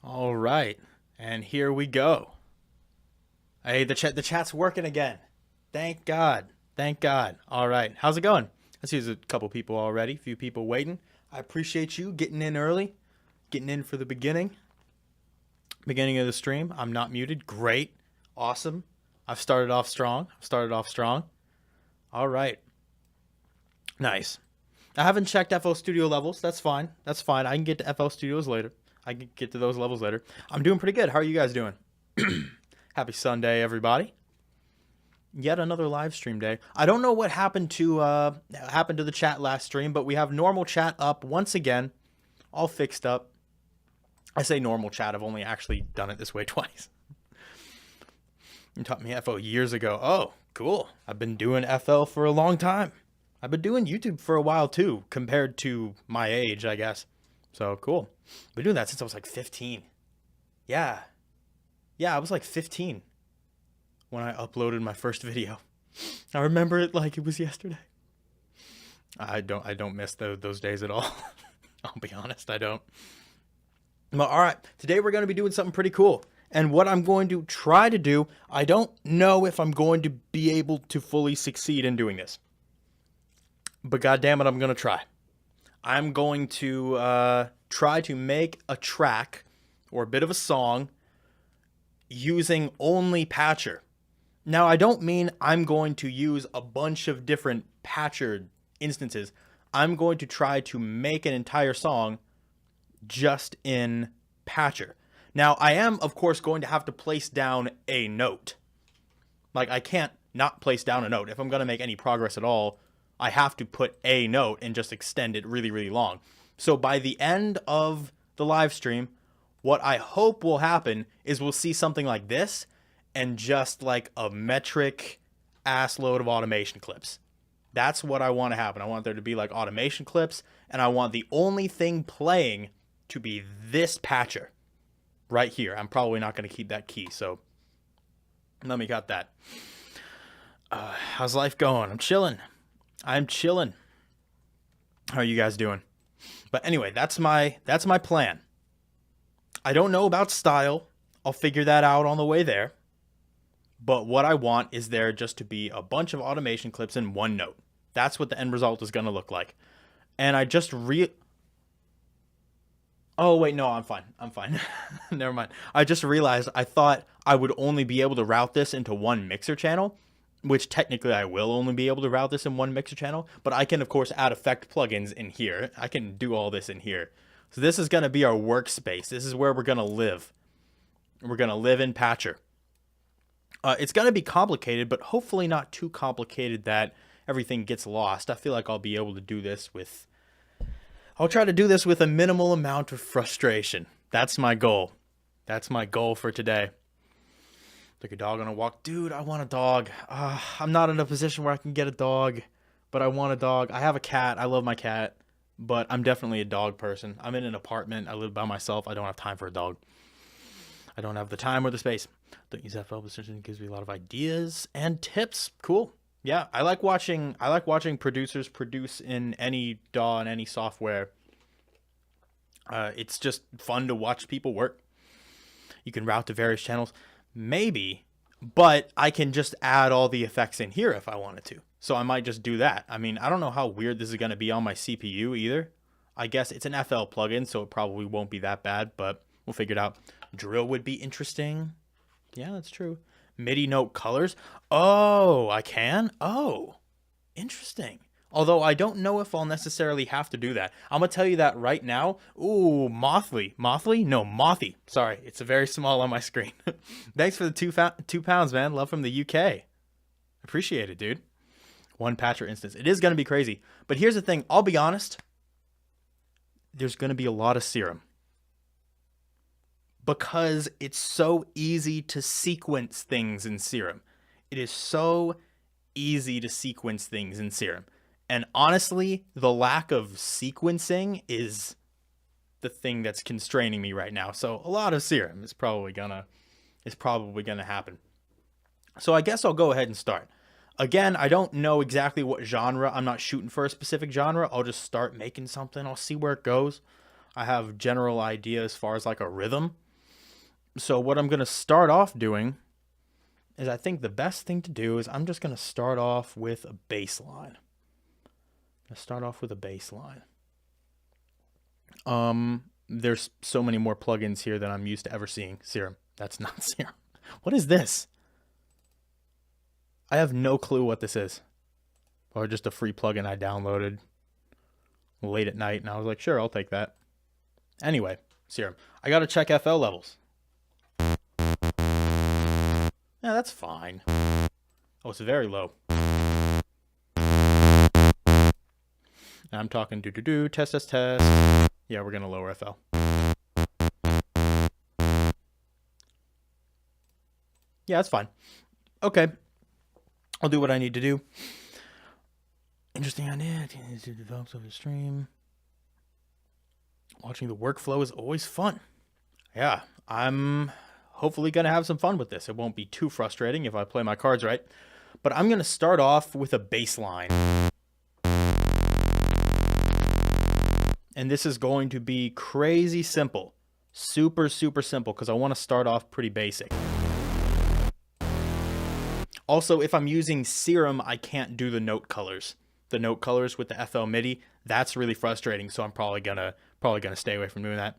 All right, and here we go. Hey, the chat's working again. Thank God. Thank God. All right, how's it going? I see there's a couple people already, a few people waiting. I appreciate you getting in early, getting in for the beginning of the stream. I'm not muted. Great. Awesome. I've started off strong. All right. Nice. I haven't checked FL Studio levels. That's fine. That's fine. I can get to FL Studios later. I can get to those levels later. I'm doing pretty good. How are you guys doing? Happy Sunday, everybody. Yet another live stream day. I don't know what happened to the chat last stream, but we have normal chat up once again, all fixed up. I say normal chat. I've only actually done it this way twice. You taught me FL years ago. Oh, cool. I've been doing FL for a long time. I've been doing YouTube for a while too, compared to my age, I guess. So cool. I've been doing that since I was like 15. Yeah. Yeah, I was like 15 when I uploaded my first video. I remember it like it was yesterday. I don't miss those days at all. I'll be honest, I don't. Well, all right, today we're going to be doing something pretty cool. And what I'm going to try to do, I don't know if I'm going to be able to fully succeed in doing this. But goddammit, I'm going to try. I'm going to try to make a track or a bit of a song using only Patcher. Now, I don't mean I'm going to use a bunch of different Patcher instances. I'm going to try to make an entire song just in Patcher. Now, I am, of course, going to have to place down a note. Like, I can't not place down a note. If I'm going to make any progress at all, I have to put a note and just extend it really, really long. So by the end of the live stream, what I hope will happen is we'll see something like this and just like a metric ass load of automation clips. That's what I want to happen. I want there to be like automation clips, and I want the only thing playing to be this patcher right here. I'm probably not going to keep that key, so let me got that. How's life going? I'm chilling. How are you guys doing? But anyway, that's my plan. I don't know about style. I'll figure that out on the way there. But what I want is there just to be a bunch of automation clips in one note. That's what the end result is going to look like. And I just Oh, wait, no, I'm fine. Never mind. I just realized I thought I would only be able to route this into one mixer channel, which technically I will only be able to route this in one mixer channel, but I can, of course, add effect plugins in here. I can do all this in here. So this is going to be our workspace. This is where we're going to live. We're going to live in Patcher. It's going to be complicated, but hopefully not too complicated that everything gets lost. I feel like I'll be able to do this with... I'll try to do this with a minimal amount of frustration. That's my goal. That's my goal for today. Took a dog on a walk. Dude, I want a dog. I'm not in a position where I can get a dog, but I want a dog. I have a cat. I love my cat, but I'm definitely a dog person. I'm in an apartment. I live by myself. I don't have time for a dog. I don't have the time or the space. Don't use FL, but it gives me a lot of ideas and tips. Cool. Yeah, I like watching producers produce in any DAW and any software. It's just fun to watch people work. You can route to various channels. Maybe, but I can just add all the effects in here if I wanted to. So I might just do that. I mean, I don't know how weird this is going to be on my CPU either. I guess it's an FL plugin, so it probably won't be that bad, but we'll figure it out. Drill would be interesting. Yeah, that's true. MIDI note colors. Oh, I can? Oh, interesting. Although I don't know if I'll necessarily have to do that. I'm going to tell you that right now. Ooh, Mothly. Mothly? No, Mothy. Sorry, it's very small on my screen. Thanks for the 2 pounds, man. Love from the UK. Appreciate it, dude. One patcher instance. It is going to be crazy. But here's the thing. I'll be honest. There's going to be a lot of serum. Because it's so easy to sequence things in Serum. It is so easy to sequence things in Serum. And honestly, the lack of sequencing is the thing that's constraining me right now. So a lot of Serum is probably gonna happen. So I guess I'll go ahead and start. Again, I don't know exactly what genre. I'm not shooting for a specific genre. I'll just start making something. I'll see where it goes. I have general idea as far as like a rhythm. So what I'm going to start off doing is, I think the best thing to do is I'm just going to start off with a bass line. There's so many more plugins here than I'm used to ever seeing. Serum. That's not Serum. What is this? I have no clue what this is. Or just a free plugin I downloaded late at night, and I was like, sure, I'll take that. Anyway, Serum. I gotta check FL levels. Yeah, that's fine. Oh, it's very low. Now I'm talking do, test. Yeah, we're gonna lower FL. Yeah, that's fine. Okay. I'll do what I need to do. Interesting idea. To develop over the stream. Watching the workflow is always fun. Yeah, I'm hopefully going to have some fun with this. It won't be too frustrating if I play my cards right. But I'm going to start off with a bass line. And this is going to be crazy simple. Super simple, because I want to start off pretty basic. Also, if I'm using Serum, I can't do the note colors. The note colors with the FL MIDI, that's really frustrating, so I'm probably gonna stay away from doing that.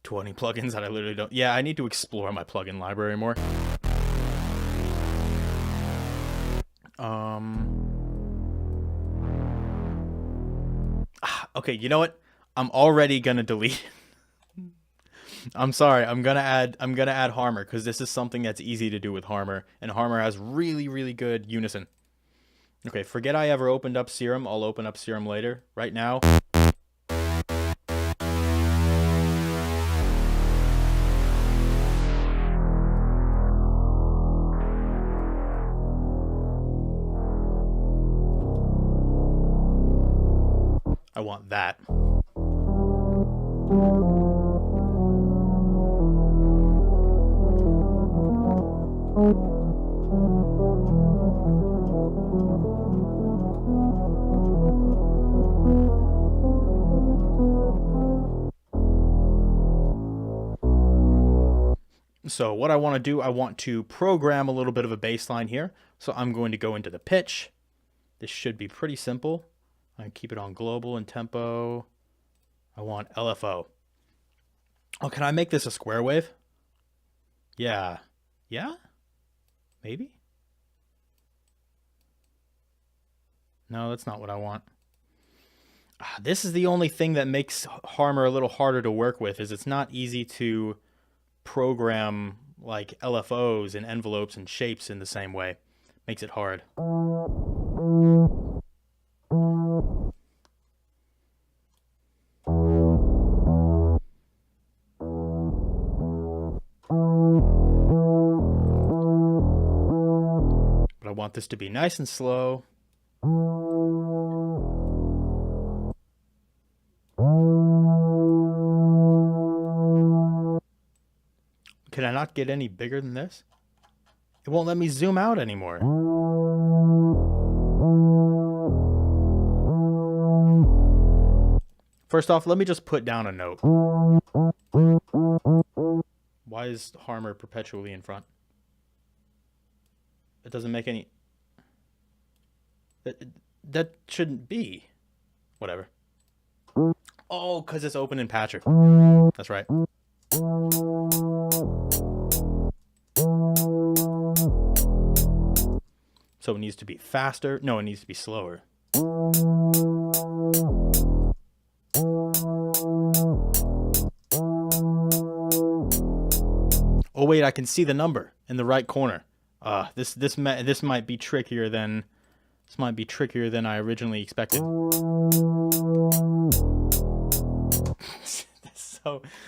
20 plugins that I literally don't... Yeah, I need to explore my plugin library more. Okay, you know what? I'm already gonna delete. I'm sorry. I'm gonna add Harmor, because this is something that's easy to do with Harmor, and Harmor has really good unison. Okay, forget I ever opened up Serum. I'll open up Serum later. Right now, I want that. So what I want to do, I want to program a little bit of a bass line here. So I'm going to go into the pitch. This should be pretty simple. I keep it on global and tempo. I want LFO. Oh, can I make this a square wave? Yeah. Yeah? Maybe? No, that's not what I want. This is the only thing that makes Harmor a little harder to work with, is it's not easy to program like LFOs and envelopes and shapes in the same way. Makes it hard. But I want this to be nice and slow. Can I not get any bigger than this? It won't let me zoom out anymore. First off, let me just put down a note. Why is Harmor perpetually in front? It doesn't make any... That shouldn't be. Whatever. Oh, because it's open in Patrick. That's right. So it needs to be faster. No, it needs to be slower. Oh wait, I can see the number in the right corner. This might be trickier than I originally expected.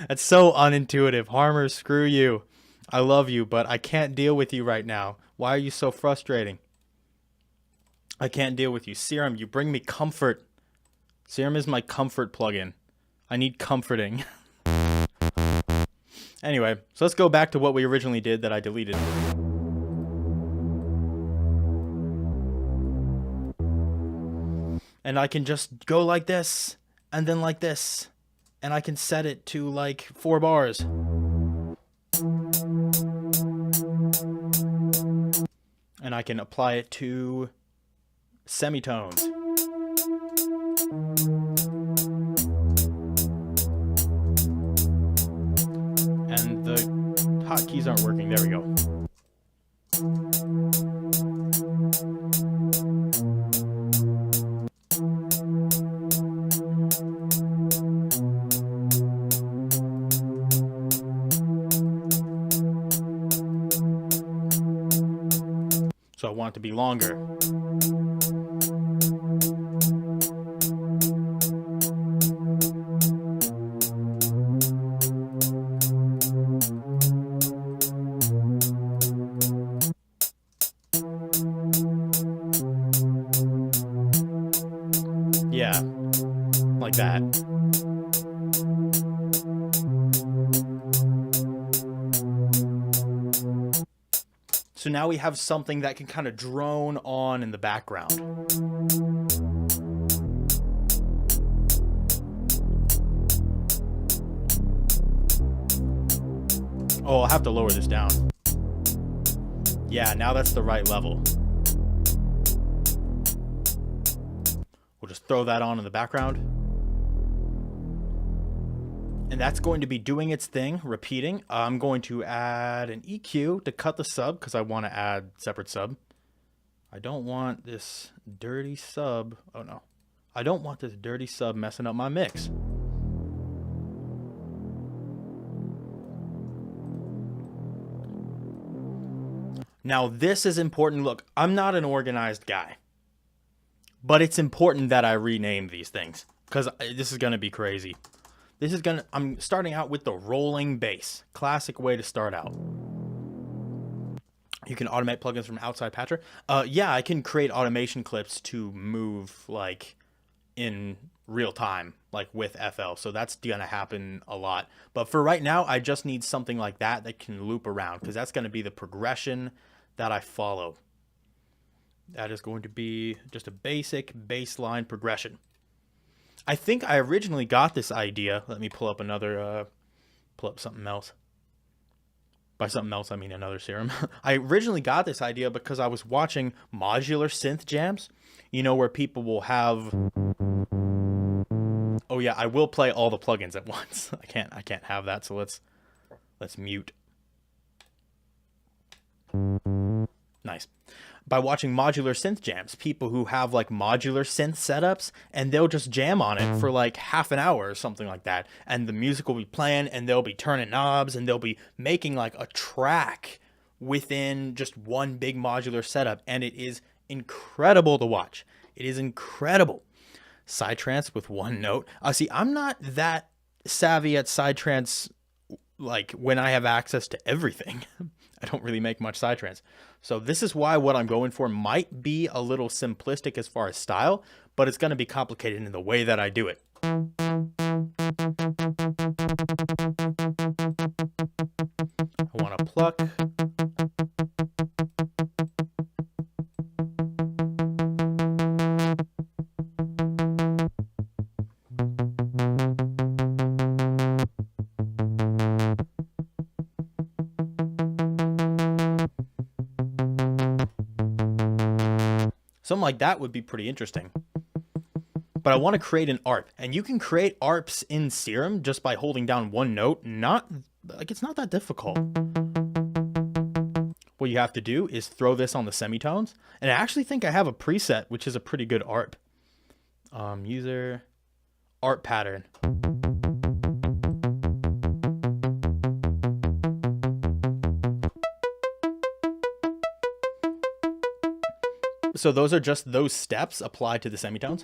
That's so unintuitive. Harmor, screw you. I love you, but I can't deal with you right now. Why are you so frustrating? I can't deal with you. Serum, you bring me comfort. Serum is my comfort plugin. I need comforting. Anyway, so let's go back to what we originally did that I deleted. And I can just go like this, and then like this. And I can set it to like 4 bars. I can apply it to semitones. And the hotkeys aren't working. There we go. So I want it to be longer. Yeah, like that. So now we have something that can kind of drone on in the background. Oh, I'll have to lower this down. Yeah, now that's the right level. We'll just throw that on in the background. And that's going to be doing its thing, repeating. I'm going to add an EQ to cut the sub because I want to add separate sub. I don't want this dirty sub. Oh no. I don't want this dirty sub messing up my mix. Now this is important. Look, I'm not an organized guy, but it's important that I rename these things because this is going to be crazy. I'm starting out with the rolling bass. Classic way to start out. You can automate plugins from outside Patcher. Yeah, I can create automation clips to move like in real time, like with FL. So that's gonna happen a lot. But for right now, I just need something like that that can loop around because that's gonna be the progression that I follow. That is going to be just a basic baseline progression. I think I originally got this idea. Let me pull up something else. By something else, I mean another serum. I originally got this idea because I was watching modular synth jams, you know, where people will have. Oh yeah, I will play all the plugins at once. I can't have that. So let's mute. Nice. By watching modular synth jams, people who have like modular synth setups, and they'll just jam on it for like half an hour or something like that. And the music will be playing and they'll be turning knobs and they'll be making like a track within just one big modular setup. And it is incredible to watch. It is incredible. Sidetrance with one note. See, I'm not that savvy at sidetrance like when I have access to everything. I don't really make much sidetrance. So this is why what I'm going for might be a little simplistic as far as style, but it's going to be complicated in the way that I do it. I want to pluck. Something like that would be pretty interesting. But I want to create an ARP. And you can create ARPs in Serum just by holding down one note. It's not that difficult. What you have to do is throw this on the semitones. And I actually think I have a preset, which is a pretty good ARP. User ARP pattern. So those are just those steps applied to the semitones.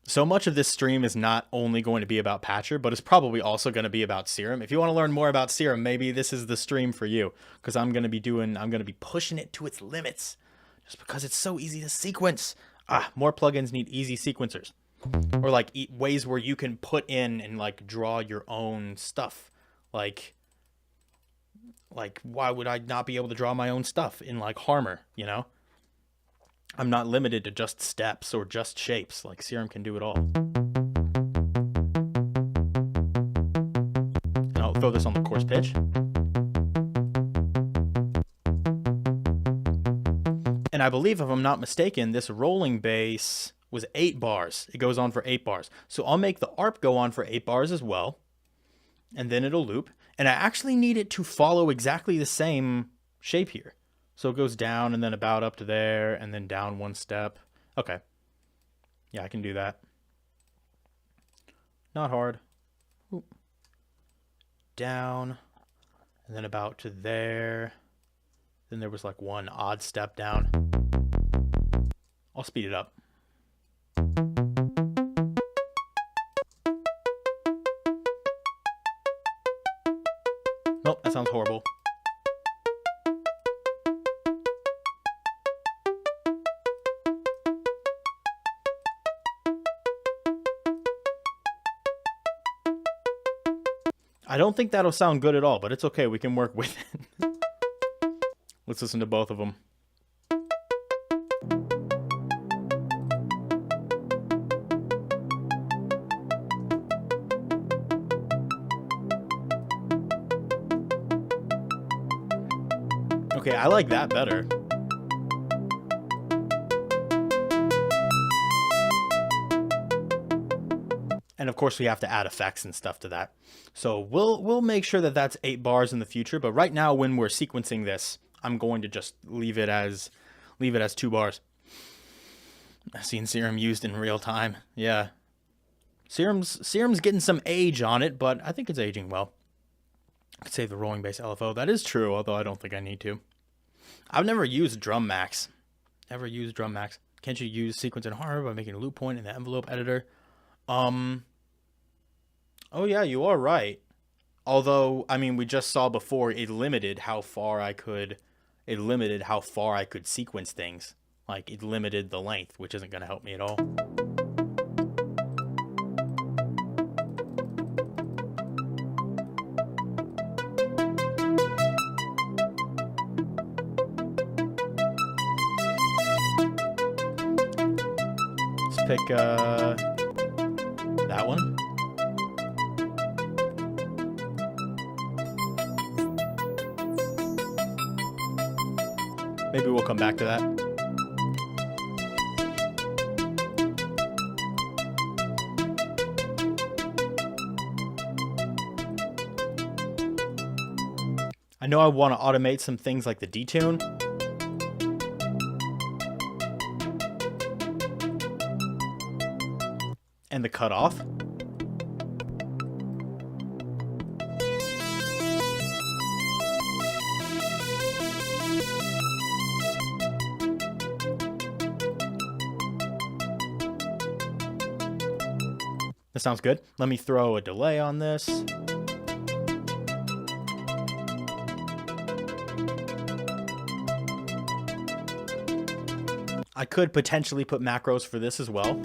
So much of this stream is not only going to be about Patcher, but it's probably also going to be about Serum. If you want to learn more about Serum, maybe this is the stream for you, because I'm going to be pushing it to its limits just because it's so easy to sequence. More plugins need easy sequencers. Or like ways where you can put in and like draw your own stuff. Like why would I not be able to draw my own stuff in like Harmor, you know? I'm not limited to just steps or just shapes. Like Serum can do it all. throw this on the coarse pitch. And I believe, if I'm not mistaken, this rolling bass was 8 bars. It goes on for 8 bars. So I'll make the ARP go on for 8 bars as well. And then it'll loop. And I actually need it to follow exactly the same shape here. So it goes down and then about up to there and then down 1 step. Okay. Yeah, I can do that. Not hard. Oop. Down and then about to there. Then there was like 1 odd step down. I'll speed it up. Nope, that sounds horrible. I don't think that'll sound good at all, but it's okay. We can work with it. Let's listen to both of them. Okay, I like that better. And of course we have to add effects and stuff to that. So we'll make sure that that's 8 bars in the future, but right now when we're sequencing this, I'm going to just leave it as 2 bars. I've seen Serum used in real time. Yeah. Serum's getting some age on it, but I think it's aging well. I could save the rolling bass LFO. That is true, although I don't think I need to. I've never used drum max. Never used drum max. Can't you use sequence and harmony by making a loop point in the envelope editor? Oh yeah, you are right. Although, I mean, we just saw before it limited how far I could sequence things. Like, it limited the length, which isn't going to help me at all. Let's pick that one. Maybe we'll come back to that. I know I want to automate some things like the detune. And the cutoff. That sounds good. Let me throw a delay on this. I could potentially put macros for this as well.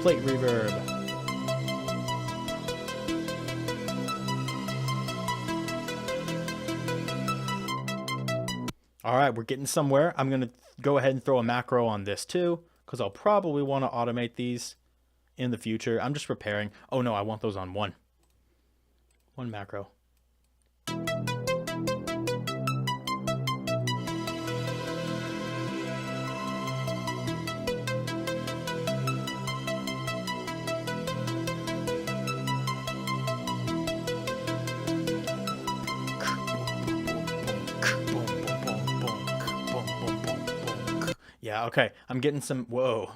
Plate reverb. All right, we're getting somewhere. I'm going to go ahead and throw a macro on this too, because I'll probably want to automate these in the future. I'm just preparing. Oh no, I want those on one macro. Yeah, okay. I'm getting some, whoa,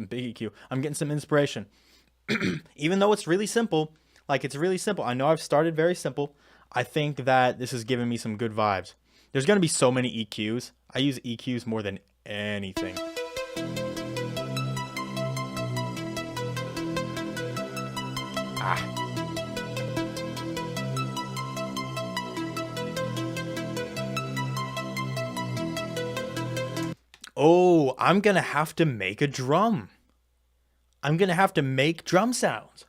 big EQ. I'm getting some inspiration. Even though it's really simple, it's really simple. I know I've started very simple. I think that this is giving me some good vibes. There's going to be so many EQs. I use EQs more than anything. Oh, I'm going to have to make a drum. I'm going to have to make drum sounds.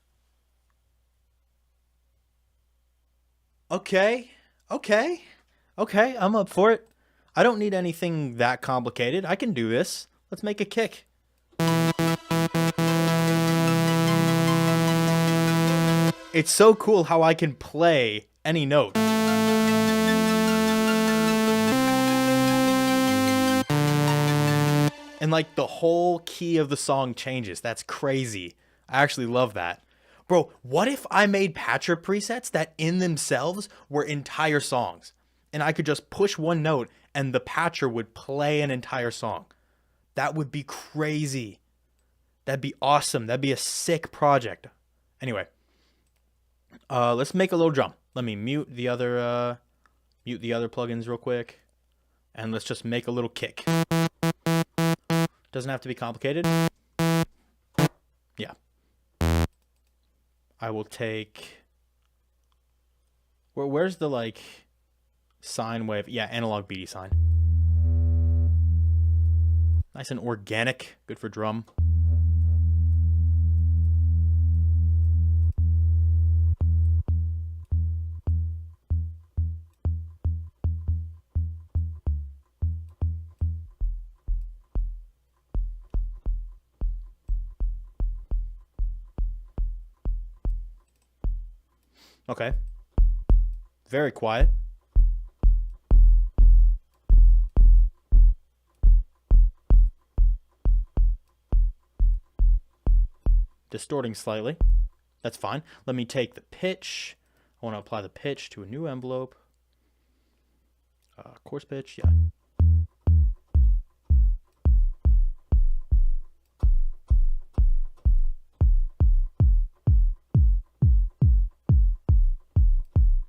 Okay, I'm up for it. I don't need anything that complicated. I can do this. Let's make a kick. It's so cool how I can play any note. And like the whole key of the song changes. That's crazy. I actually love that. Bro, what if I made patcher presets that in themselves were entire songs? And I could just push one note and the patcher would play an entire song. That would be crazy. That'd be awesome. That'd be a sick project. Anyway, let's make a little drum. Let me mute the other plugins real quick. And let's just make a little kick. Doesn't have to be complicated. Yeah. I will take... Where's the, like, sine wave? Yeah, analog BD sine. Nice and organic. Good for drum. Okay. Very quiet. Distorting slightly. That's fine. Let me take the pitch. I want to apply the pitch to a new envelope. Coarse pitch, yeah.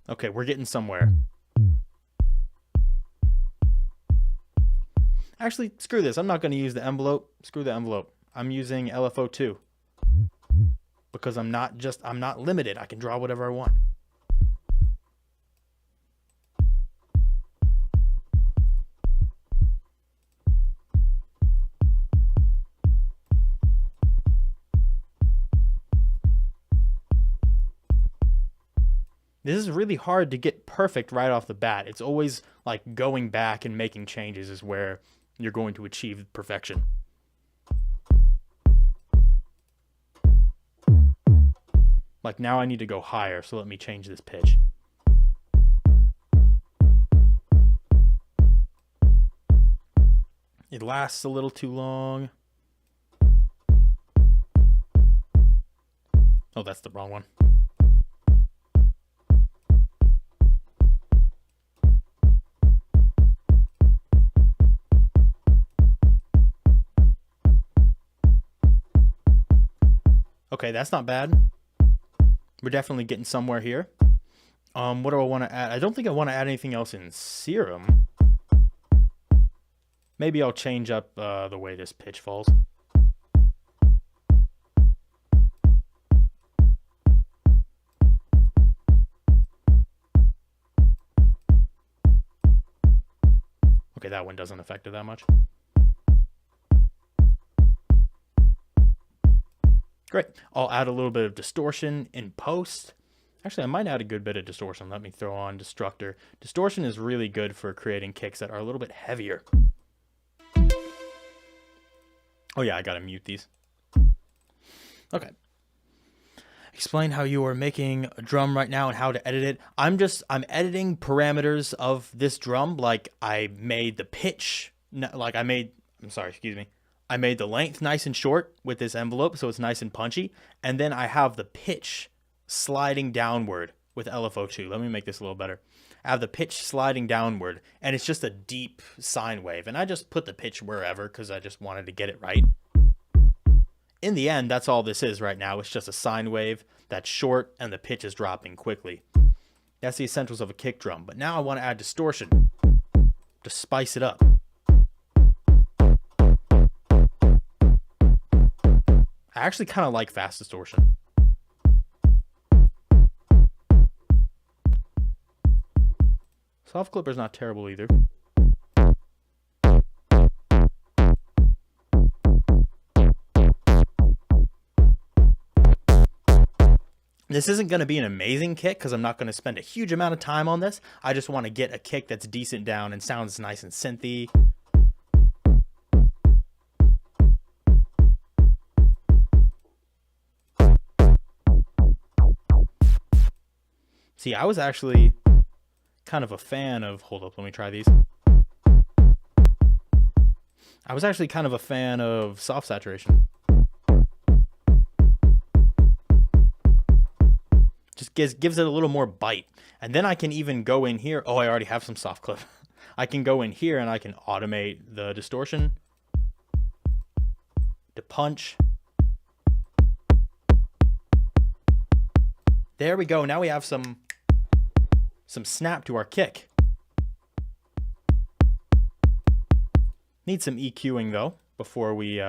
Okay, we're getting somewhere. Actually, screw this. I'm not going to use the envelope. Screw the envelope. I'm using LFO2. Because I'm not limited. I can draw whatever I want. This is really hard to get perfect right off the bat. It's always like going back and making changes is where you're going to achieve perfection. Like now I need to go higher, so let me change this pitch. It lasts a little too long. Oh, that's the wrong one. Okay, that's not bad. We're definitely getting somewhere here. What do I want to add? I don't think I want to add anything else in Serum. Maybe I'll change up the way this pitch falls. Okay, that one doesn't affect it that much. Great. I'll add a little bit of distortion in post. Actually, I might add a good bit of distortion. Let me throw on Destructor. Distortion is really good for creating kicks that are a little bit heavier. Oh yeah, I gotta mute these. Okay. Explain how you are making a drum right now and how to edit it. I'm editing parameters of this drum. Like I made the pitch, I made the length nice and short with this envelope, so it's nice and punchy. And then I have the pitch sliding downward with LFO2. Let me make this a little better. I have the pitch sliding downward, and it's just a deep sine wave. And I just put the pitch wherever because I just wanted to get it right. In the end, that's all this is right now. It's just a sine wave that's short, and the pitch is dropping quickly. That's the essentials of a kick drum. But now I want to add distortion to spice it up. I actually kind of like fast distortion. Soft clipper's not terrible either. This isn't going to be an amazing kick because I'm not going to spend a huge amount of time on this. I just want to get a kick that's decent down and sounds nice and synthy. See, I was actually kind of a fan of, hold up, let me try these. I was actually kind of a fan of soft saturation. Just gives it a little more bite. And then I can even go in here. Oh, I already have some soft clip. I can go in here and I can automate the distortion, the punch. There we go. Now we have some snap to our kick. Need some EQing though before we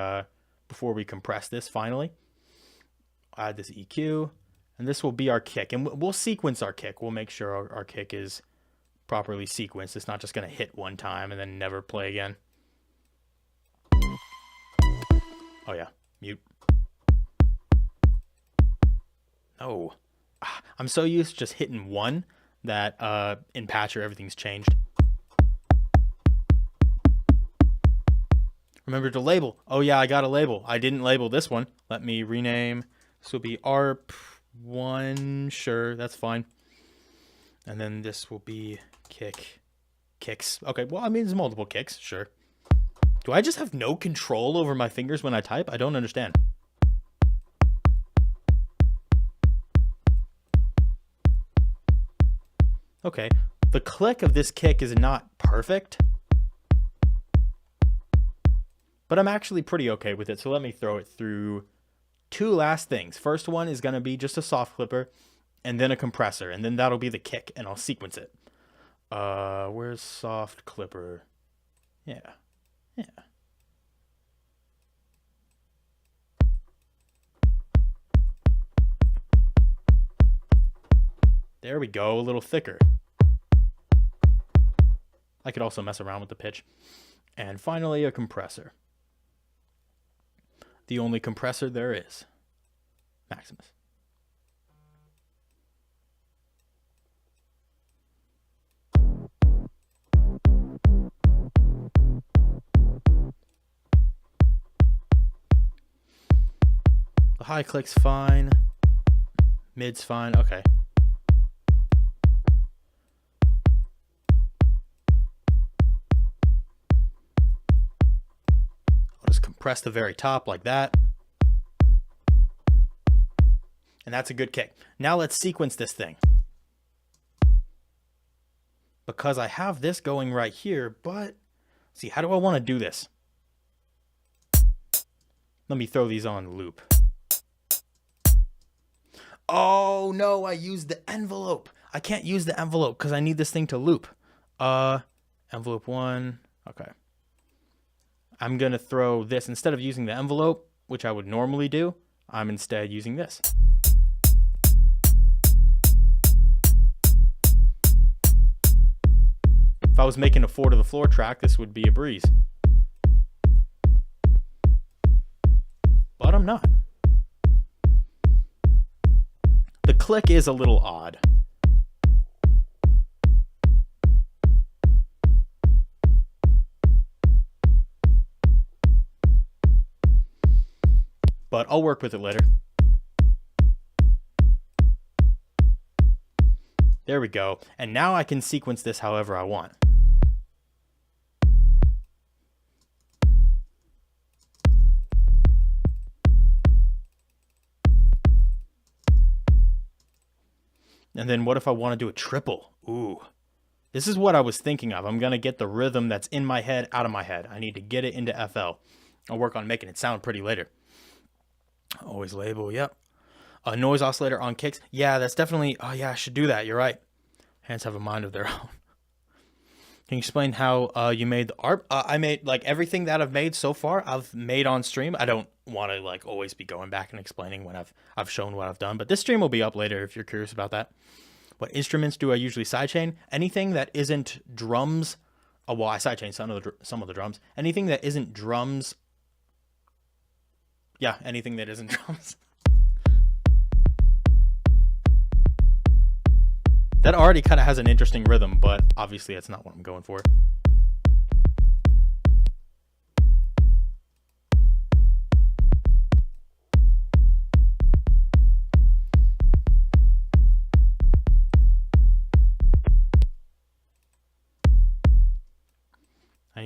compress this finally. Add this EQ, and this will be our kick, and we'll sequence our kick. We'll make sure our kick is properly sequenced. It's not just going to hit one time and then never play again. Oh yeah, mute. Oh, I'm so used to just hitting one that in Patcher everything's changed. Remember to label. Oh yeah, I got a label. I didn't label this one. Let me rename. This will be ARP1. Sure, that's fine. And then this will be kicks. Okay, well, I mean, there's multiple kicks. Sure. Do I just have no control over my fingers when I type? I don't understand. Okay, the click of this kick is not perfect, but I'm actually pretty okay with it. So let me throw it through two last things. First one is going to be just a soft clipper and then a compressor, and then that'll be the kick, and I'll sequence it. Where's soft clipper? Yeah. There we go, a little thicker. I could also mess around with the pitch. And finally, a compressor. The only compressor there is. Maximus. The high click's fine. Mid's fine. Okay. Compress the very top like that. And that's a good kick. Now let's sequence this thing. Because I have this going right here, but see, how do I want to do this? Let me throw these on loop. Oh no, I used the envelope. I can't use the envelope because I need this thing to loop. Envelope 1. Okay. I'm going to throw this, instead of using the envelope, which I would normally do, I'm instead using this. If I was making a 4 to the floor track, this would be a breeze. But I'm not. The click is a little odd. But I'll work with it later. There we go. And now I can sequence this however I want. And then what if I want to do a triple? Ooh. This is what I was thinking of. I'm going to get the rhythm that's in my head out of my head. I need to get it into FL. I'll work on making it sound pretty later. Always label, yep. A noise oscillator on kicks. Yeah, that's definitely, oh yeah, I should do that. You're right. Hands have a mind of their own. Can you explain how you made the ARP? I made, like, everything that I've made so far, I've made on stream. I don't want to, like, always be going back and explaining when I've shown what I've done. But this stream will be up later if you're curious about that. What instruments do I usually sidechain? Anything that isn't drums. Oh, well, I sidechain some of the drums. Anything that isn't drums. Yeah, anything that isn't drums. That already kind of has an interesting rhythm, but obviously that's not what I'm going for.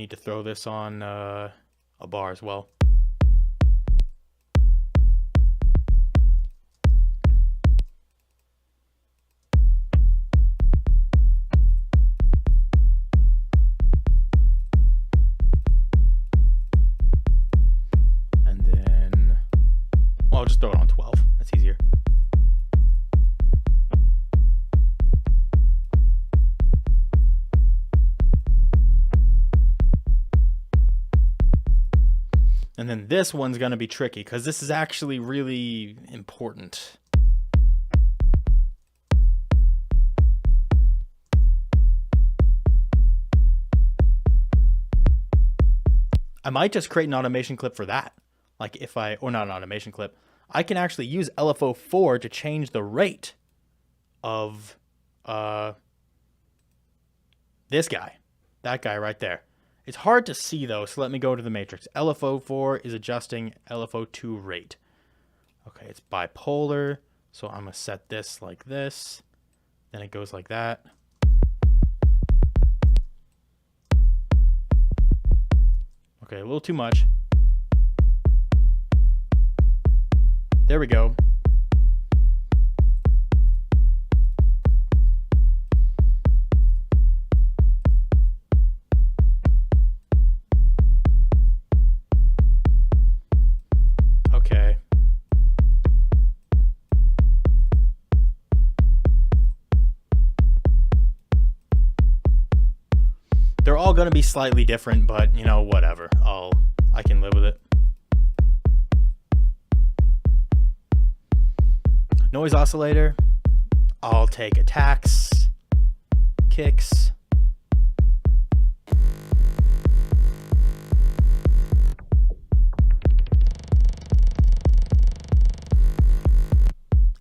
need to throw this on a bar as well. I'll just throw it on 12. That's easier. And then this one's going to be tricky because this is actually really important. I might just create an automation clip for that. Like if I, or not an automation clip, I can actually use LFO4 to change the rate of this guy, that guy right there. It's hard to see though, so let me go to the matrix. LFO4 is adjusting LFO2 rate. Okay, it's bipolar, so I'm gonna set this like this, then it goes like that. Okay, a little too much. There we go. Okay. They're all going to be slightly different, but you know, whatever. I can live with it. Noise oscillator, I'll take attacks, kicks.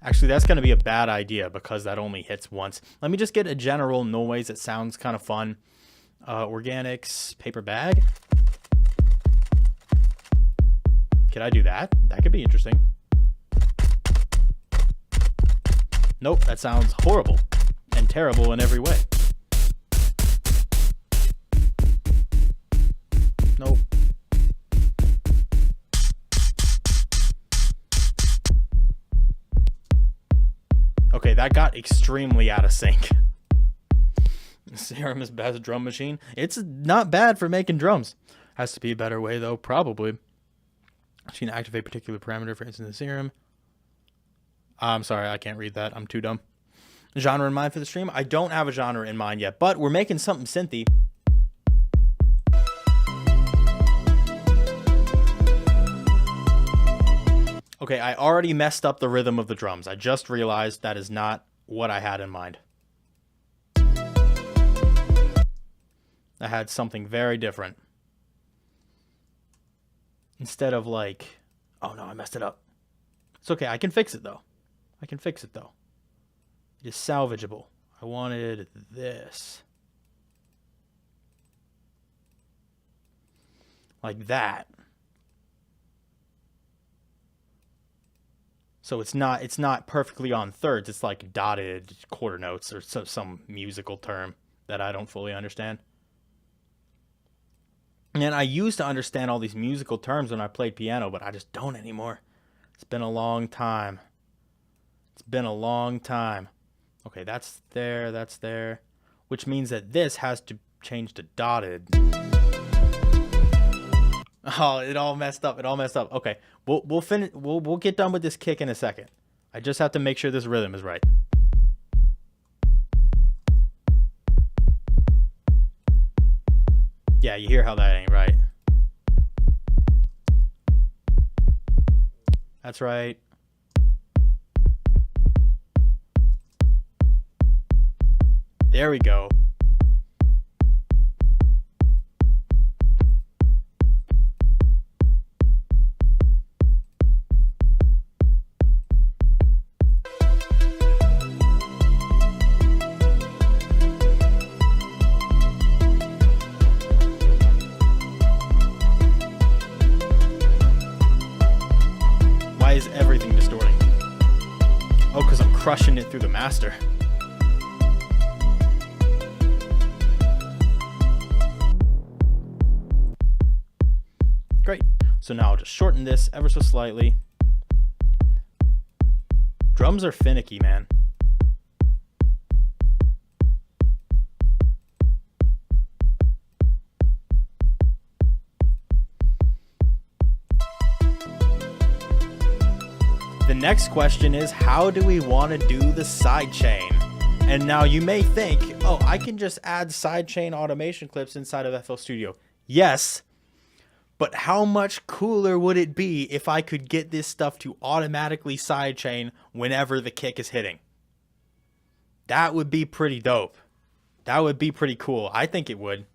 Actually, that's going to be a bad idea because that only hits once. Let me just get a general noise that sounds kind of fun. Organics, paper bag. Could I do that? That could be interesting. Nope, that sounds horrible and terrible in every way. Nope. Okay, that got extremely out of sync. Serum is best drum machine. It's not bad for making drums. Has to be a better way though, probably. Machine activate particular parameter, for instance, the serum. I'm sorry, I can't read that. I'm too dumb. Genre in mind for the stream? I don't have a genre in mind yet, but we're making something synthy. Okay, I already messed up the rhythm of the drums. I just realized that is not what I had in mind. I had something very different. Instead of like, oh no, I messed it up. It's okay, I can fix it though. I can fix it though. It is salvageable. I wanted this. Like that. So it's not perfectly on thirds. It's like dotted quarter notes or some musical term that I don't fully understand. And I used to understand all these musical terms when I played piano, but I just don't anymore. It's been a long time. It's been a long time. Okay, that's there, which means that this has to change to dotted. Oh, it all messed up. Okay, we'll finish. We'll get done with this kick in a second. I just have to make sure this rhythm is right. Yeah, you hear how that ain't right. That's right. There we go. Why is everything distorting? Oh, because I'm crushing it through the master. Great. So now I'll just shorten this ever so slightly. Drums are finicky, man. The next question is, how do we want to do the sidechain? And now you may think, oh, I can just add sidechain automation clips inside of FL Studio. Yes, but how much cooler would it be if I could get this stuff to automatically sidechain whenever the kick is hitting? That would be pretty dope. That would be pretty cool. I think it would.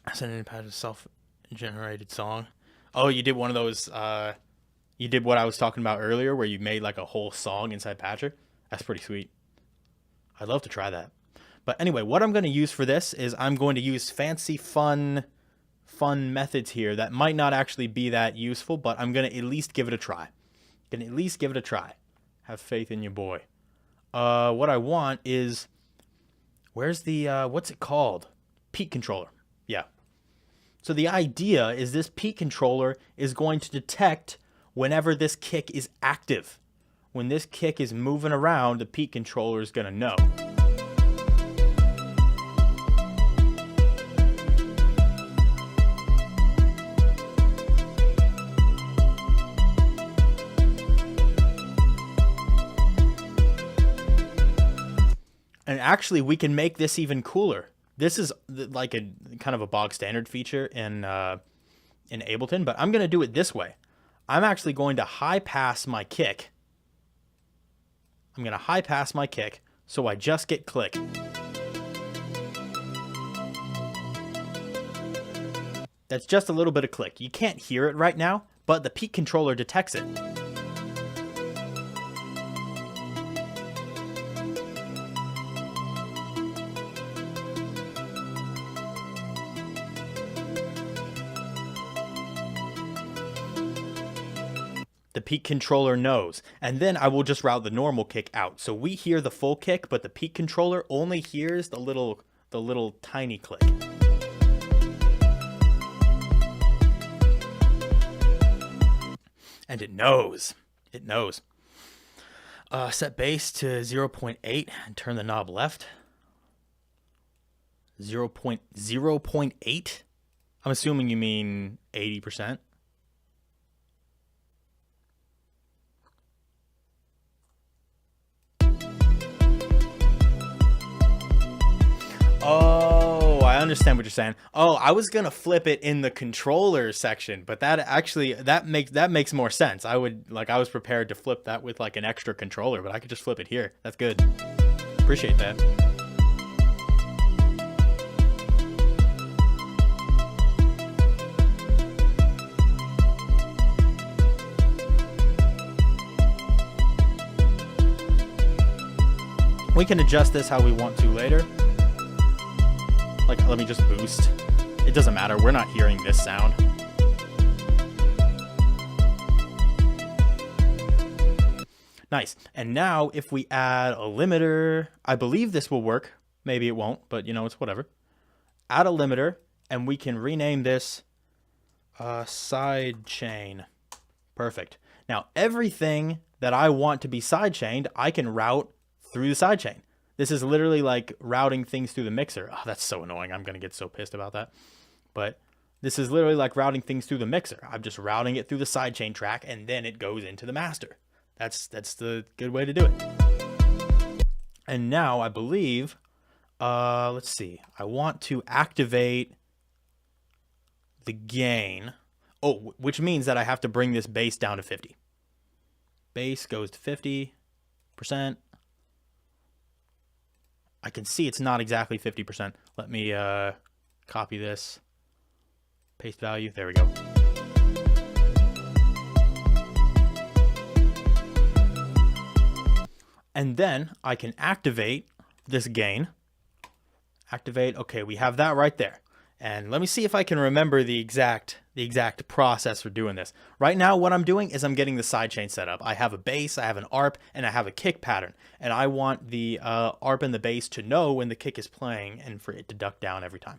That's an independent self-generated song. Oh, you did one of those... you did what I was talking about earlier where you made like a whole song inside Patcher. That's pretty sweet. I'd love to try that. But anyway, what I'm going to use for this is I'm going to use fancy, fun methods here that might not actually be that useful, but I'm going to at least give it a try. Have faith in your boy. What I want is, where's the, what's it called? Peak controller. Yeah. So the idea is this peak controller is going to detect whenever this kick is active. When this kick is moving around, the peak controller is going to know. And actually, we can make this even cooler. This is like a kind of a bog standard feature in Ableton, but I'm going to do it this way. I'm actually going to high pass my kick. So I just get click. That's just a little bit of click. You can't hear it right now, but the peak controller detects it. The peak controller knows, and then I will just route the normal kick out. So we hear the full kick, but the peak controller only hears the little tiny click. And it knows. Set bass to 0.8 and turn the knob left. 0.8? I'm assuming you mean 80%. Oh, I understand what you're saying. Oh, I was gonna flip it in the controller section, but that makes more sense. I was prepared to flip that with like an extra controller, but I could just flip it here. That's good. Appreciate that. We can adjust this how we want to later. Like, let me just boost. It doesn't matter. We're not hearing this sound. Nice. And now if we add a limiter, I believe this will work. Maybe it won't, but it's whatever. Add a limiter, and we can rename this Sidechain. Perfect. Now, everything that I want to be sidechained, I can route through the sidechain. This is literally like routing things through the mixer. Oh, that's so annoying. I'm going to get so pissed about that. But this is literally like routing things through the mixer. I'm just routing it through the sidechain track, and then it goes into the master. That's the good way to do it. And now I believe, let's see. I want to activate the gain. Oh, which means that I have to bring this bass down to 50. Bass goes to 50%. I can see it's not exactly 50%. Let me copy this. Paste value. There we go. And then I can activate this gain. Activate. Okay, we have that right there. And let me see if I can remember the exact process for doing this. Right now, what I'm doing is I'm getting the sidechain set up. I have a bass, I have an arp, and I have a kick pattern. And I want the arp and the bass to know when the kick is playing and for it to duck down every time.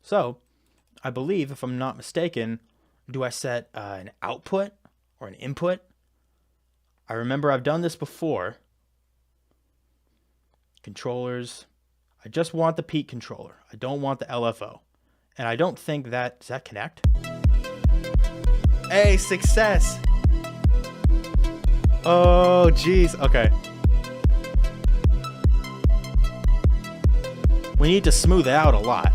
So I believe, if I'm not mistaken, do I set an output or an input? I remember I've done this before. Controllers. I just want the peak controller. I don't want the LFO. And I don't think that... Does that connect? Hey, success! Oh, jeez. Okay. We need to smooth it out a lot.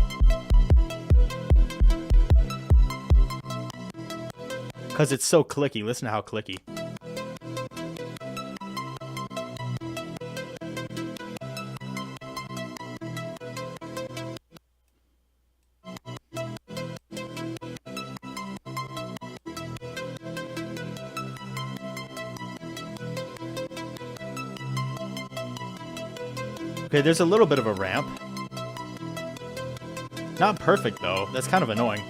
Because it's so clicky. Listen to how clicky. Okay, there's a little bit of a ramp. Not perfect, though. That's kind of annoying.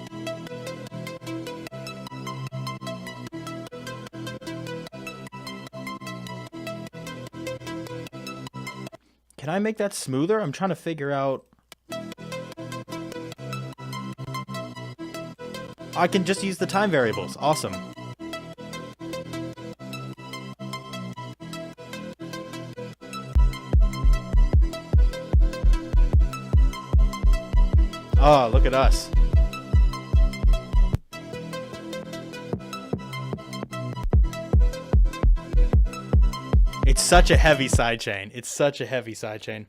Can I make that smoother? I'm trying to figure out... I can just use the time variables. Awesome. Oh, look at us. It's such a heavy sidechain. It's such a heavy sidechain.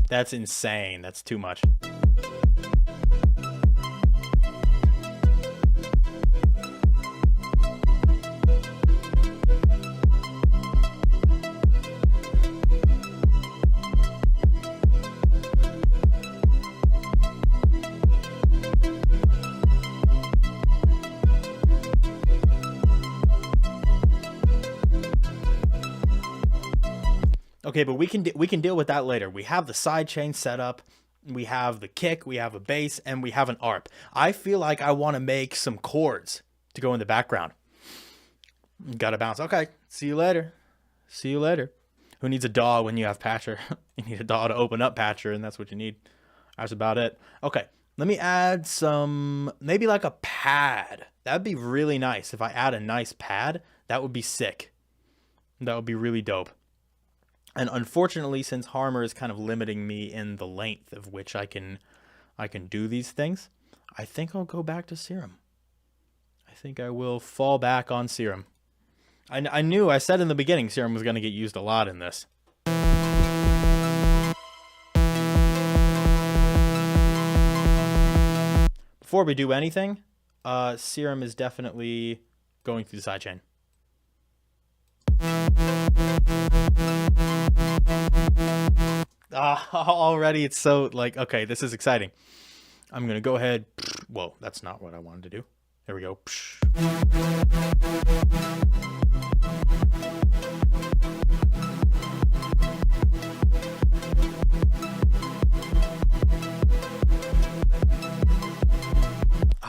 That's insane. That's too much. Okay, but we can deal with that later. We have the sidechain set up, we have the kick, we have a bass, and we have an arp. I feel like I want to make some chords to go in the background. Gotta bounce. Okay, see you later. See you later. Who needs a DAW when you have Patcher? You need a DAW to open up Patcher, and that's what you need. That's about it. Okay, let me add some, maybe like a pad. That'd be really nice. If I add a nice pad, that would be sick. That would be really dope. And unfortunately, since Harmor is kind of limiting me in the length of which I can do these things, I think I'll go back to Serum. I think I will fall back on Serum. I said in the beginning Serum was going to get used a lot in this. Before we do anything, Serum is definitely going through the sidechain. Already it's so like, okay, this is exciting. I'm gonna go ahead. Whoa, that's not what I wanted to do. There we go.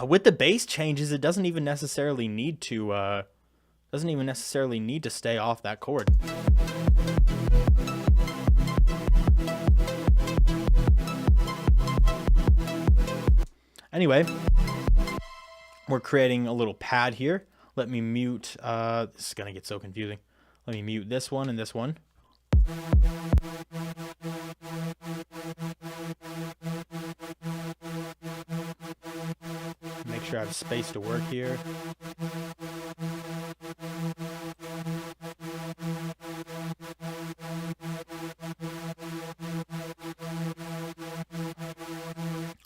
With the bass changes, it doesn't even necessarily need to stay off that chord. Anyway, we're creating a little pad here. Let me mute, this is gonna get so confusing. Let me mute this one and this one. Make sure I have space to work here.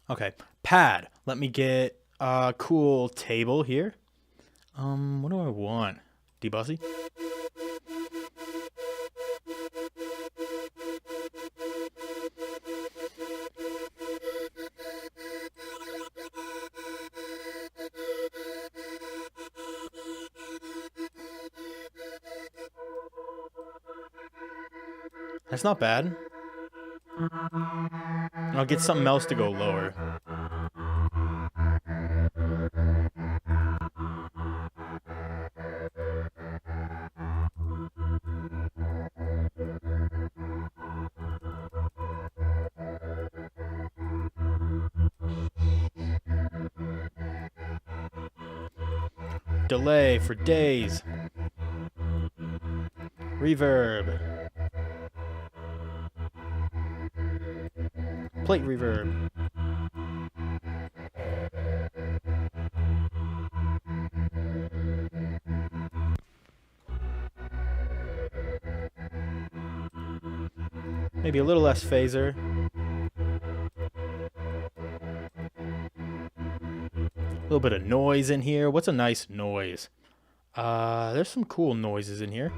Okay, pad. Let me get a cool table here. What do I want? Debussy? That's not bad. I'll get something else to go lower. Delay for days. Reverb. Plate reverb. Maybe a little less phaser. A little bit of noise in here. What's a nice noise? There's some cool noises in here.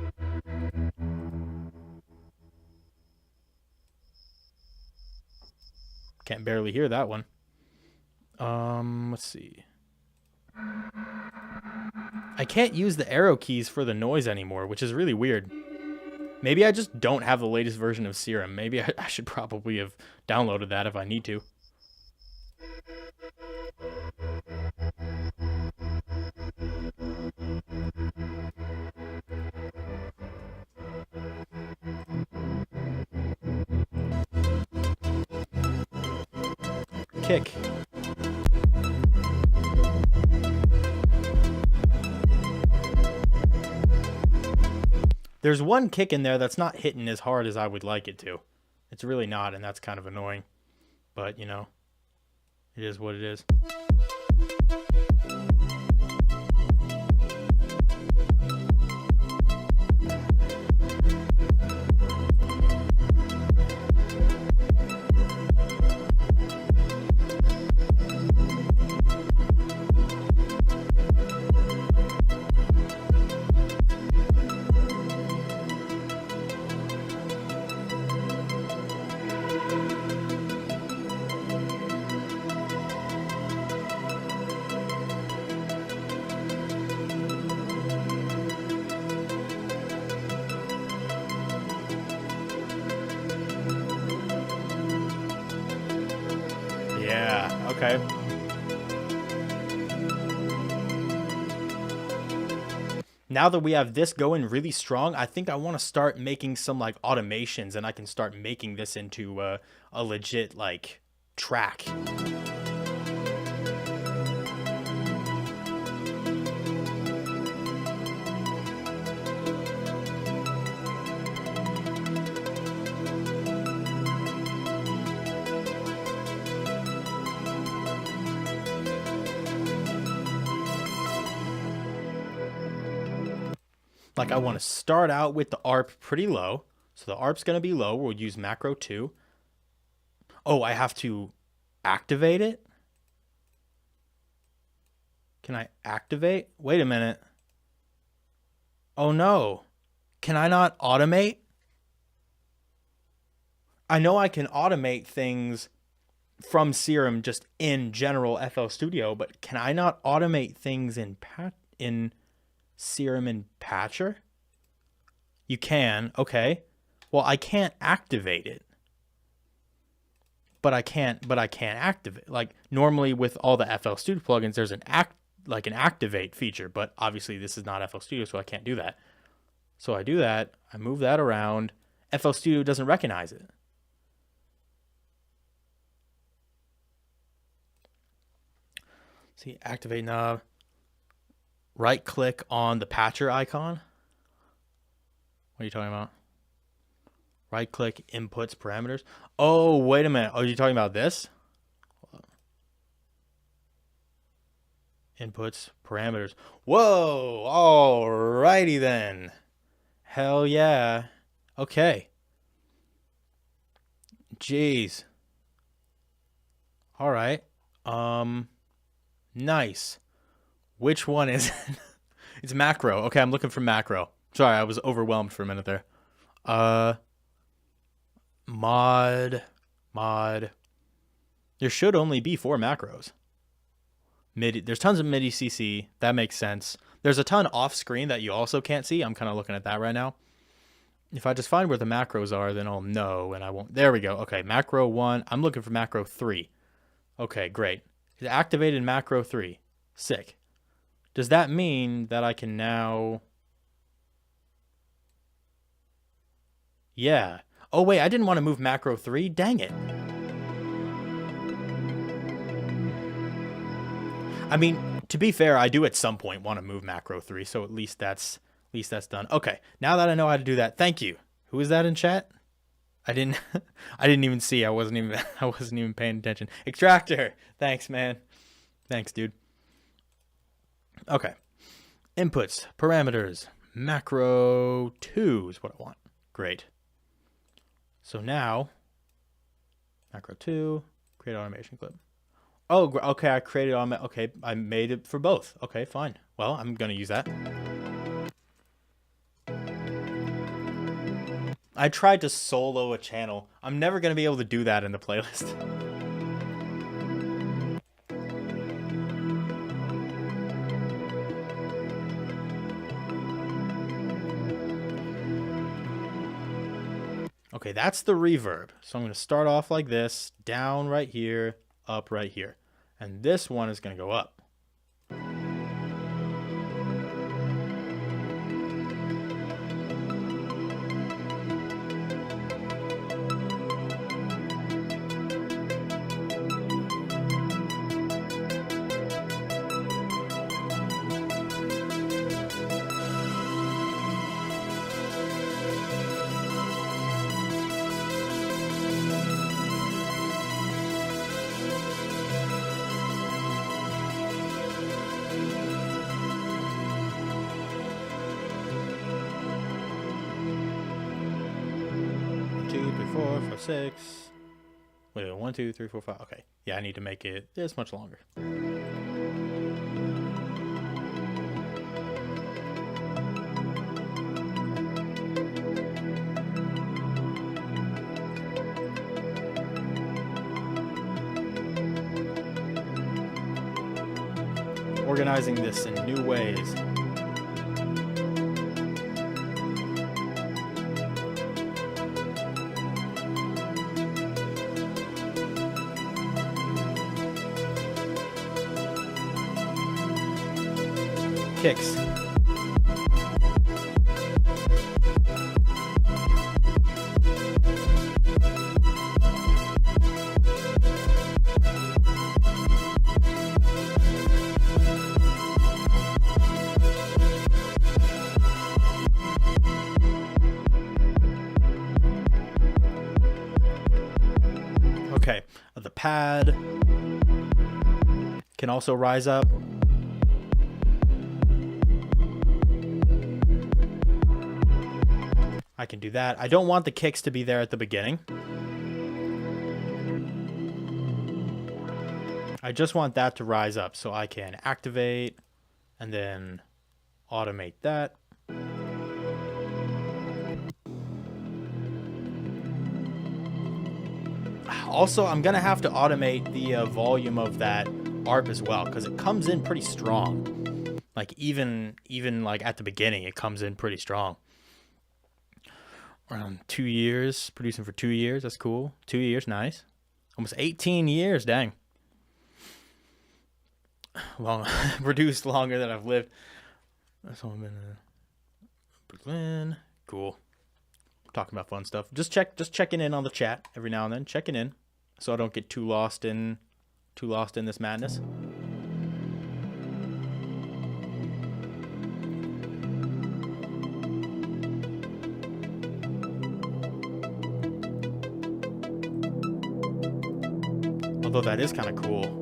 Can't barely hear that one. Let's see. I can't use the arrow keys for the noise anymore, which is really weird. Maybe I just don't have the latest version of Serum. Maybe I should probably have downloaded that if I need to. Kick. There's one kick in there that's not hitting as hard as I would like it to. It's really not, and that's kind of annoying. But, you know, it is what it is. Yeah, okay. Now that we have this going really strong, I think I want to start making some like automations, and I can start making this into a legit like track. Like I want to start out with the ARP pretty low. So the ARP's going to be low. We'll use macro 2. Oh, I have to activate it? Can I activate? Wait a minute. Oh no. Can I not automate? I know I can automate things from Serum just in general FL Studio, but can I not automate things in Serum and Patcher? You can. Okay. Well, I can't activate it. But I can't activate. Like normally with all the FL Studio plugins, there's an activate feature, but obviously this is not FL Studio, so I can't do that. So I do that, I move that around. FL Studio doesn't recognize it. See, activate knob. Right click on the patcher icon. What are you talking about? Right click, inputs, parameters. Oh, wait a minute. Oh, you're talking about this? Inputs, parameters. Whoa, alrighty then. Hell yeah. Okay. Jeez. All right. Nice. Which one is it? It's macro. Okay, I'm looking for macro. Sorry, I was overwhelmed for a minute there. Mod. There should only be 4 macros. MIDI. There's tons of MIDI CC. That makes sense. There's a ton off screen that you also can't see. I'm kind of looking at that right now. If I just find where the macros are, then I'll know and I won't. There we go. Okay, macro 1. I'm looking for macro 3. Okay, great. It's activated macro 3. Sick. Does that mean that I can now... Yeah. Oh, wait, I didn't want to move macro 3. Dang it. I mean, To be fair, I do at some point want to move macro 3, so at least that's done. Okay, now that I know how to do that, thank you. Who is that in chat? I didn't even see. I wasn't even paying attention. Extractor. Thanks, man. Thanks, dude. Okay. Inputs, parameters, macro 2 is what I want. Great. So now, macro 2, create automation clip. Oh, okay, I created on. Okay, I made it for both. Okay, fine. Well, I'm gonna use that. I tried to solo a channel. I'm never gonna be able to do that in the playlist. Okay, that's the reverb. So I'm gonna start off like this, down right here, up right here. And this one is going to go up. 6. Wait, 1, 2, 3, 4, 5. Okay. Yeah, I need to make it this much longer. Organizing this in new ways. Kicks. Okay, the pad can also rise up. I can do that. I don't want the kicks to be there at the beginning. I just want that to rise up so I can activate and then automate that. Also, I'm going to have to automate the volume of that ARP as well because it comes in pretty strong. Like even like at the beginning, it comes in pretty strong. Around 2 years, producing for 2 years. That's cool. 2 years, nice. Almost 18 years, dang. Long, produced longer than I've lived. That's all I've been in Berlin. Cool. Talking about fun stuff. Just checking in on the chat every now and then. Checking in, so I don't get too lost in this madness. Although that is kind of cool.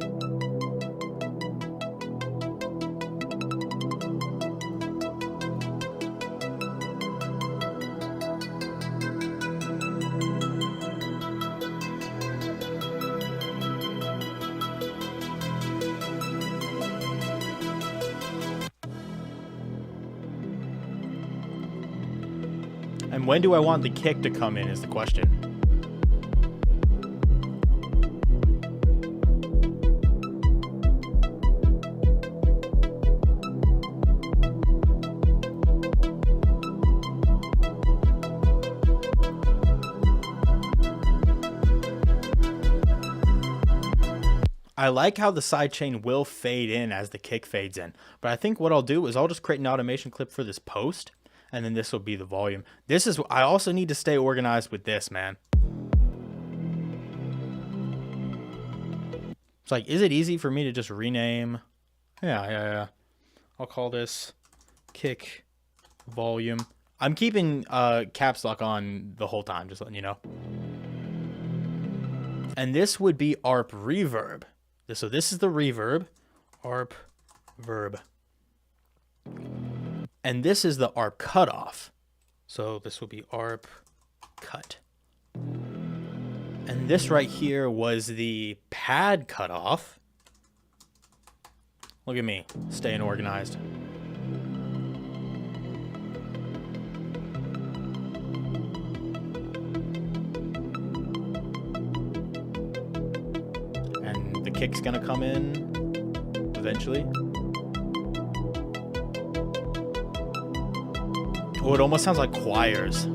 And when do I want the kick to come in is the question. I like how the sidechain will fade in as the kick fades in, but I think what I'll do is I'll just create an automation clip for this post, and then this will be the volume. I also need to stay organized with this, man. It's like, is it easy for me to just rename Yeah. I'll call this kick volume. I'm keeping caps lock on the whole time, just letting you know. And this would be arp reverb. So this is the reverb, arp verb. And this is the arp cutoff. So this will be arp cut. And this right here was the pad cutoff. Look at me, staying organized. And the kick's gonna come in eventually. Oh, it almost sounds like choirs.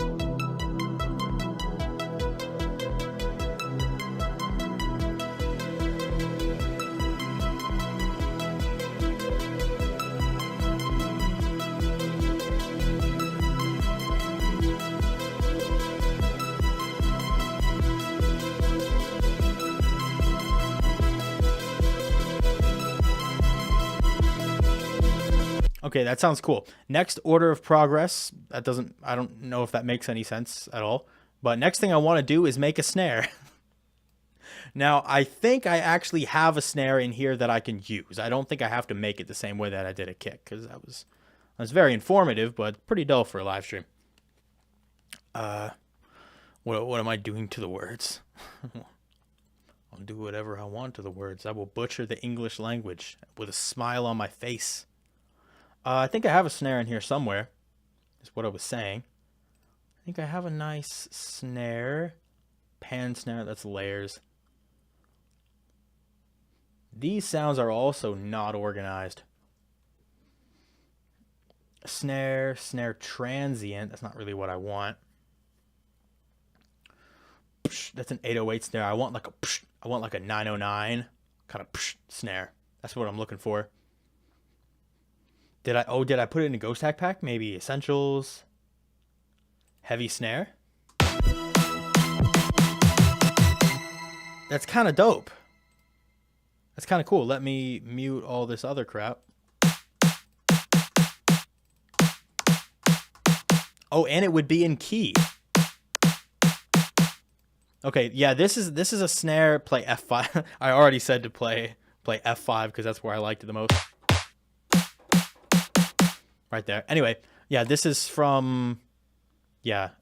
Okay, that sounds cool. Next order of progress. I don't know if that makes any sense at all. But next thing I want to do is make a snare. Now, I think I actually have a snare in here that I can use. I don't think I have to make it the same way that I did a kick, because that was very informative, but pretty dull for a live stream. What am I doing to the words? I'll do whatever I want to the words. I will butcher the English language with a smile on my face. I think I have a snare in here somewhere, is what I was saying. I think I have a nice snare. Pan snare, that's layers. These sounds are also not organized. Snare transient, that's not really what I want. That's an 808 snare. I want like a 909 kind of snare. That's what I'm looking for. Did I put it in a Ghosthack pack? Maybe Essentials. Heavy snare. That's kind of dope. That's kind of cool. Let me mute all this other crap. Oh, and it would be in key. Okay, yeah, this is a snare. Play F5. I already said to play F5 because that's where I liked it the most. Right there. Anyway, yeah, this is from,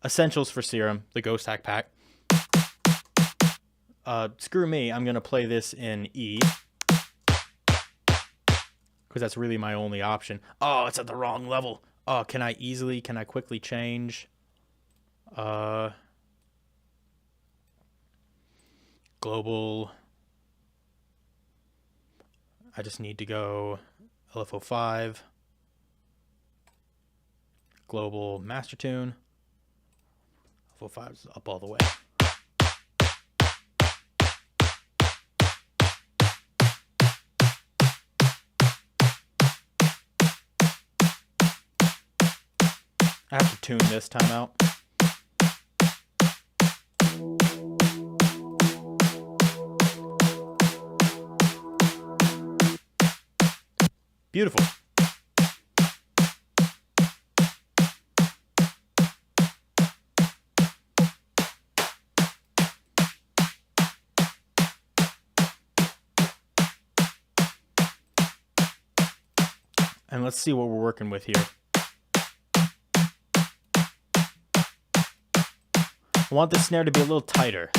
Essentials for Serum, the Ghosthack pack. Screw me, I'm going to play this in E. Because that's really my only option. Oh, it's at the wrong level. Oh, can I quickly change? Global. I just need to go LFO5. Global master tune. LFO5 is up all the way. I have to tune this time out. Beautiful. And let's see what we're working with here. I want this snare to be a little tighter.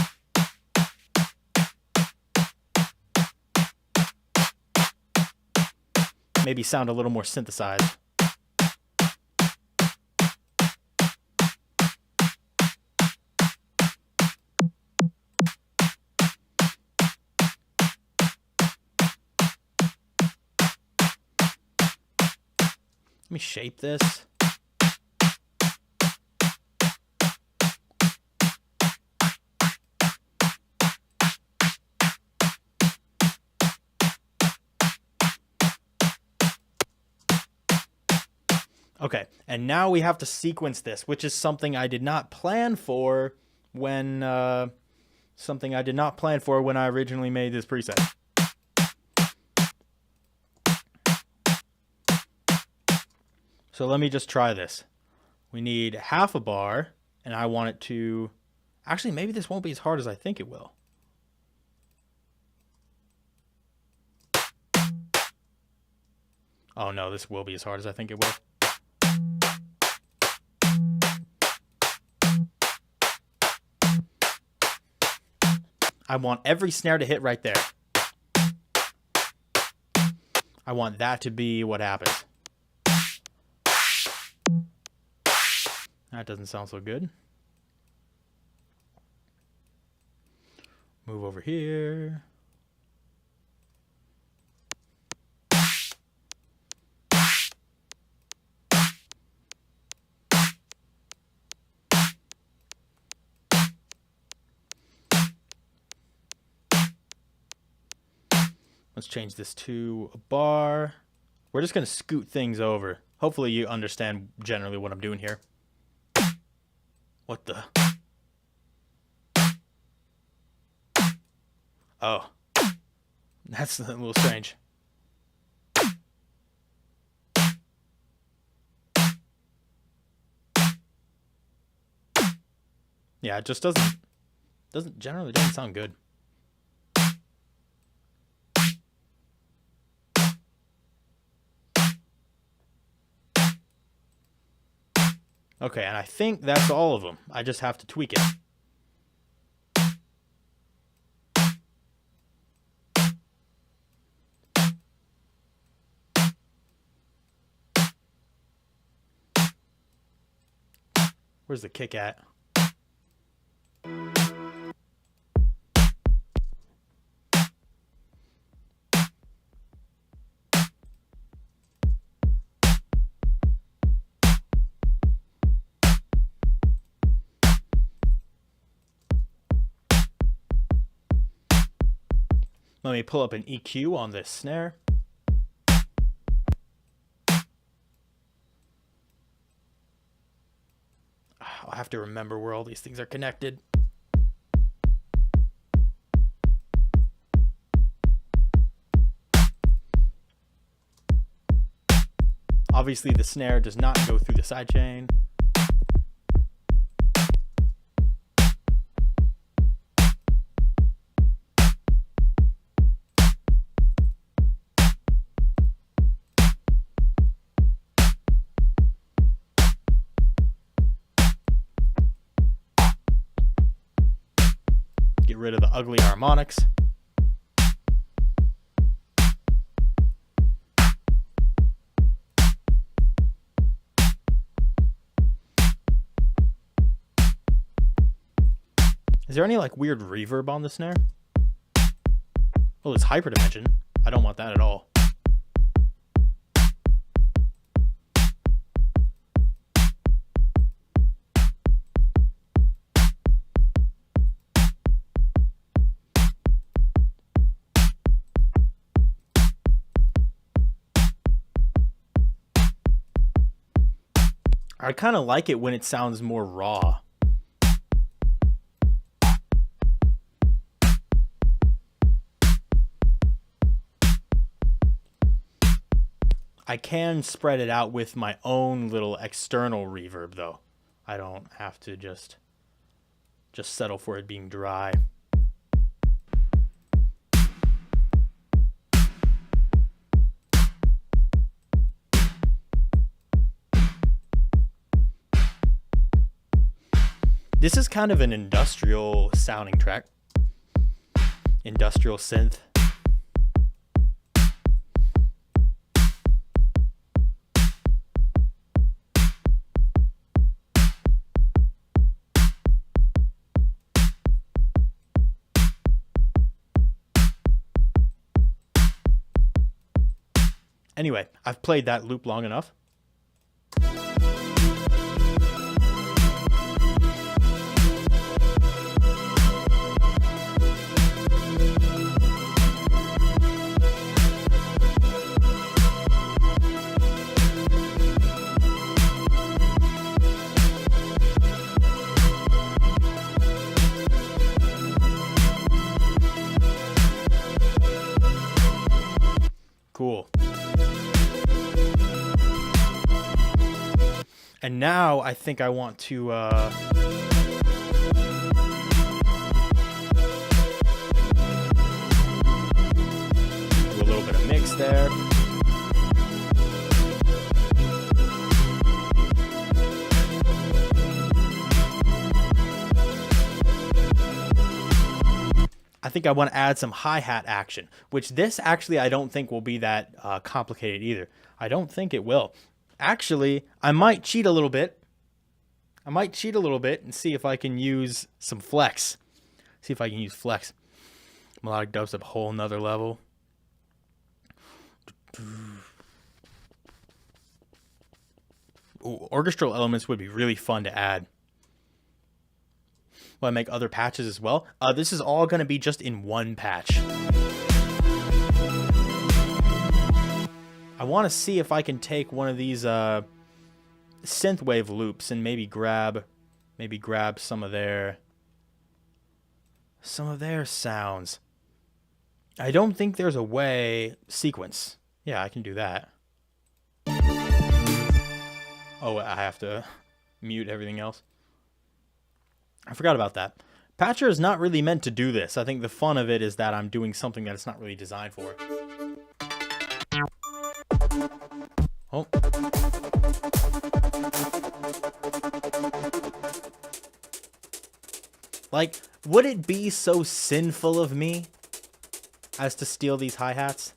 Maybe sound a little more synthesized. Let me shape this. Okay, and now we have to sequence this, which is something I did not plan for when I originally made this preset. So let me just try this. We need half a bar, and I want it to... Actually, maybe this won't be as hard as I think it will. Oh no, this will be as hard as I think it will. I want every snare to hit right there. I want that to be what happens. That doesn't sound so good. Move over here. Let's change this to a bar. We're just going to scoot things over. Hopefully you understand generally what I'm doing here. What the? Oh. That's a little strange. Yeah, it just generally doesn't sound good. Okay, and I think that's all of them. I just have to tweak it. Where's the kick at? Let me pull up an EQ on this snare. I'll have to remember where all these things are connected. Obviously, the snare does not go through the sidechain. Get rid of the ugly harmonics. Is there any like weird reverb on the snare? Oh, it's hyperdimension. I don't want that at all. I kind of like it when it sounds more raw. I can spread it out with my own little external reverb though. I don't have to just settle for it being dry. This is kind of an industrial sounding track. Industrial synth. Anyway, I've played that loop long enough. Cool. And now I think I want to do a little bit of mix there. I think I want to add some hi-hat action, which this actually I don't think will be that complicated either. I don't think it will. Actually, I might cheat a little bit. I might cheat a little bit and see if I can use some flex. See if I can use flex. Melodic dubstep, whole nother level. Ooh, orchestral elements would be really fun to add. Will I make other patches as well? This is all going to be just in one patch. I want to see if I can take one of these synthwave loops and maybe grab some of their sounds. I don't think there's a way sequence. Yeah, I can do that. Oh, I have to mute everything else. I forgot about that. Patcher is not really meant to do this. I think the fun of it is that I'm doing something that it's not really designed for. Oh. Like, would it be so sinful of me as to steal these hi-hats?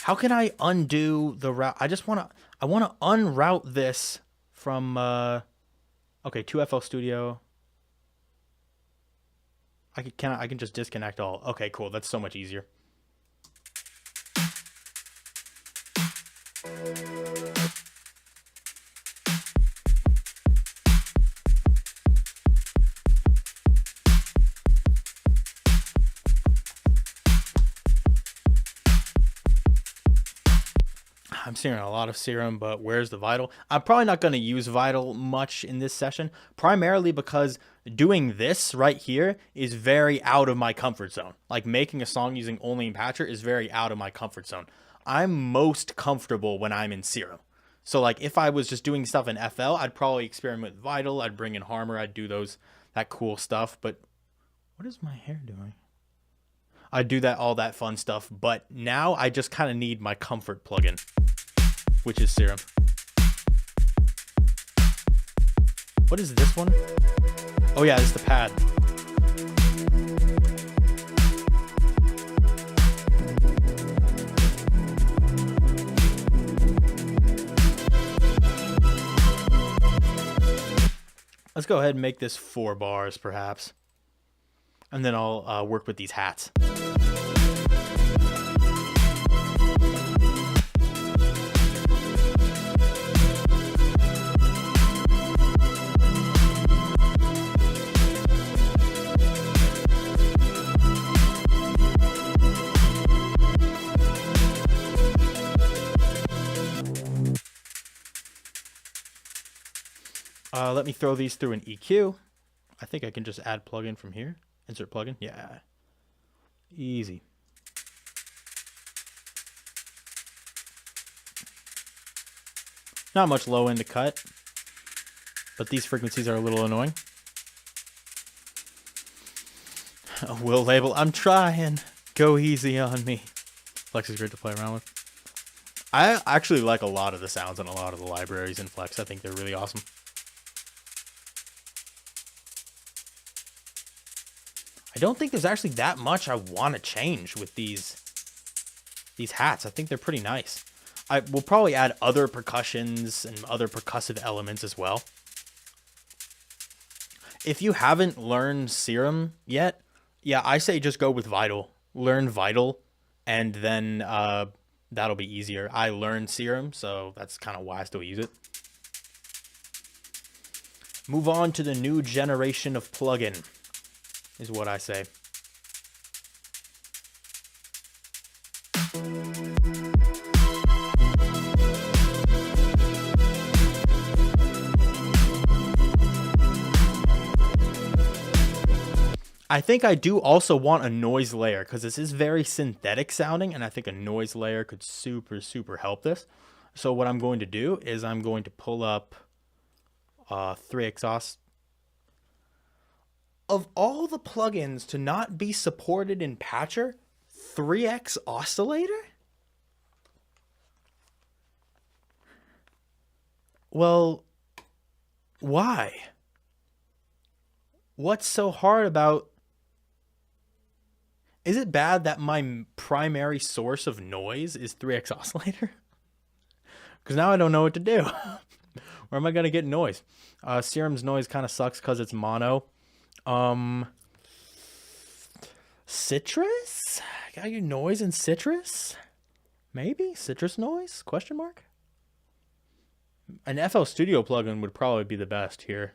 How can I undo the route? I want to unroute this from okay, 2FL Studio. I can just disconnect all. Okay, cool. That's so much easier. I'm seeing a lot of Serum, but where's the Vital? I'm probably not going to use Vital much in this session, primarily because doing this right here is very out of my comfort zone. Like, making a song using only Patcher is very out of my comfort zone. I'm most comfortable when I'm in Serum. So, like, if I was just doing stuff in FL, I'd probably experiment with Vital. I'd bring in Harmor. I'd do that cool stuff. But what is my hair doing? I'd do all that fun stuff. But now I just kind of need my comfort plugin, which is Serum. What is this one? Oh yeah, it's the pad. Let's go ahead and make this 4 bars, perhaps. And then I'll work with these hats. Let me throw these through an EQ. I think I can just add plugin from here. Insert plugin. Yeah. Easy. Not much low end to cut, but these frequencies are a little annoying. Will label. I'm trying. Go easy on me. Flex is great to play around with. I actually like a lot of the sounds on a lot of the libraries in Flex. I think they're really awesome. I don't think there's actually that much I want to change with these hats. I think they're pretty nice. I will probably add other percussions and other percussive elements as well. If you haven't learned Serum yet, yeah, I say just go with Vital. Learn Vital, and then that'll be easier. I learned Serum, so that's kind of why I still use it. Move on to the new generation of plugin, is what I say. I think I do also want a noise layer because this is very synthetic sounding, and I think a noise layer could super, super help this. So what I'm going to do is I'm going to pull up 3 exhaust. Of all the plugins to not be supported in Patcher, 3x oscillator? Well, why? What's so hard about... Is it bad that my primary source of noise is 3x oscillator? Because now I don't know what to do. Where am I going to get noise? Serum's noise kind of sucks because it's mono. Citrus? Got your noise in Citrus? Maybe? Citrus noise? Question mark? An FL Studio plugin would probably be the best here.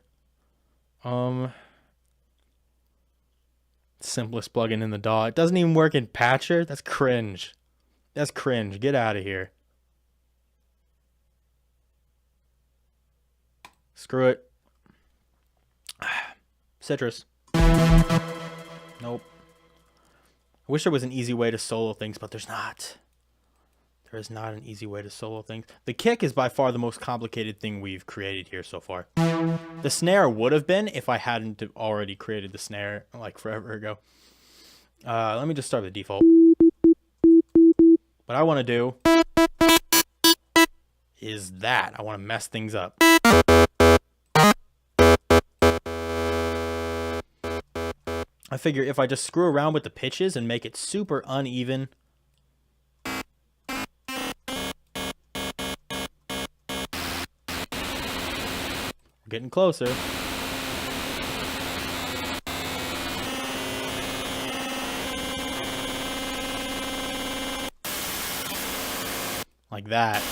Simplest plugin in the DAW. It doesn't even work in Patcher. That's cringe. That's cringe. Get out of here. Screw it. Citrus. Nope. I wish there was an easy way to solo things, but there's not. There is not an easy way to solo things. The kick is by far the most complicated thing we've created here so far. The snare would have been if I hadn't already created the snare like forever ago. Let me just start with the default. What I want to do is that. I want to mess things up. I figure if I just screw around with the pitches and make it super uneven. We're getting closer. Like that.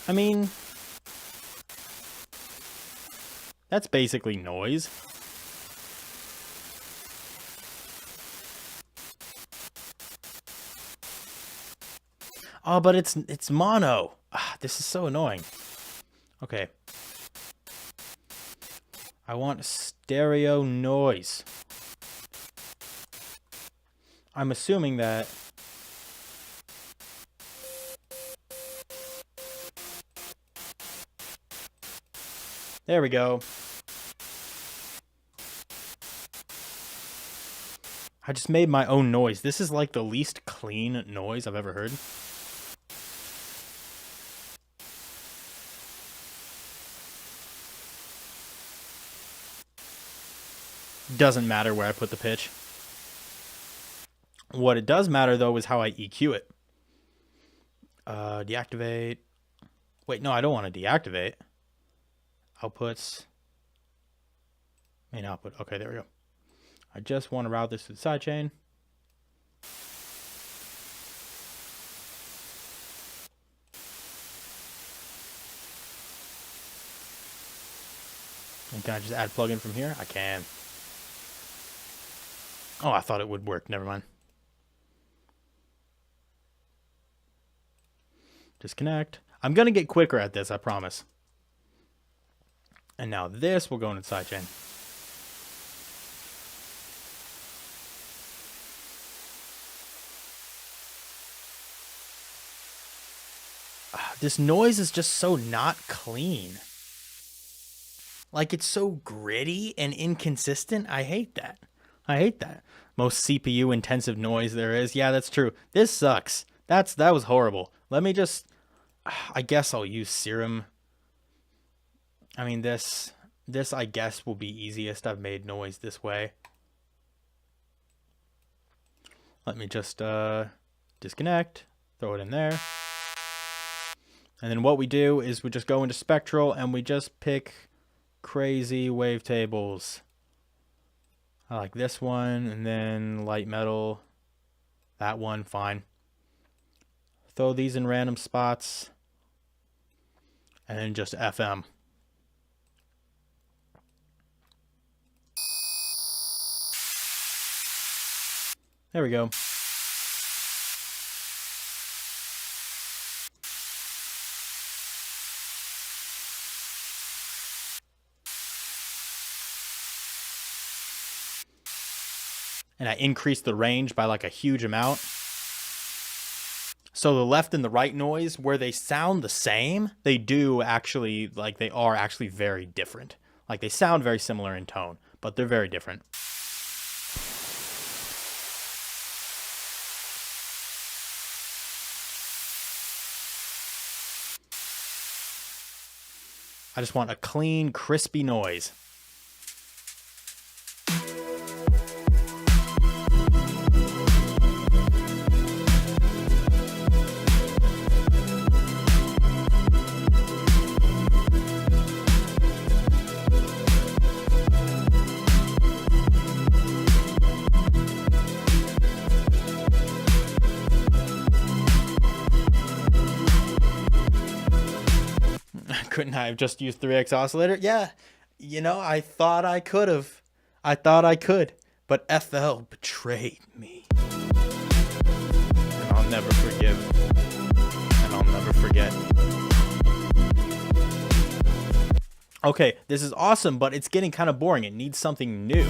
I mean, that's basically noise. Oh, but it's mono. Ah, this is so annoying. Okay. I want stereo noise. I'm assuming that there we go. I just made my own noise. This is like the least clean noise I've ever heard. Doesn't matter where I put the pitch. What it does matter, though, is how I EQ it. Deactivate. Wait, no, I don't want to deactivate. Outputs. Main output. Okay, there we go. I just want to route this to the sidechain. And can I just add plugin from here? I can. Oh, I thought it would work. Never mind. Disconnect. I'm going to get quicker at this, I promise. And now this will go into sidechain. This noise is just so not clean. Like, it's so gritty and inconsistent. I hate that. I hate that. Most CPU intensive noise there is. Yeah, that's true. This sucks. That was horrible. Let me just, I guess I'll use Serum. I mean, this I guess will be easiest. I've made noise this way. Let me just disconnect, throw it in there. And then what we do is we just go into Spectral and we just pick crazy wavetables. I like this one, and then light metal. That one, fine. Throw these in random spots. And then just FM. There we go. And I increased the range by like a huge amount. So the left and the right noise, where they sound the same, they do actually, like, they are actually very different. Like, they sound very similar in tone, but they're very different. I just want a clean, crispy noise. Couldn't I have just used 3X oscillator? Yeah, you know, I thought I could have. I thought I could, but FL betrayed me. And I'll never forgive. And I'll never forget. Okay, this is awesome, but it's getting kind of boring. It needs something new.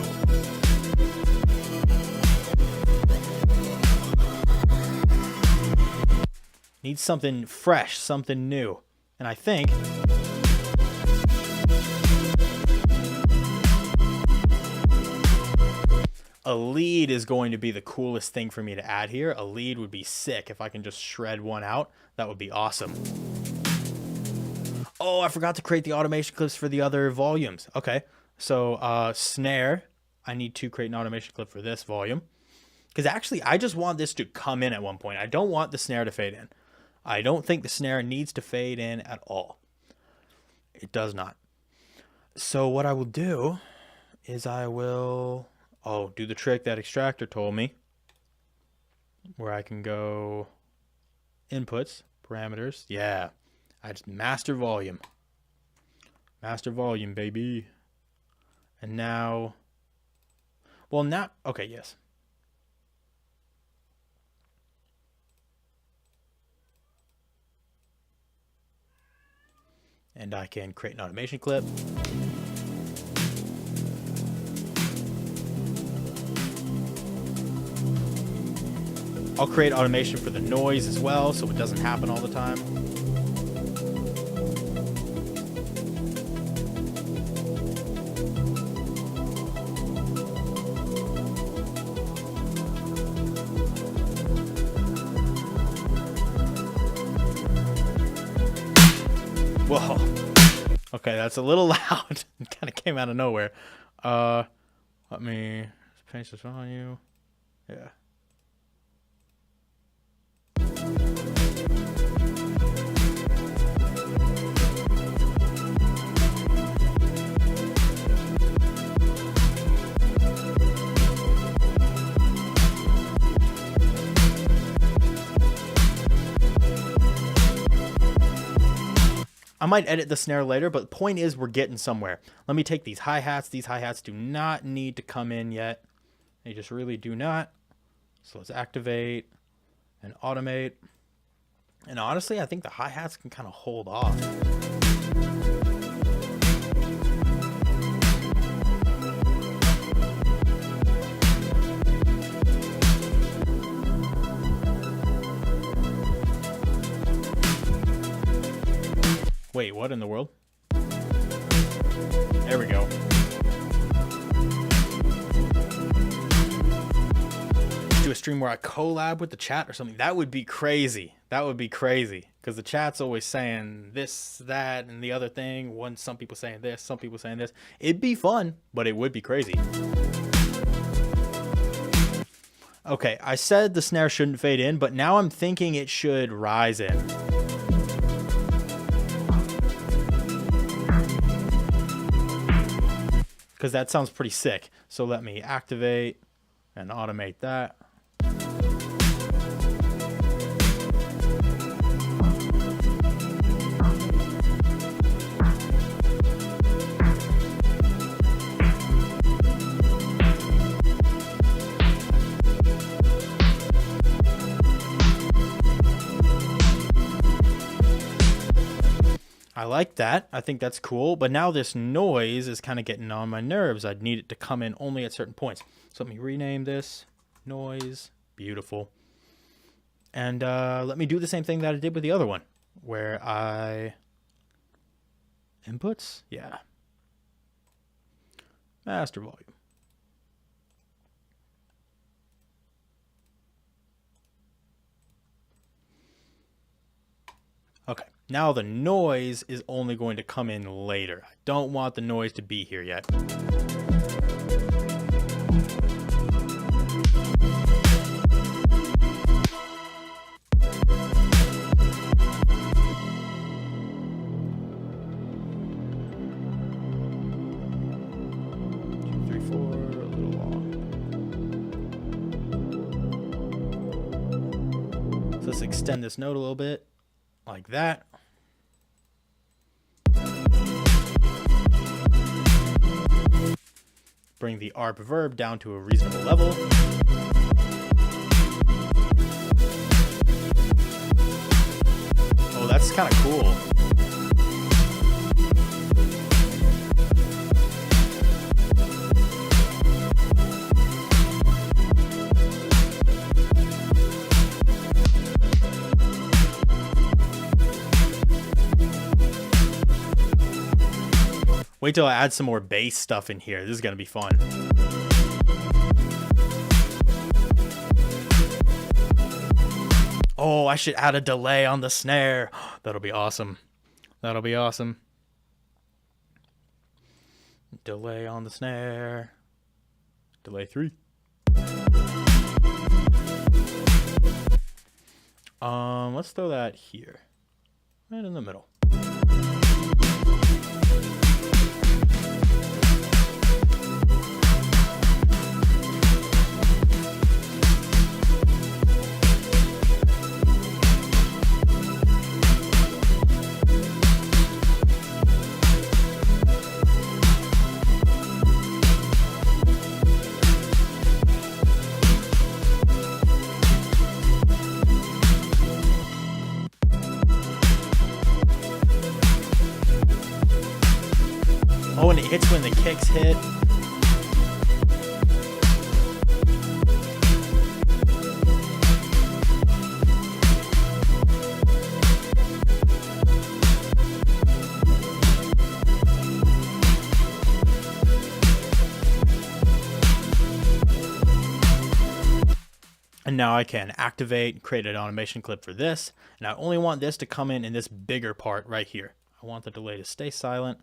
Needs something fresh, something new. And I think a lead is going to be the coolest thing for me to add here. A lead would be sick. If I can just shred one out, that would be awesome. Oh, I forgot to create the automation clips for the other volumes. Okay, so snare, I need to create an automation clip for this volume. Because actually, I just want this to come in at one point. I don't want the snare to fade in. I don't think the snare needs to fade in at all. It does not. So what I will do is I will do the trick that Extractor told me, where I can go inputs, parameters. Yeah, I just master volume. Master volume, baby. And now, well, now, okay, yes. And I can create an automation clip. I'll create automation for the noise as well, so it doesn't happen all the time. Whoa. Okay, that's a little loud. It kind of came out of nowhere. Let me change this on you. Yeah. I might edit the snare later, but the point is we're getting somewhere. Let me take these hi-hats. These hi-hats do not need to come in yet. They just really do not. So let's activate and automate. And honestly, I think the hi-hats can kind of hold off. Wait, what in the world? There we go. Do a stream where I collab with the chat or something. That would be crazy. That would be crazy. Because the chat's always saying this, that, and the other thing. Some people saying this, some people saying this. It'd be fun, but it would be crazy. Okay, I said the snare shouldn't fade in, but now I'm thinking it should rise in. Because that sounds pretty sick. So let me activate and automate that. I like that. I think that's cool. But now this noise is kind of getting on my nerves. I'd need it to come in only at certain points. So let me rename this noise. Beautiful. And let me do the same thing that I did with the other one, where I... Inputs? Yeah. Master volume. Okay, now the noise is only going to come in later. I don't want the noise to be here yet. Let's extend this note a little bit, like that. Bring the arp verb down to a reasonable level. Oh, that's kind of cool. Wait till I add some more bass stuff in here. This is going to be fun. Oh, I should add a delay on the snare. That'll be awesome. That'll be awesome. Delay on the snare. Delay 3. Let's throw that here. Right in the middle. Oh, and it hits when the kicks hit. And now I can activate, create an automation clip for this. And I only want this to come in this bigger part right here. I want the delay to stay silent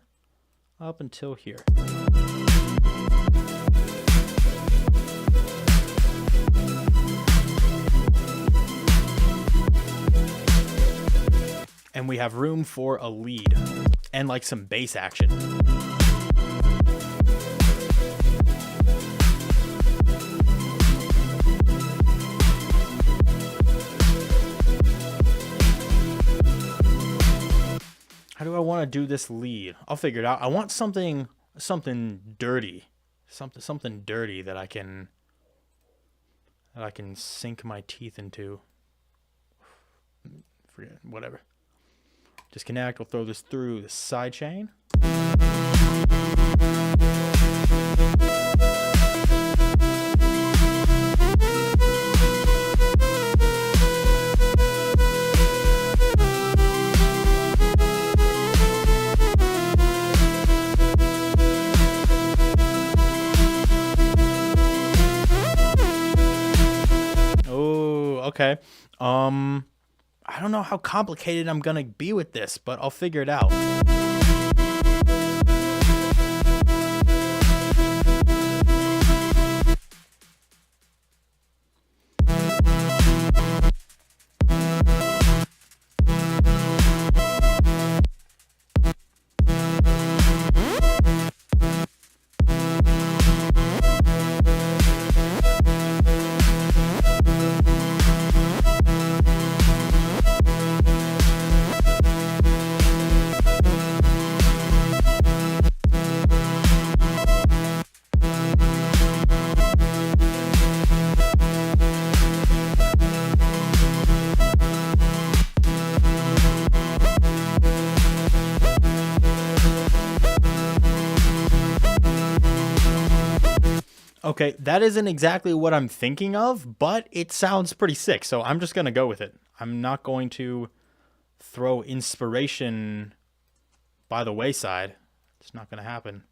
up until here. And we have room for a lead and like some bass action. How do I want to do this lead? I'll figure it out. I want something dirty. Something dirty that I can sink my teeth into. Forget, whatever. Disconnect. We'll throw this through the sidechain. Okay. I don't know how complicated I'm gonna be with this, but I'll figure it out. Okay, that isn't exactly what I'm thinking of, but it sounds pretty sick, so I'm just going to go with it. I'm not going to throw inspiration by the wayside. It's not going to happen.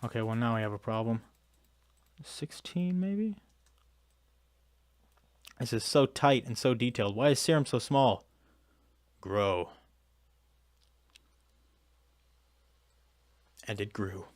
Okay, well now we have a problem. 16 maybe? This is so tight and so detailed. Why is Serum so small? Grow. And it grew.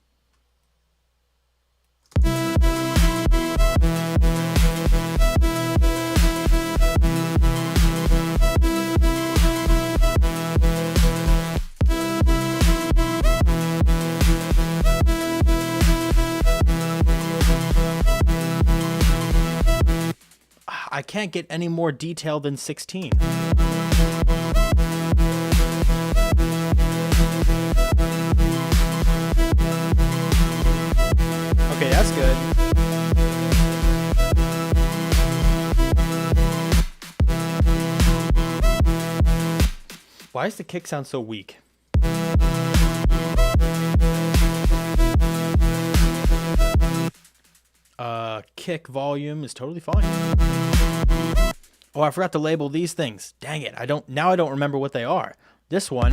I can't get any more detail than 16. Okay, that's good. Why does the kick sound so weak? Kick volume is totally fine. Oh, I forgot to label these things. Dang it. I don't remember what they are. This one.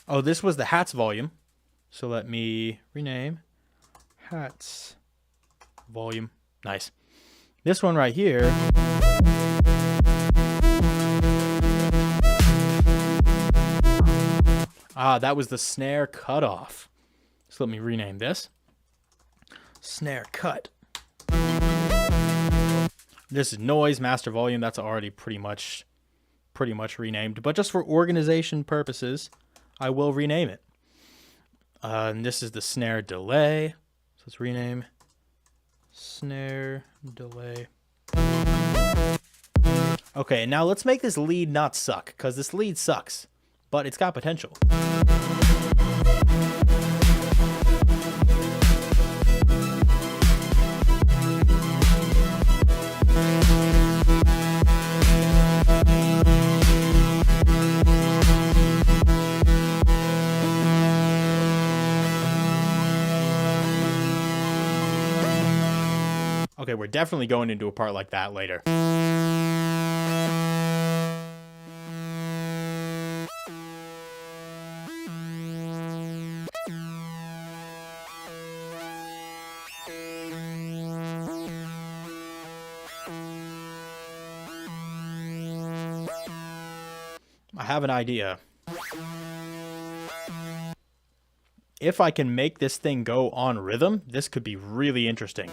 Oh, this was the hats volume. So let me rename hats volume. Nice. This one right here. Ah, that was the snare cutoff. So let me rename this. Snare cut. This is noise, master volume. That's already pretty much renamed. But just for organization purposes, I will rename it. And this is the snare delay. So let's rename snare delay. Okay, now let's make this lead not suck, because this lead sucks, but it's got potential. Okay, we're definitely going into a part like that later. I have an idea. If I can make this thing go on rhythm, this could be really interesting.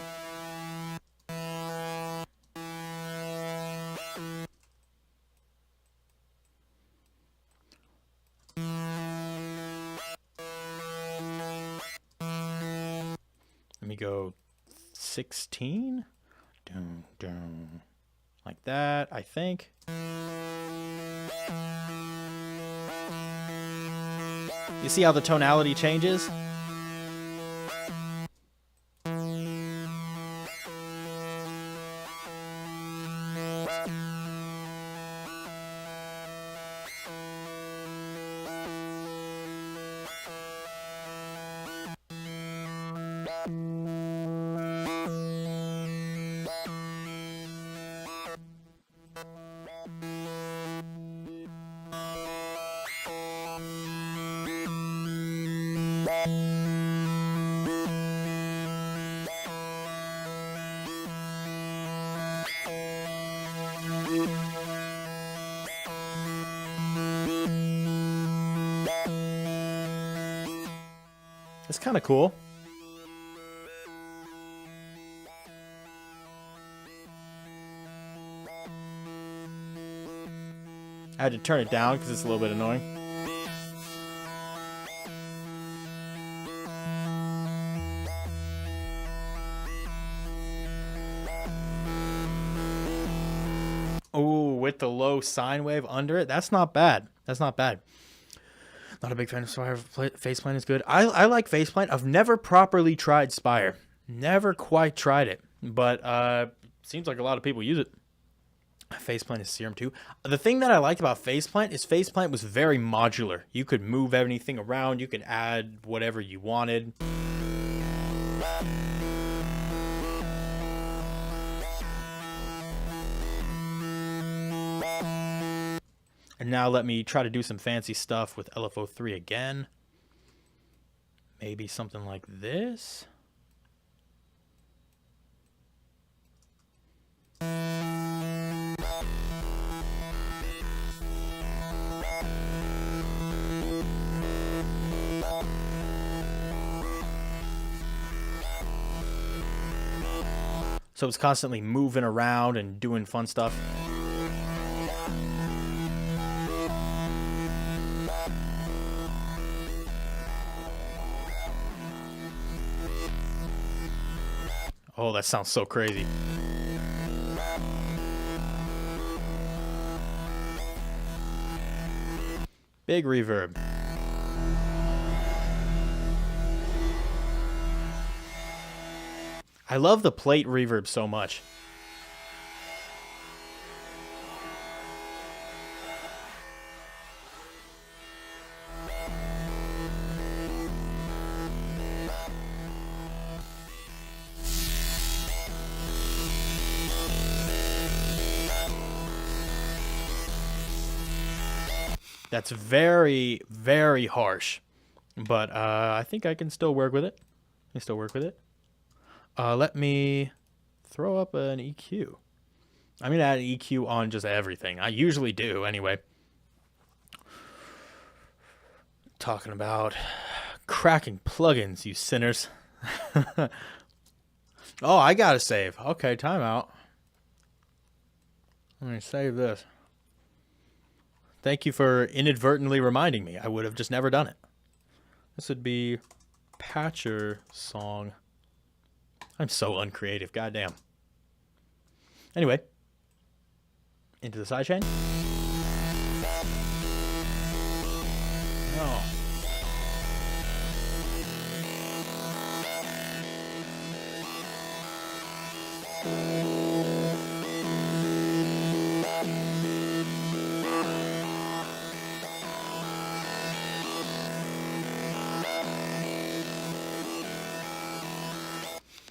Let me go 16. Dun, dun. Like that, I think. You see how the tonality changes? It's kind of cool. I had to turn it down because it's a little bit annoying. Ooh, with the low sine wave under it. That's not bad. That's not bad. Not a big fan of Spire. Faceplant is good. I like Faceplant. I've never properly tried Spire. Never quite tried it. But seems like a lot of people use it. Faceplant is Serum too. The thing that I liked about Faceplant is Faceplant was very modular. You could move anything around. You could add whatever you wanted. And now let me try to do some fancy stuff with LFO3 again. Maybe something like this. So it's constantly moving around and doing fun stuff. Oh, that sounds so crazy. Big reverb. I love the plate reverb so much. That's very, very harsh, but I think I can still work with it. Let me throw up an EQ. I'm gonna add an EQ on just everything. I usually do anyway. Talking about cracking plugins, you sinners. Oh, I gotta save. Okay, timeout. Let me save this. Thank you for inadvertently reminding me. I would have just never done it. This would be Patcher song. I'm so uncreative. Goddamn. Anyway. Into the sidechain. Oh.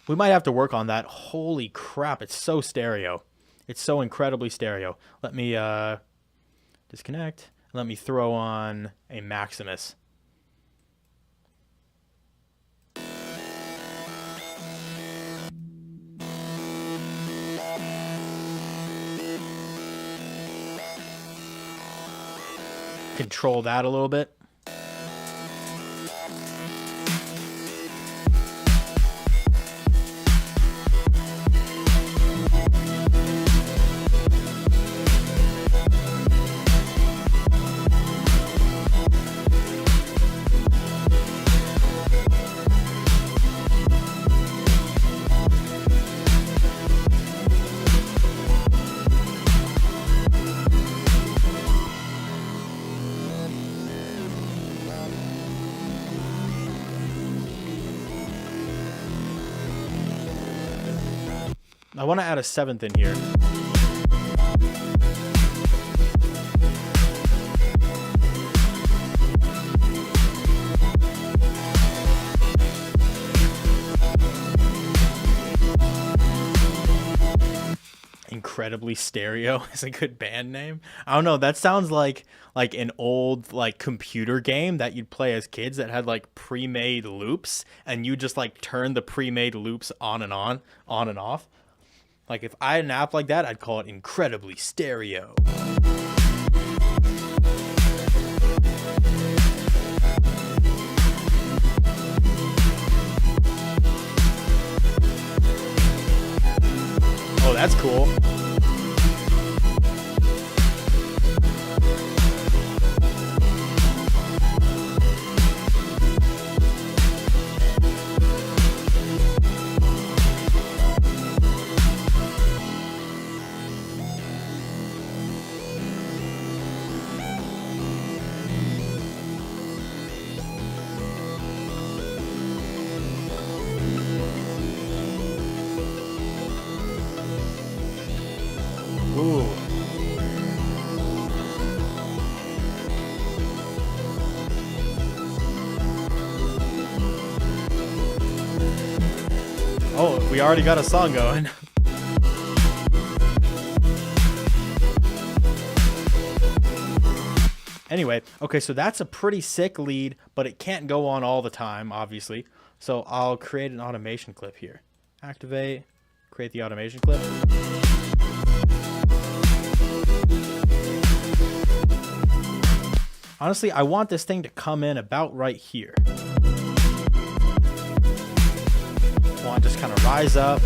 We might have to work on that. Holy crap, it's so stereo. It's so incredibly stereo. Let me disconnect. Let me throw on a Maximus. Control that a little bit. I want to add a 7th in here. Incredibly Stereo is a good band name. I don't know. That sounds like an old computer game that you'd play as kids that had like pre-made loops, and you just like turn the pre-made loops on and off. Like if I had an app like that, I'd call it Incredibly Stereo. Oh, that's cool. Oh, we already got a song going. Anyway, okay, so that's a pretty sick lead, but it can't go on all the time, obviously. So I'll create an automation clip here. Activate, create the automation clip. Honestly, I want this thing to come in about right here. I want to just kind of rise up.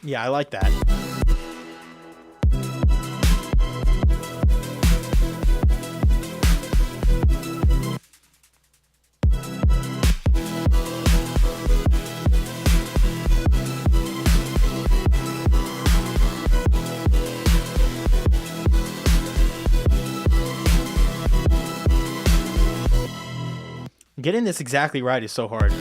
Yeah, I like that. Getting this exactly right is so hard.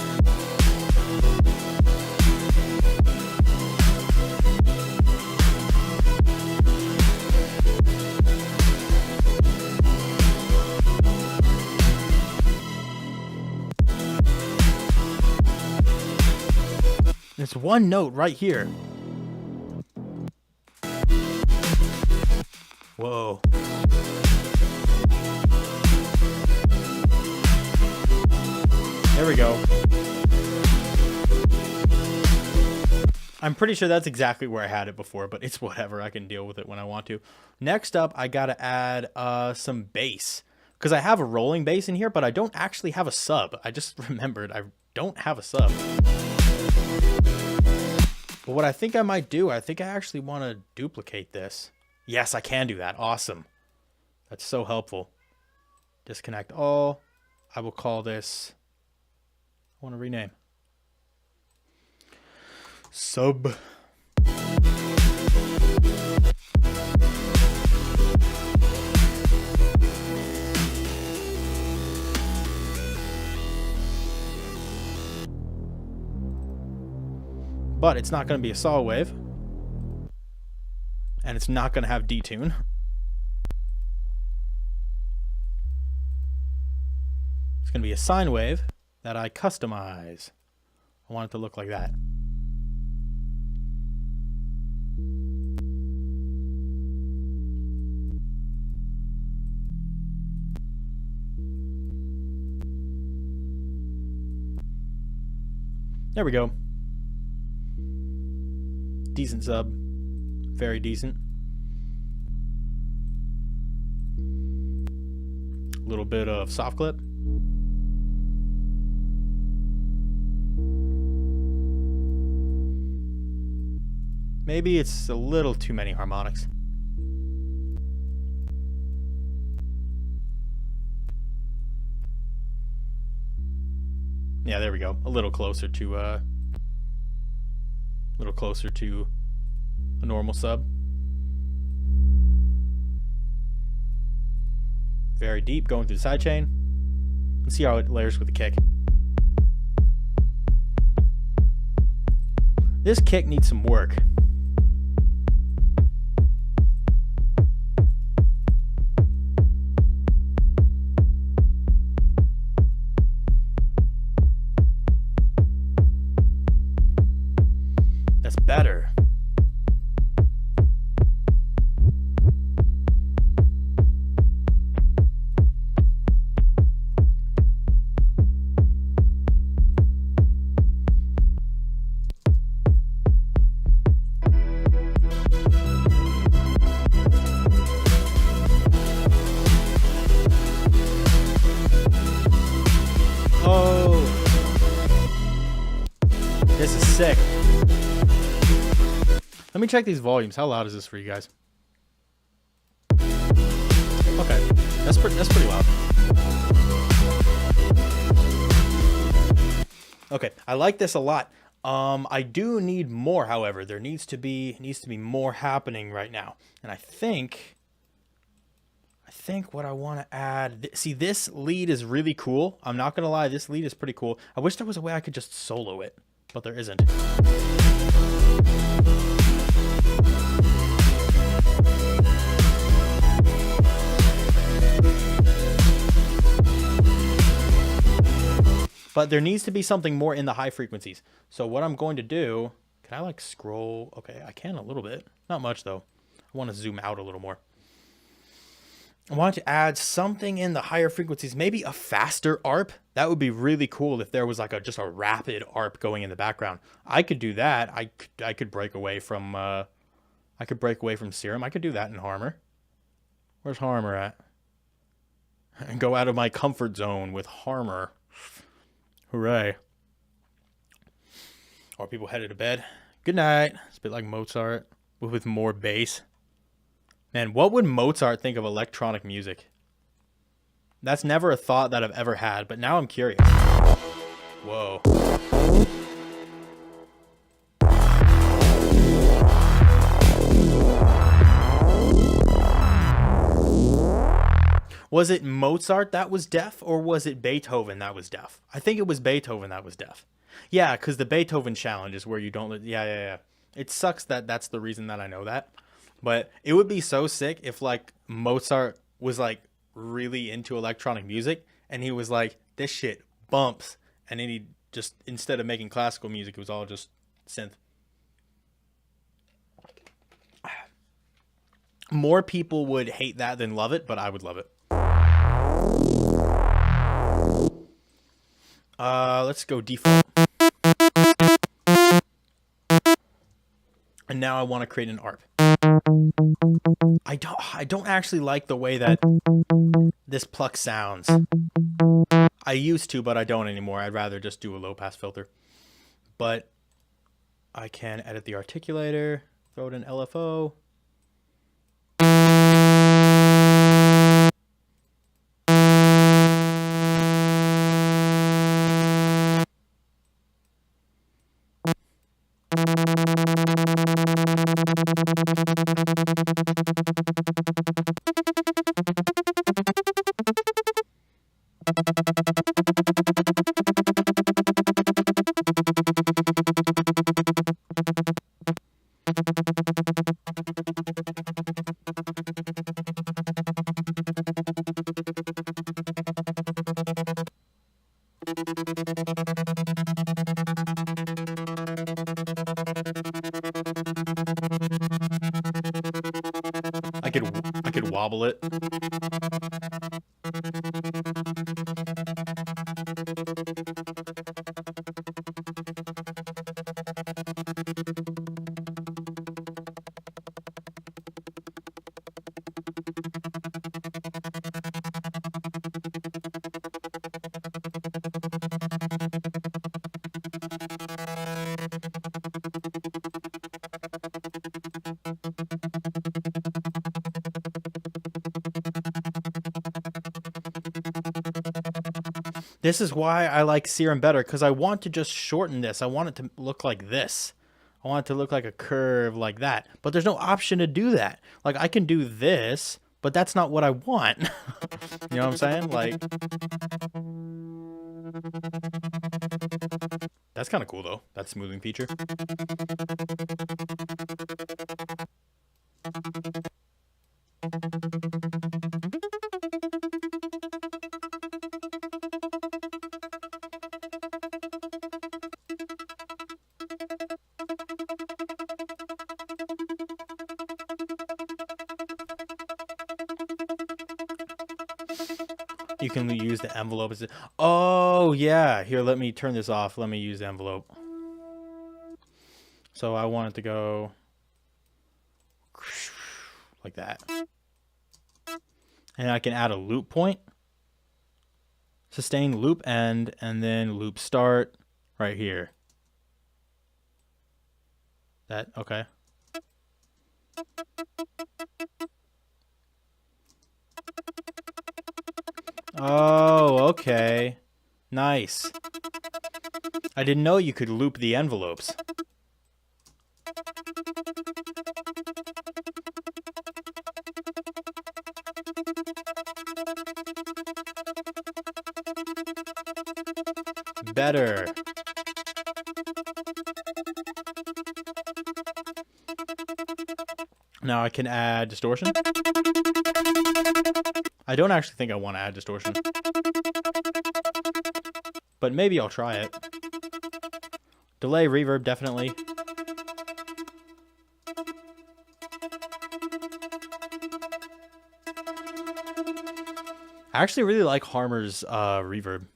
There's one note right here. Whoa. There we go. I'm pretty sure that's exactly where I had it before, but it's whatever. I can deal with it when I want to. Next up, I gotta add some bass. Because I have a rolling bass in here, but I don't actually have a sub. I just remembered I don't have a sub. But what I think I might do, I think I actually want to duplicate this. Yes, I can do that. Awesome. That's so helpful. Disconnect all. I will call this... I want to rename. Sub. But it's not going to be a saw wave. And it's not going to have detune. It's going to be a sine wave that I customize. I want it to look like that. There we go. Decent sub. Very decent. A little bit of soft clip. Maybe it's a little too many harmonics. Yeah, there we go. A little closer to a normal sub. Very deep, going through the sidechain. Let's see how it layers with the kick. This kick needs some work. That's better. This is sick. Let me check these volumes. How loud is this for you guys? Okay, that's pretty loud. Okay, I like this a lot. I do need more, however. There needs to be more happening right now, and I think think what I want to add, see, this lead is really cool. I'm not going to lie, this lead is pretty cool. I wish there was a way I could just solo it, but there isn't. But there needs to be something more in the high frequencies. So what I'm going to do, can I like scroll? Okay, I can a little bit. Not much though. I want to zoom out a little more. I want to add something in the higher frequencies, maybe a faster ARP. That would be really cool if there was like just a rapid ARP going in the background. I could do that. I could break away from Serum. I could do that in Harmor. Where's Harmor at? And go out of my comfort zone with Harmor. Hooray. Are people headed to bed? Good night. It's a bit like Mozart with more bass. Man, what would Mozart think of electronic music? That's never a thought that I've ever had, but now I'm curious. Whoa. Was it Mozart that was deaf, or was it Beethoven that was deaf? I think it was Beethoven that was deaf. Yeah, because the Beethoven challenge is where you don't... Yeah. It sucks that that's the reason that I know that. But it would be so sick if, like, Mozart was, like, really into electronic music, and he was like, this shit bumps. And then he just, instead of making classical music, it was all just synth. More people would hate that than love it, but I would love it. Let's go default. And now I want to create an ARP. I don't actually like the way that this pluck sounds. I used to, but I don't anymore. I'd rather just do a low pass filter. But I can edit the articulator, throw it in LFO. I could wobble it. This is why I like Serum better, because I want to just shorten this. I want it to look like this. I want it to look like a curve like that. But there's no option to do that. Like, I can do this, but that's not what I want. You know what I'm saying? Like, that's kind of cool, though. That smoothing feature. You can use the envelope. Oh, yeah. Here, let me turn this off. Let me use the envelope. So I want it to go like that. And I can add a loop point. Sustain loop end, and then loop start right here. That, okay. Oh, okay. Nice. I didn't know you could loop the envelopes. better. Now I can add distortion. I don't actually think I want to add distortion, but maybe I'll try it. Delay, reverb, definitely. I actually really like Harmer's reverb.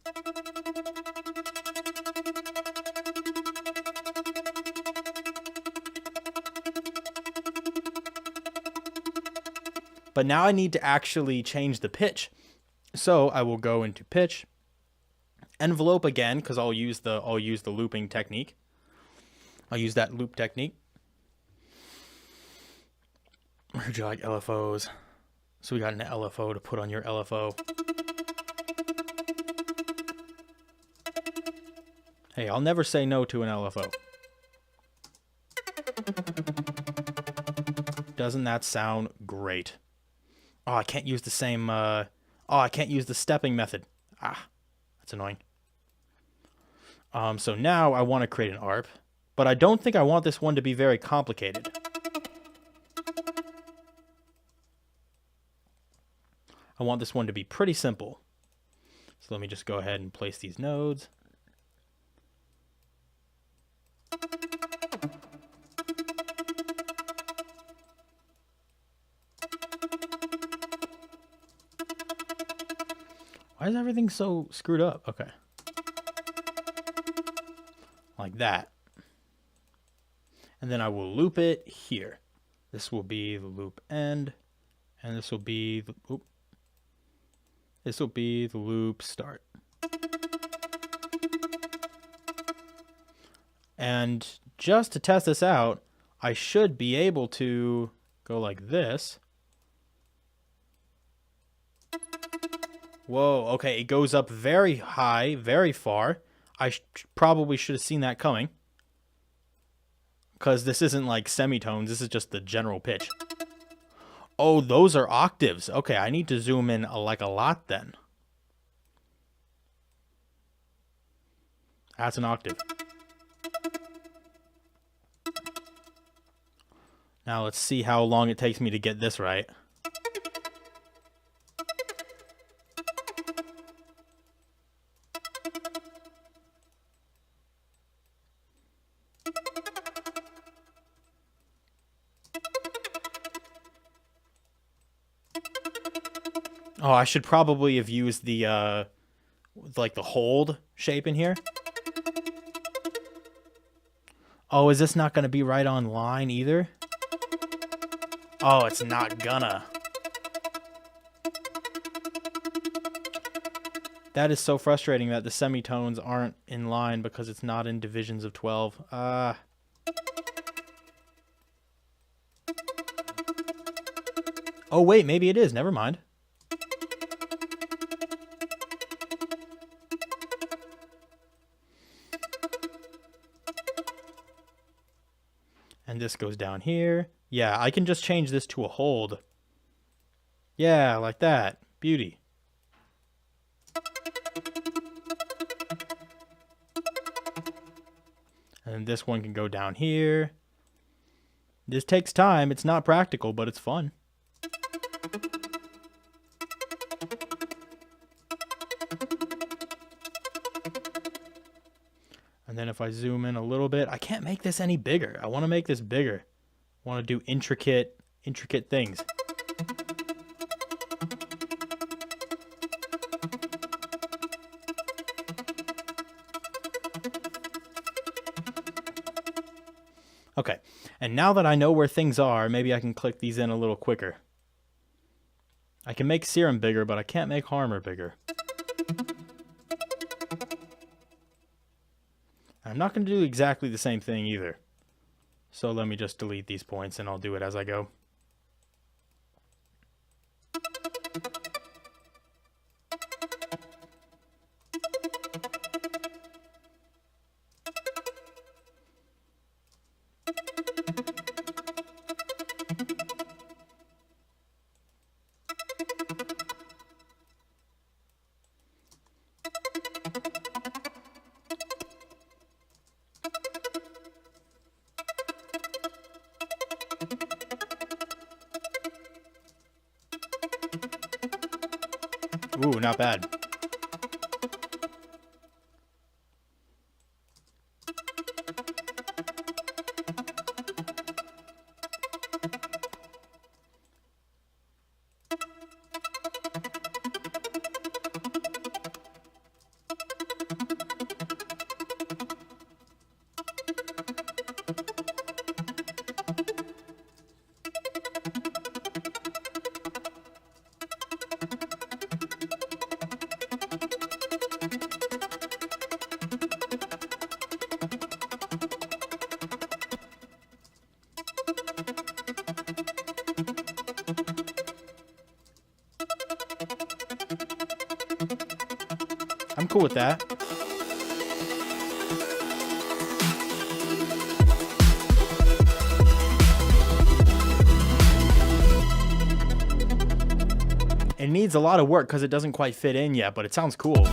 But now I need to actually change the pitch. So I will go into pitch, envelope again, because I'll use the looping technique. I'll use that loop technique. I heard you like LFOs. So we got an LFO to put on your LFO. Hey, I'll never say no to an LFO. Doesn't that sound great? Oh, I can't use the same, I can't use the stepping method. Ah, that's annoying. So now I want to create an ARP, but I don't think I want this one to be very complicated. I want this one to be pretty simple. So let me just go ahead and place these nodes. Why is everything so screwed up? Okay. Like that. And then I will loop it here. This will be the loop end. And this will be the loop start. And just to test this out, I should be able to go like this. Whoa, okay, it goes up very high, very far. I probably should have seen that coming. Because this isn't like semitones, this is just the general pitch. Oh, those are octaves. Okay, I need to zoom in like a lot then. That's an octave. Now let's see how long it takes me to get this right. Oh, I should probably have used the, like the hold shape in here. Oh, is this not going to be right on line either? Oh, it's not gonna. That is so frustrating that the semitones aren't in line because it's not in divisions of 12. Oh, wait, maybe it is. Never mind. And this goes down here. Yeah, I can just change this to a hold. Yeah, like that. Beauty. And this one can go down here. This takes time. It's not practical, but it's fun. And then if I zoom in a little bit, I can't make this any bigger. I want to make this bigger. I want to do intricate things. Okay, and now that I know where things are, maybe I can click these in a little quicker. I can make Serum bigger, but I can't make Harmer bigger. I'm not going to do exactly the same thing either. So let me just delete these points and I'll do it as I go. Ooh, not bad. I'm cool with that. It needs a lot of work because it doesn't quite fit in yet, but it sounds cool.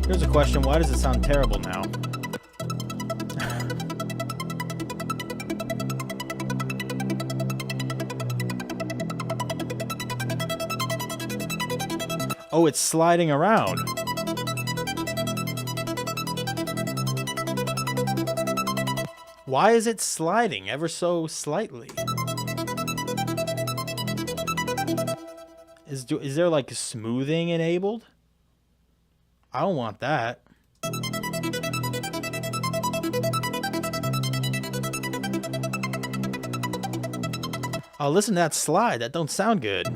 Here's a question, why does it sound terrible now? Oh, it's sliding around. Why is it sliding ever so slightly? Is there like smoothing enabled? I don't want that. Oh, listen to that slide. That don't sound good.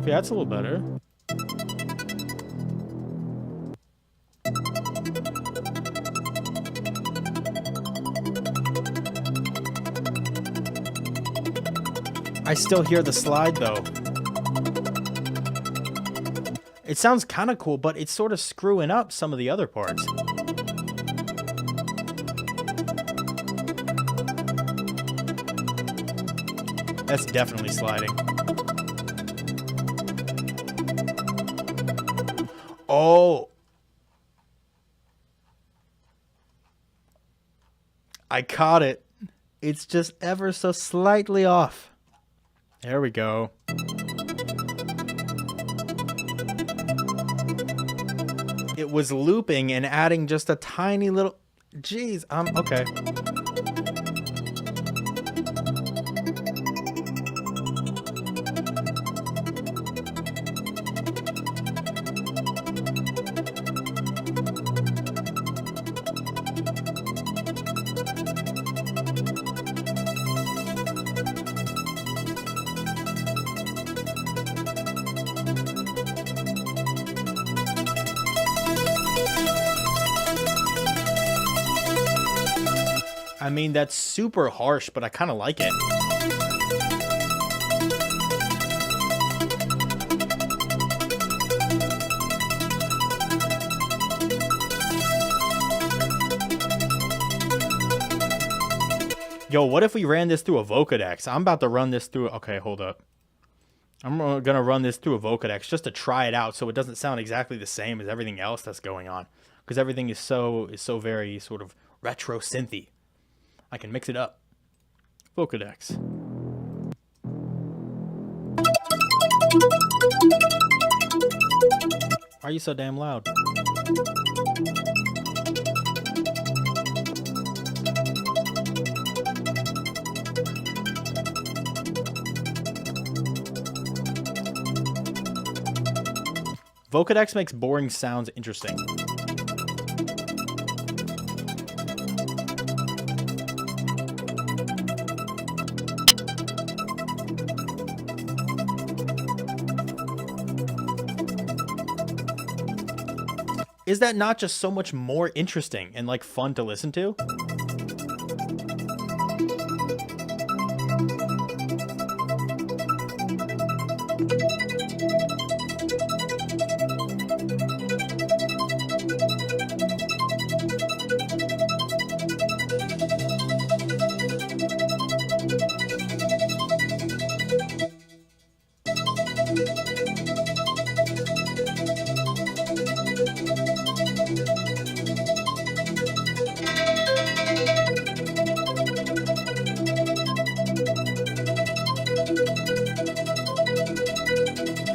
Okay, that's a little better. I still hear the slide though. It sounds kind of cool, but it's sort of screwing up some of the other parts. That's definitely sliding. Oh. I caught it. It's just ever so slightly off. There we go. It was looping and adding just a tiny little... Jeez, okay. I mean, that's super harsh, but I kind of like it. Yo, what if we ran this through a Vocodex? I'm about to run this through... Okay, hold up. I'm going to run this through a Vocodex just to try it out so it doesn't sound exactly the same as everything else that's going on. Because everything is so very sort of retro synthy. I can mix it up. Vocodex. Why are you so damn loud? Vocodex makes boring sounds interesting. Is that not just so much more interesting and like fun to listen to?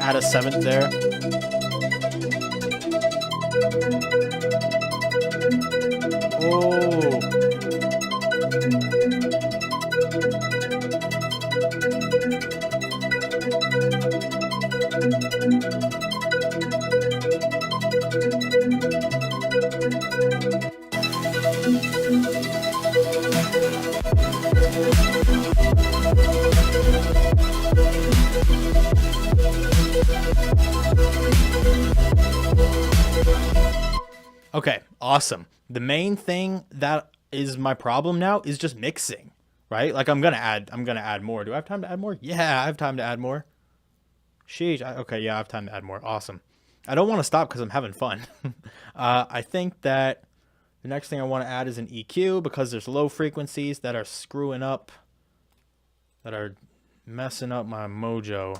add a 7th there. Oh. Okay, awesome. The main thing that is my problem now is just mixing, right? Like I'm gonna add more. Do I have time to add more? Yeah, I have time to add more. Sheesh. Okay, yeah, I have time to add more. Awesome. I don't want to stop because I'm having fun. I think that the next thing I want to add is an EQ because there's low frequencies that are screwing up, that are messing up my mojo.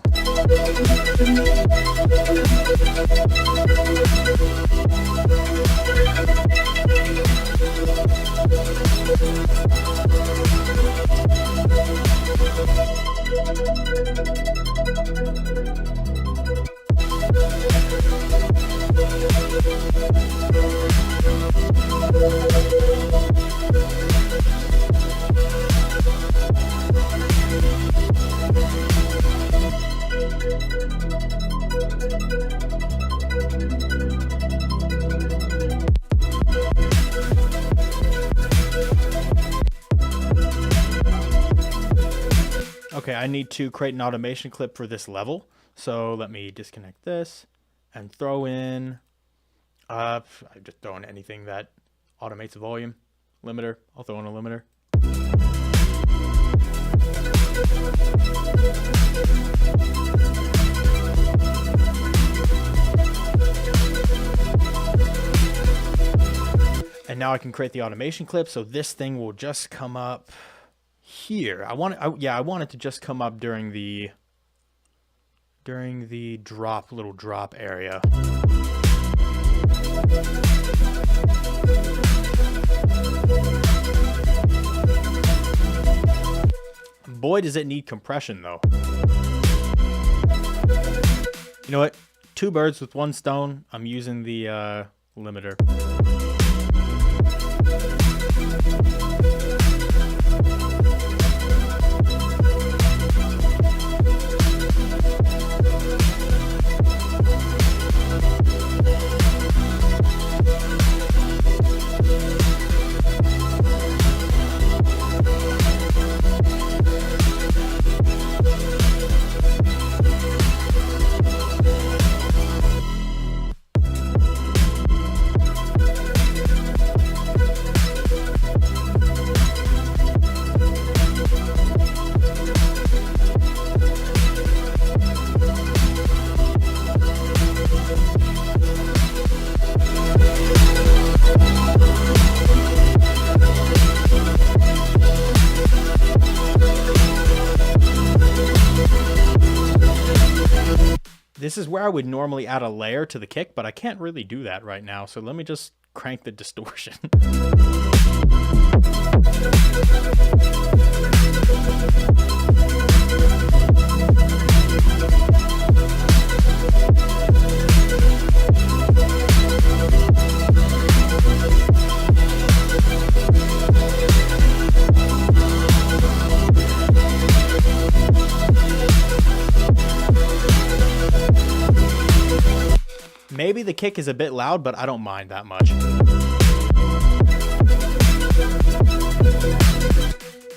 Okay, I need to create an automation clip for this level. So let me disconnect this and throw in, I just throw in anything that automates a volume limiter. I'll throw in a limiter. And now I can create the automation clip. So this thing will just come up here. I want it to just come up during the little drop area. Boy, does it need compression though. You know what? 2 birds with 1 stone. I'm using the limiter. This is where I would normally add a layer to the kick, but I can't really do that right now. So let me just crank the distortion. Maybe the kick is a bit loud, but I don't mind that much.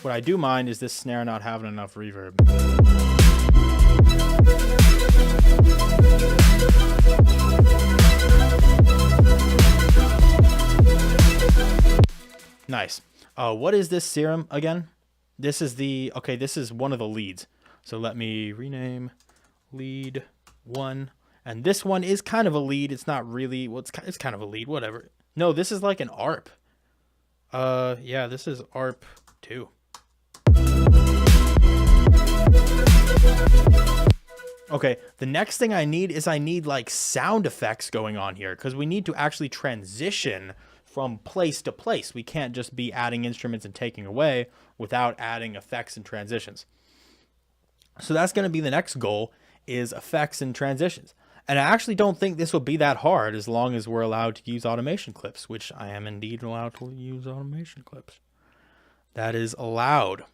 What I do mind is this snare not having enough reverb. Nice. What is this serum again? This is the, okay, this is one of the leads. So let me rename lead 1. And this one is kind of a lead. It's not really, well, it's kind of a lead, whatever. No, this is like an ARP. Yeah, this is ARP 2. Okay, the next thing I need is like sound effects going on here because we need to actually transition from place to place. We can't just be adding instruments and taking away without adding effects and transitions. So that's going to be the next goal, is effects and transitions. And I actually don't think this will be that hard as long as we're allowed to use automation clips, which I am indeed allowed to use automation clips. That is allowed.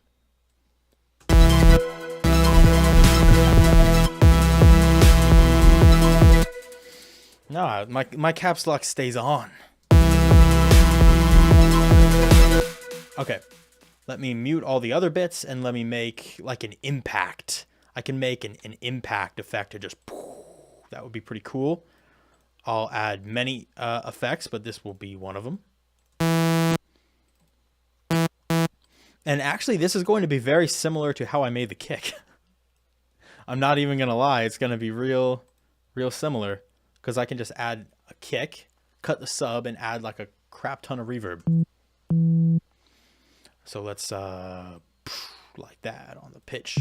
No, my caps lock stays on. Okay, let me mute all the other bits and let me make like an impact. I can make an impact effect to just, that would be pretty cool. I'll add many effects, but this will be one of them. And actually, this is going to be very similar to how I made the kick. I'm not even going to lie. It's going to be real similar because I can just add a kick, cut the sub, and add like a crap ton of reverb. So let's like that on the pitch.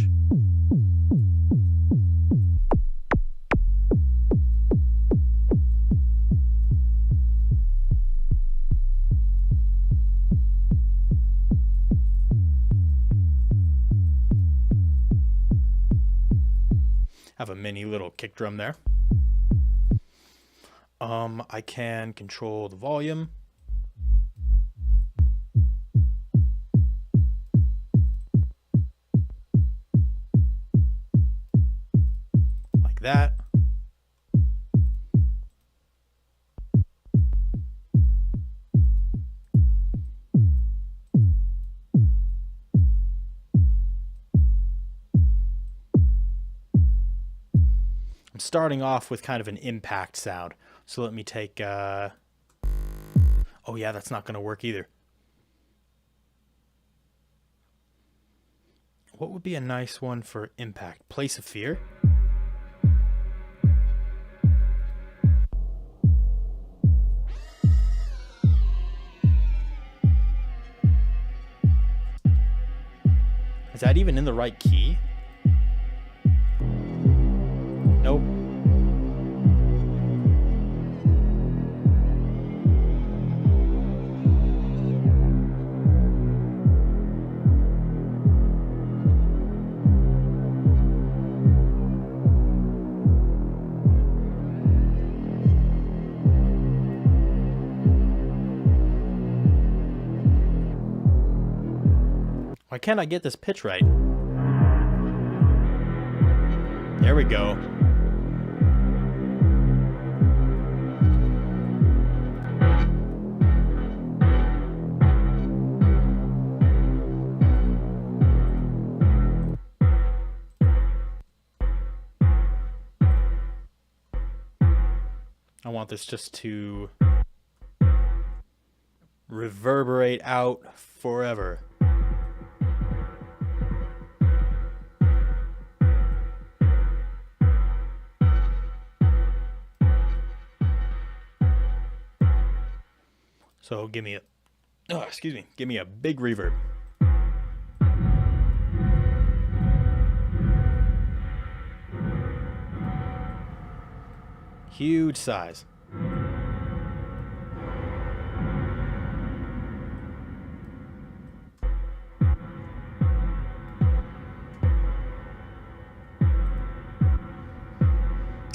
Have a mini little kick drum there. I can control the volume. Like that. I'm starting off with kind of an impact sound. So let me take, oh yeah, that's not going to work either. What would be a nice one for impact? Place of Fear? Is that even in the right key? Nope. Why can't I get this pitch right? There we go. I want this just to reverberate out forever. So give me a, give me a big reverb. Huge size.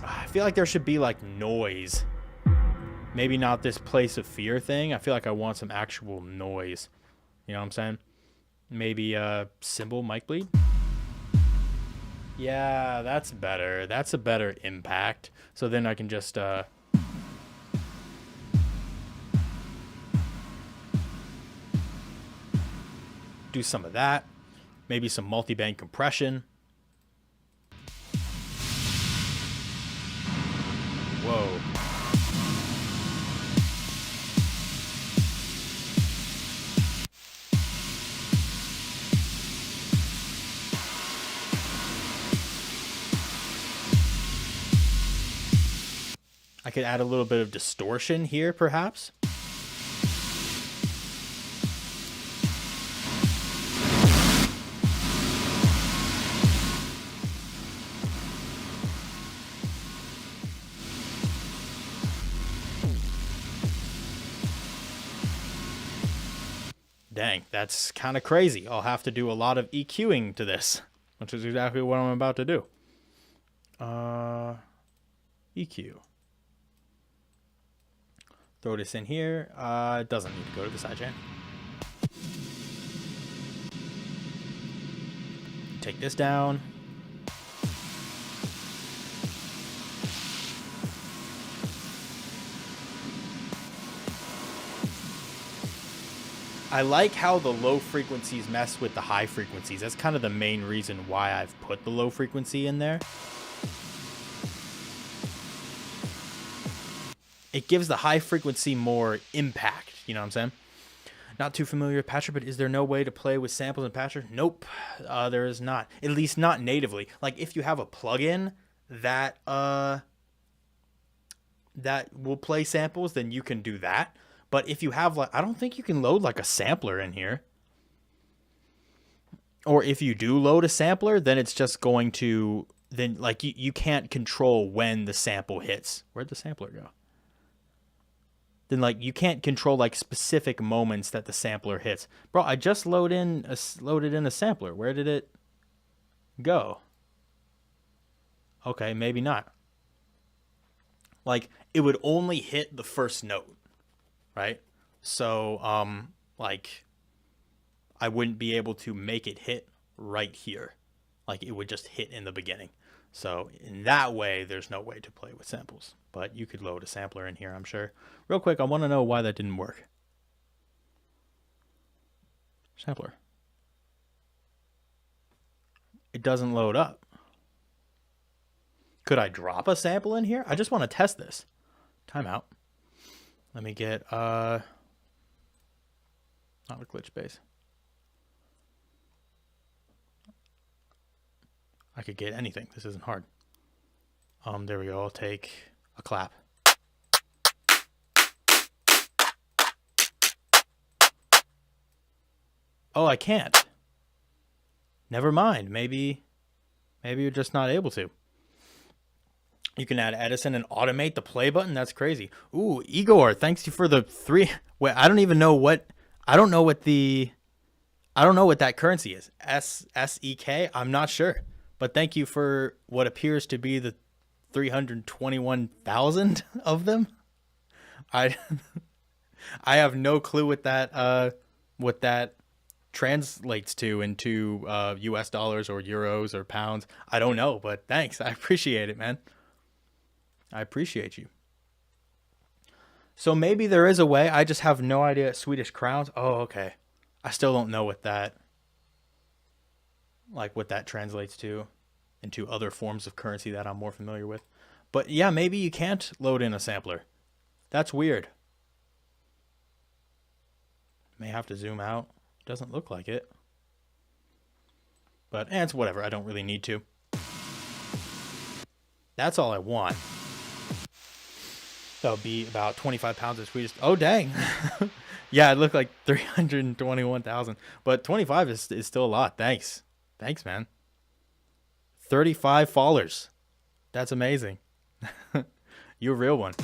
I feel like there should be like noise. Maybe not this Place of Fear thing. I feel like I want some actual noise. You know what I'm saying? Maybe a cymbal mic bleed. Yeah, that's better. That's a better impact. So then I can just do some of that. Maybe some multi-band compression. Whoa. I could add a little bit of distortion here, perhaps. Dang, that's kind of crazy. I'll have to do a lot of EQing to this, which is exactly what I'm about to do. EQ. Throw this in here. It doesn't need to go to the sidechain. Take this down. I like how the low frequencies mess with the high frequencies. That's kind of the main reason why I've put the low frequency in there. It gives the high frequency more impact. You know what I'm saying? Not too familiar with Patcher, but is there no way to play with samples in Patcher? Nope, there is not. At least not natively. Like if you have a plugin that that will play samples, then you can do that. But if you have like, I don't think you can load like a sampler in here. Or if you do load a sampler, then it's just going to, then like you can't control when the sample hits. Where'd the sampler go? Then like you can't control like specific moments that the sampler hits. Bro, I just loaded in a sampler. Where did it go? Okay, maybe not. Like it would only hit the first note, right? So like I wouldn't be able to make it hit right here. Like it would just hit in the beginning. So in that way, there's no way to play with samples. But you could load a sampler in here, I'm sure. Real quick, I want to know why that didn't work. Sampler. It doesn't load up. Could I drop a sample in here? I just want to test this. Timeout. Let me get, not a glitch base. I could get anything. This isn't hard. There we go. I'll take a clap. Oh, I can't. Never mind. Maybe you're just not able to. You can add Edison and automate the play button. That's crazy. Ooh, Igor, thanks you for the 3. Wait, I don't know what that currency is. SEK? I'm not sure. But thank you for what appears to be the 321,000 of them. I have no clue what that translates to into US dollars or euros or pounds. I don't know, but thanks. I appreciate it, man. I appreciate you. So maybe there is a way. I just have no idea. Swedish crowns. Oh, okay. I still don't know what that translates to into other forms of currency that I'm more familiar with. But yeah, maybe you can't load in a sampler. That's weird. May have to zoom out. Doesn't look like it. But it's whatever. I don't really need to. That's all I want. That would be about 25 pounds of Swedish. Oh, dang. Yeah, it looked like 321,000. But 25 is still a lot. Thanks. Thanks, man. 35 followers. That's amazing. You're a real one.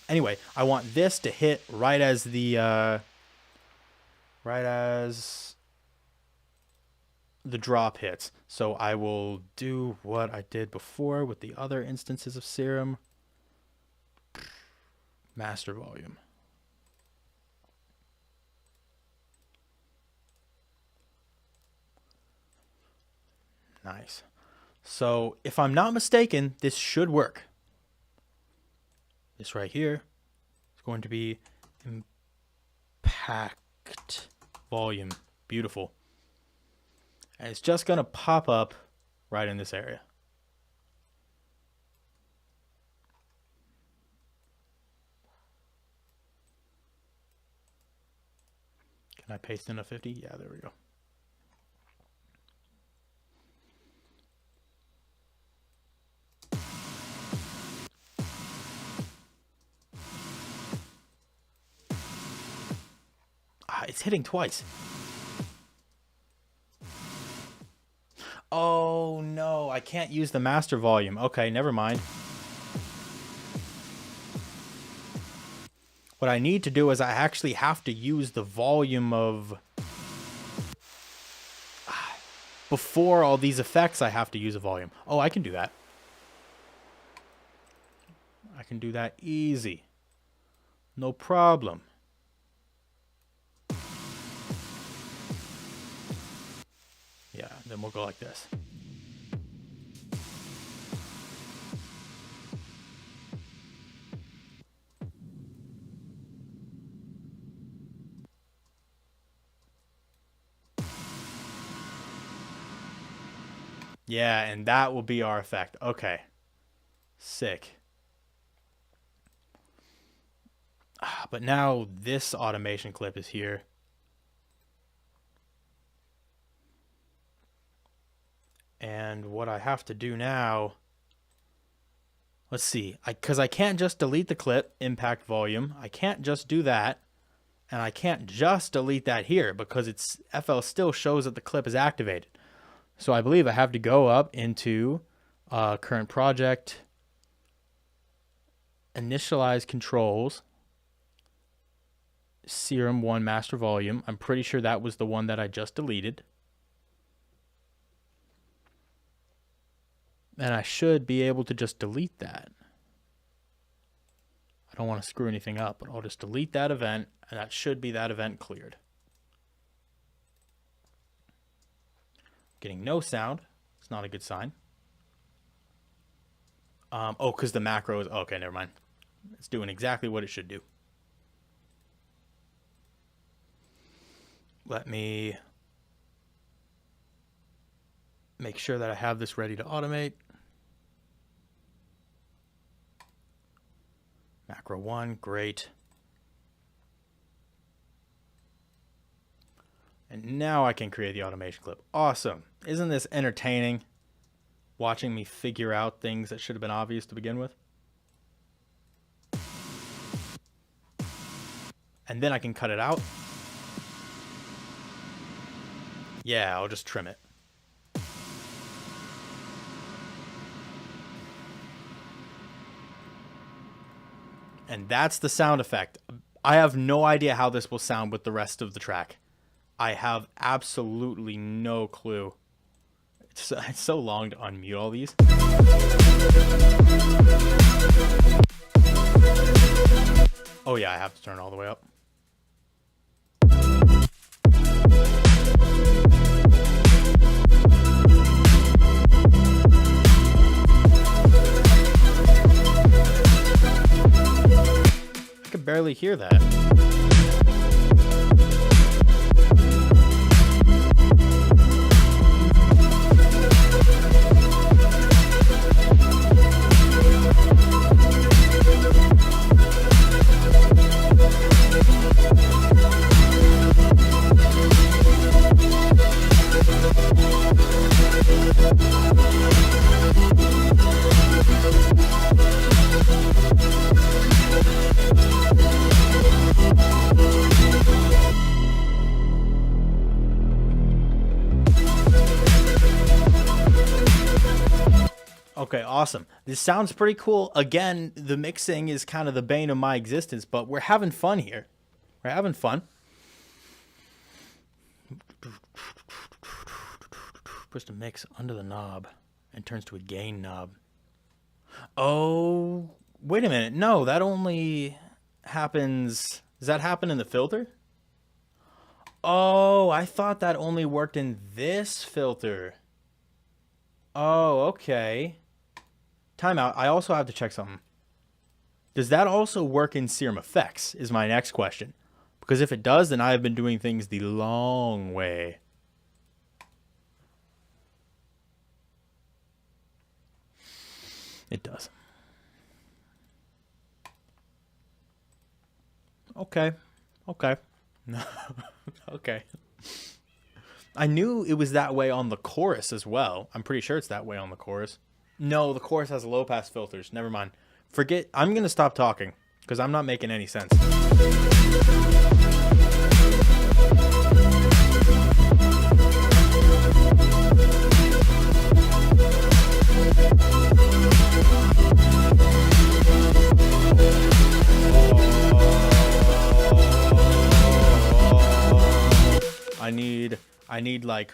Anyway, I want this to hit right as the drop hits. So I will do what I did before with the other instances of Serum. Master volume. Nice. So if I'm not mistaken, this should work. This right here is going to be impact volume. Beautiful. And it's just going to pop up right in this area. Can I paste in a 50? Yeah, there we go. It's hitting twice. Oh no, I can't use the master volume. Okay, never mind. What I need to do is I actually have to use the volume of... before all these effects, I have to use a volume. Oh, I can do that. I can do that easy. No problem. Yeah, then we'll go like this. Yeah, and that will be our effect. Okay. Sick. But now this automation clip is here. And what I have to do now, let's see, because I can't just delete the clip, impact volume. I can't just do that. And I can't just delete that here because it's FL still shows that the clip is activated. So I believe I have to go up into current project, initialize controls, Serum 1 master volume. I'm pretty sure that was the one that I just deleted. And I should be able to just delete that. I don't want to screw anything up, but I'll just delete that event, and that should be that event cleared. Getting no sound. It's not a good sign. Oh, because the macro is... Okay, never mind. It's doing exactly what it should do. Let me make sure that I have this ready to automate. Macro 1, great. And now I can create the automation clip. Awesome. Isn't this entertaining? Watching me figure out things that should have been obvious to begin with. And then I can cut it out. Yeah, I'll just trim it. And that's the sound effect. I have no idea how this will sound with the rest of the track. I have absolutely no clue. It's so long to unmute all these. Oh yeah, I have to turn it all the way up. I could barely hear that. Okay, awesome. This sounds pretty cool. Again, the mixing is kind of the bane of my existence, but we're having fun here. We're having fun. Push the mix under the knob and turns to a gain knob. Oh, wait a minute. No, that only happens... Does that happen in the filter? Oh, I thought that only worked in this filter. Oh, okay. Timeout. I also have to check something. Does that also work in Serum Effects is my next question. Because if it does, then I have been doing things the long way. It does. Okay. Okay. Okay. I knew it was that way on the chorus as well. I'm pretty sure it's that way on the chorus. No, the chorus has low pass filters. Never mind. Forget. I'm going to stop talking because I'm not making any sense. I need like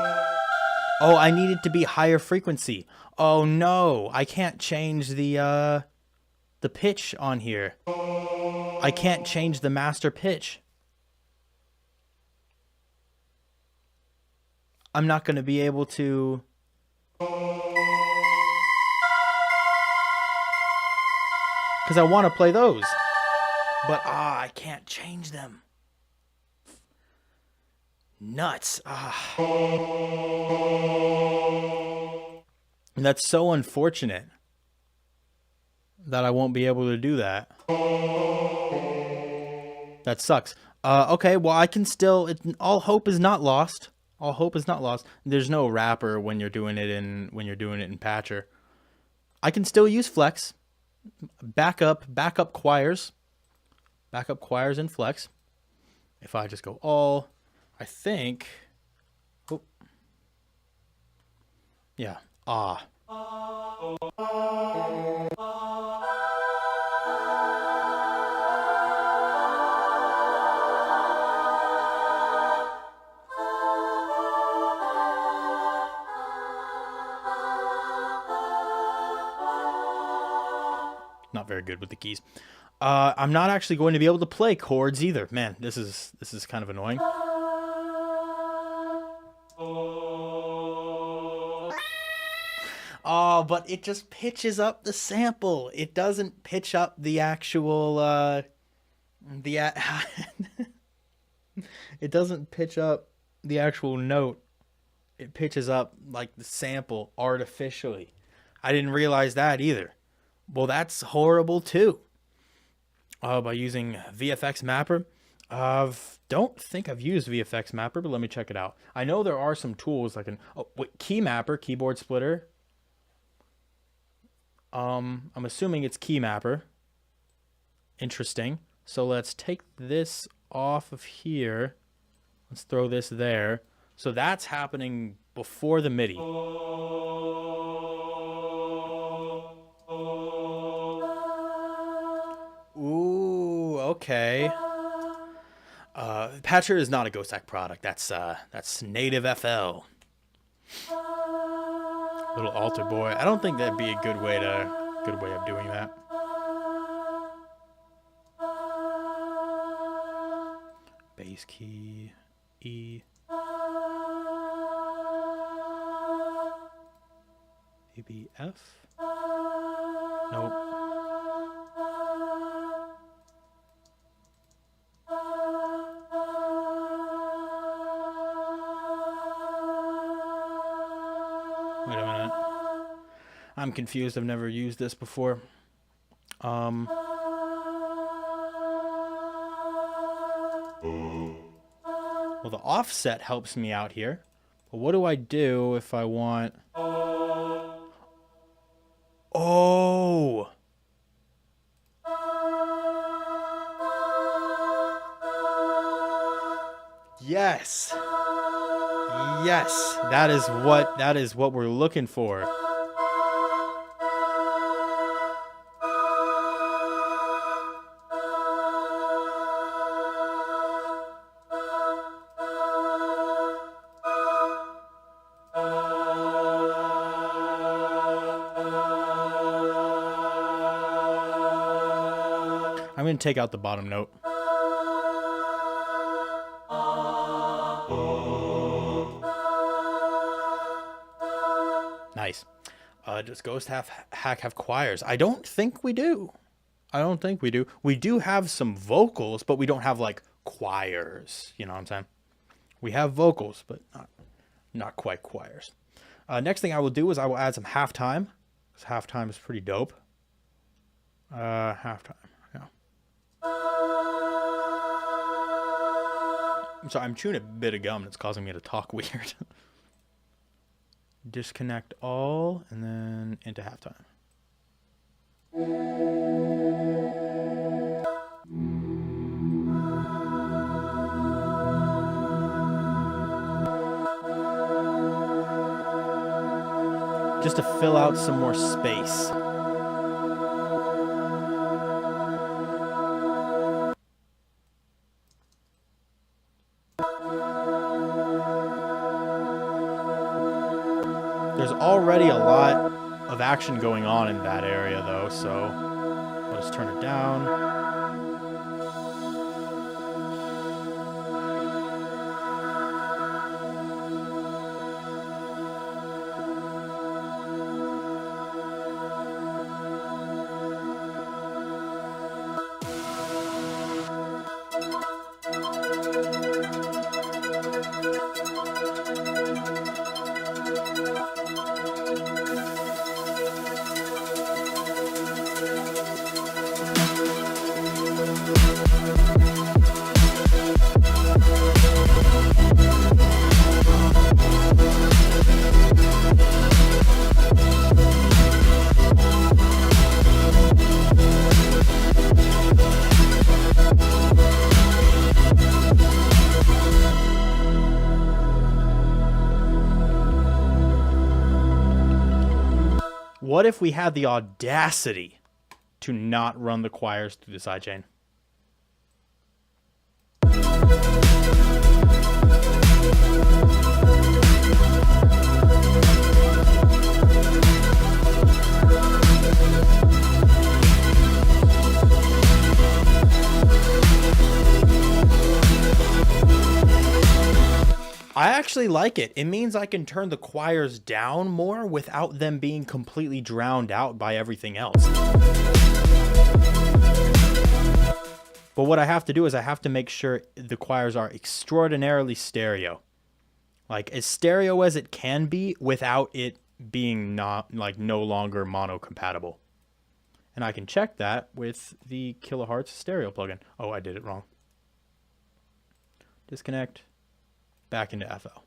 Oh, I need it to be higher frequency. Oh no, I can't change the pitch on here. I can't change the master pitch. I'm not going to be able to... Because I want to play those. But, I can't change them. Nuts. And that's so unfortunate that I won't be able to do that. That sucks. Okay, well, I can still... all hope is not lost. All hope is not lost. There's no wrapper when you're doing it in Patcher. I can still use Flex. Backup choirs. Backup choirs in Flex. If I just go all, I think. Oh. Yeah. Not very good with the keys. I'm not actually going to be able to play chords either. Man, this is kind of annoying. Oh, but it just pitches up the sample. It doesn't pitch up the actual it doesn't pitch up the actual note. It pitches up like the sample artificially. I didn't realize that either. Well, that's horrible too. By using VFX Mapper. Don't think I've used VFX Mapper, but let me check it out. I know there are some tools like Key Mapper, Keyboard Splitter. I'm assuming it's Key Mapper. Interesting. So let's take this off of here. Let's throw this there. So that's happening before the MIDI. Ooh, okay. Patcher is not a Ghosthack product. That's native FL. Little altar boy. I don't think that'd be a good way of doing that. Bass key, E. Maybe F? Nope. Wait a minute. I'm confused. I've never used this before. Well, the offset helps me out here. But what do I do if I want... Oh! Yes! Yes! That is what we're looking for. I'm going to take out the bottom note. Nice. Does Ghosthack have choirs? I don't think we do. We do have some vocals, but we don't have like choirs. You know what I'm saying? We have vocals, but not quite choirs. Next thing I will do is I will add some halftime. Because halftime is pretty dope. Halftime. Yeah. So I'm chewing a bit of gum and it's causing me to talk weird. Disconnect all and then into halftime. Just to fill out some more space. There's already a lot of action going on in that area, though, so let's turn it down. What if we had the audacity to not run the choirs through the sidechain? I actually like it. It means I can turn the choirs down more without them being completely drowned out by everything else. But what I have to do is I have to make sure the choirs are extraordinarily stereo. Like as stereo as it can be without it being not like no longer mono compatible. And I can check that with the kilohertz stereo plugin. Oh, I did it wrong. Disconnect. Back into FL.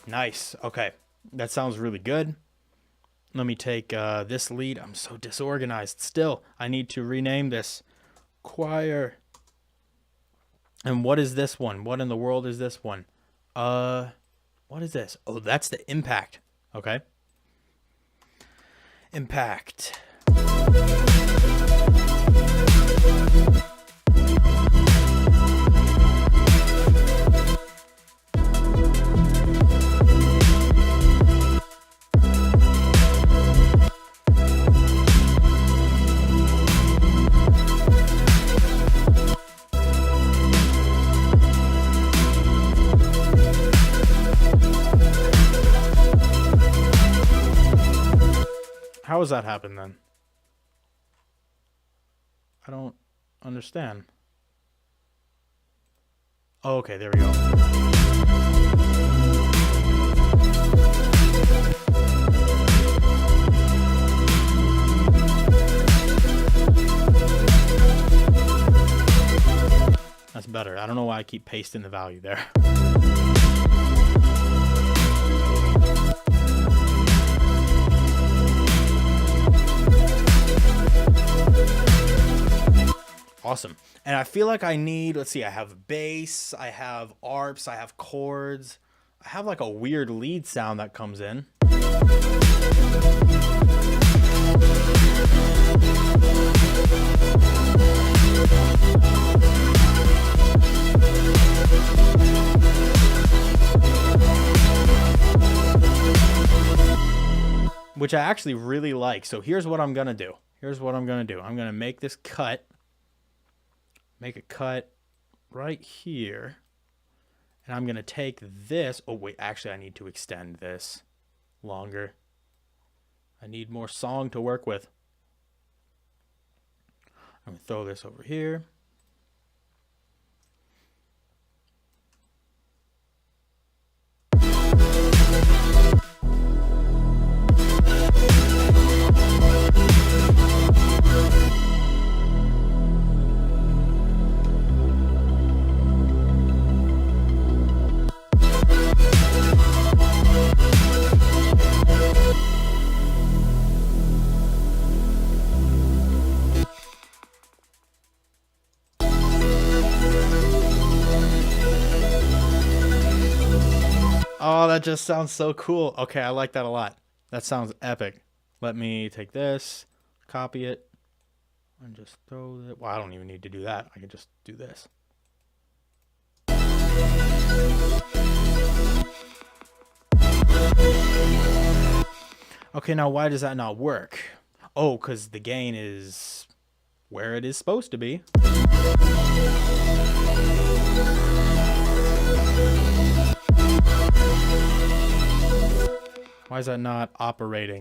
Nice. Okay. That sounds really good. Let me take this lead. I'm so disorganized still. I need to rename this choir. And what is this one? What in the world is this one? What is this? Oh, that's the impact. Okay. Impact. How does that happen then? I don't understand. Oh, okay, there we go. That's better. I don't know why I keep pasting the value there. Awesome. And I feel like I need, let's see, I have bass, I have arps, I have chords. I have like a weird lead sound that comes in. Which I actually really like. So here's what I'm going to do. I'm going to make this cut. Make a cut right here. And I'm going to take this. Oh, wait. Actually, I need to extend this longer. I need more song to work with. I'm going to throw this over here. Oh, that just sounds so cool. Okay, I like that a lot. That sounds epic. Let me take this, copy it, and just throw it. Well, I don't even need to do that. I can just do this. Okay, now why does that not work? Oh, because the gain is where it is supposed to be. Why is that not operating?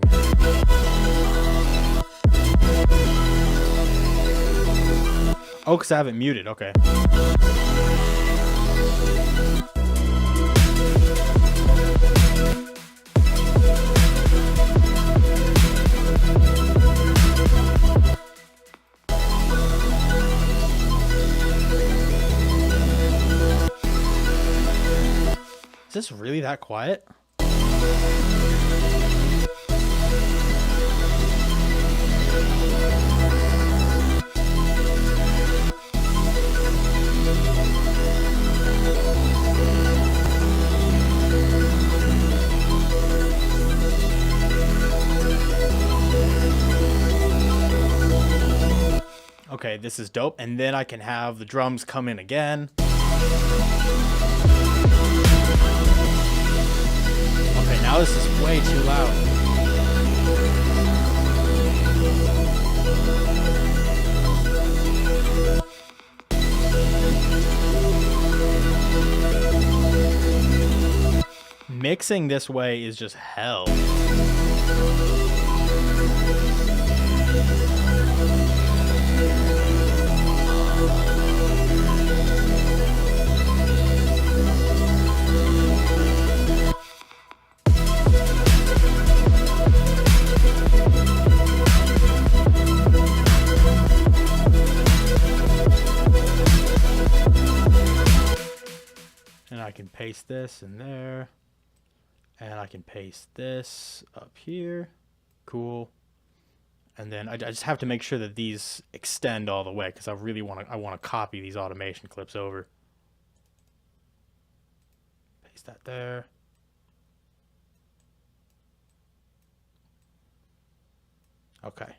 Oh, because I haven't muted. Okay. Is this really that quiet? Okay, this is dope. And then I can have the drums come in again. Okay, now this is way too loud. Mixing this way is just hell. And I can paste this in there. And I can paste this up here. Cool. And then I just have to make sure that these extend all the way because I really want to copy these automation clips over. Paste that there. Okay.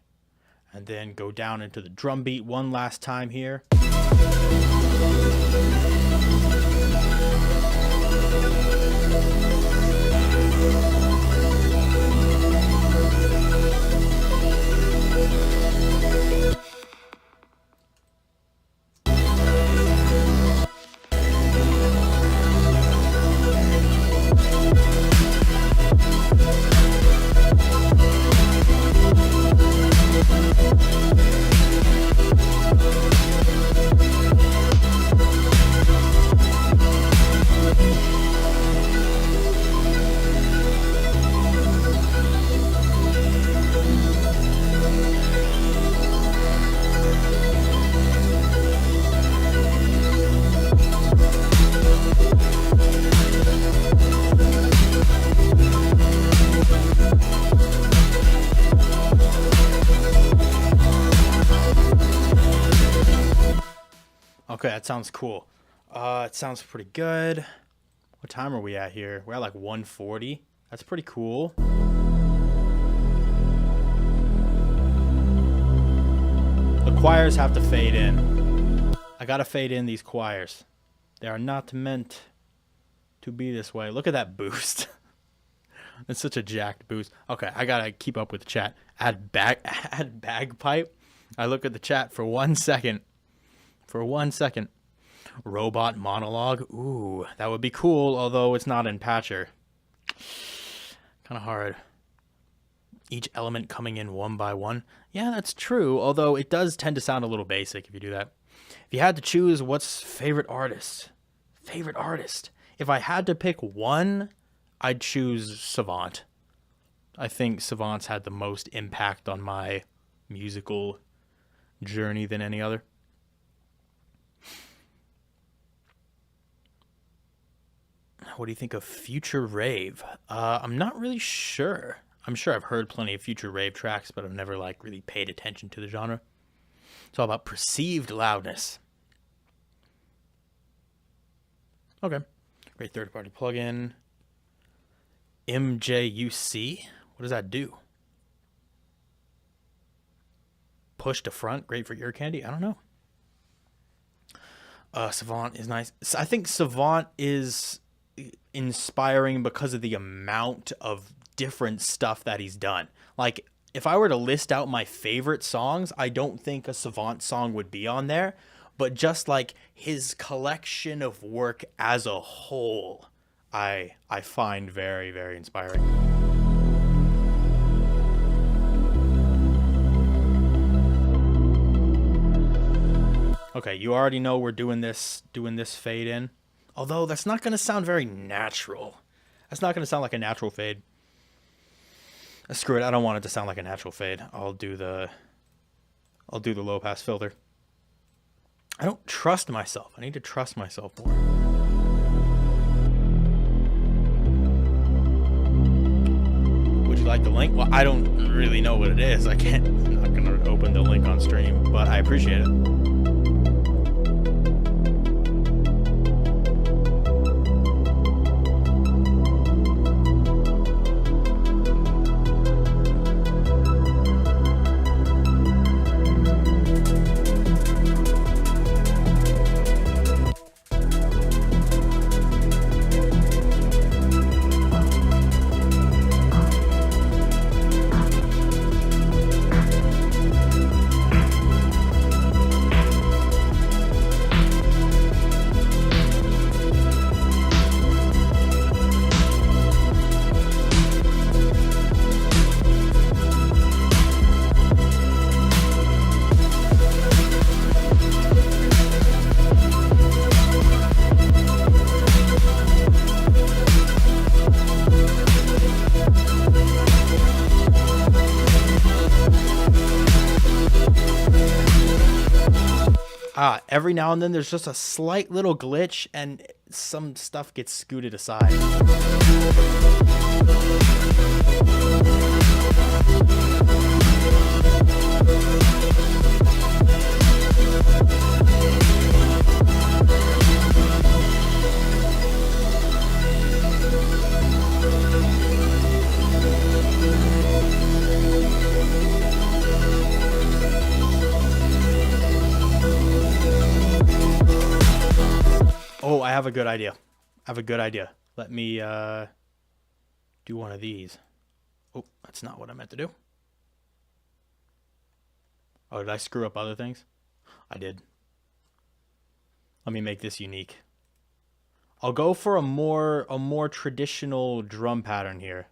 And then go down into the drum beat one last time here. Okay, that sounds cool. It sounds pretty good. What time are we at here? We're at like 1:40. That's pretty cool. The choirs have to fade in. I gotta fade in these choirs. They are not meant to be this way. Look at that boost. It's such a jacked boost. Okay, I gotta keep up with the chat. Add bagpipe. I look at the chat for 1 second. For 1 second. Robot monologue. Ooh, that would be cool, although it's not in Patcher. Kind of hard. Each element coming in one by one. Yeah, that's true, although it does tend to sound a little basic if you do that. If you had to choose what's favorite artist? Favorite artist. If I had to pick one, I'd choose Savant. I think Savant's had the most impact on my musical journey than any other. What do you think of Future Rave? I'm not really sure. I'm sure I've heard plenty of Future Rave tracks, but I've never like really paid attention to the genre. It's all about perceived loudness. Okay. Great third-party plugin. MJUC? What does that do? Push to front, great for ear candy? I don't know. Savant is nice. I think Savant is inspiring because of the amount of different stuff that he's done. Like, if I were to list out my favorite songs, I don't think a Savant song would be on there. But just like his collection of work as a whole, I find very, very inspiring. Okay, you already know we're doing this fade in. Although that's not going to sound very natural. That's not going to sound like a natural fade. Screw it, I don't want it to sound like a natural fade. I'll do the low pass filter. I don't trust myself. I need to trust myself more. Would you like the link? Well, I don't really know what it is. I'm not going to open the link on stream, but I appreciate it. Every now and then there's just a slight little glitch and some stuff gets scooted aside. Oh, I have a good idea. Let me do one of these. Oh, that's not what I meant to do. Oh, did I screw up other things? I did. Let me make this unique. I'll go for a more traditional drum pattern here.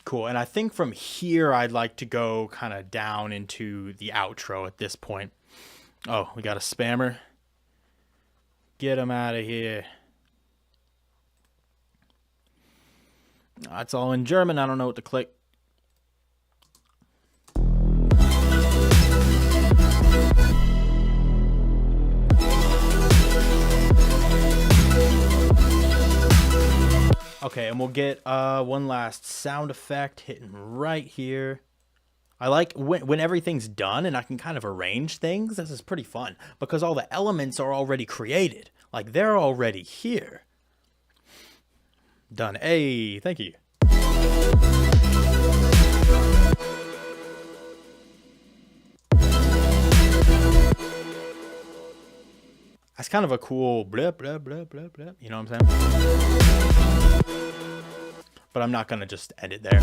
Cool, and I think from here I'd like to go kind of down into the outro at this point. Oh, we got a spammer. Get him out of here. That's all in German. I don't know what to click. Okay, and we'll get one last sound effect hitting right here. I like when everything's done and I can kind of arrange things. This is pretty fun because all the elements are already created. Like, they're already here. Done. Hey, thank you. That's kind of a cool blah, blah, blah, blah, blah. You know what I'm saying? but I'm not going to just end it there.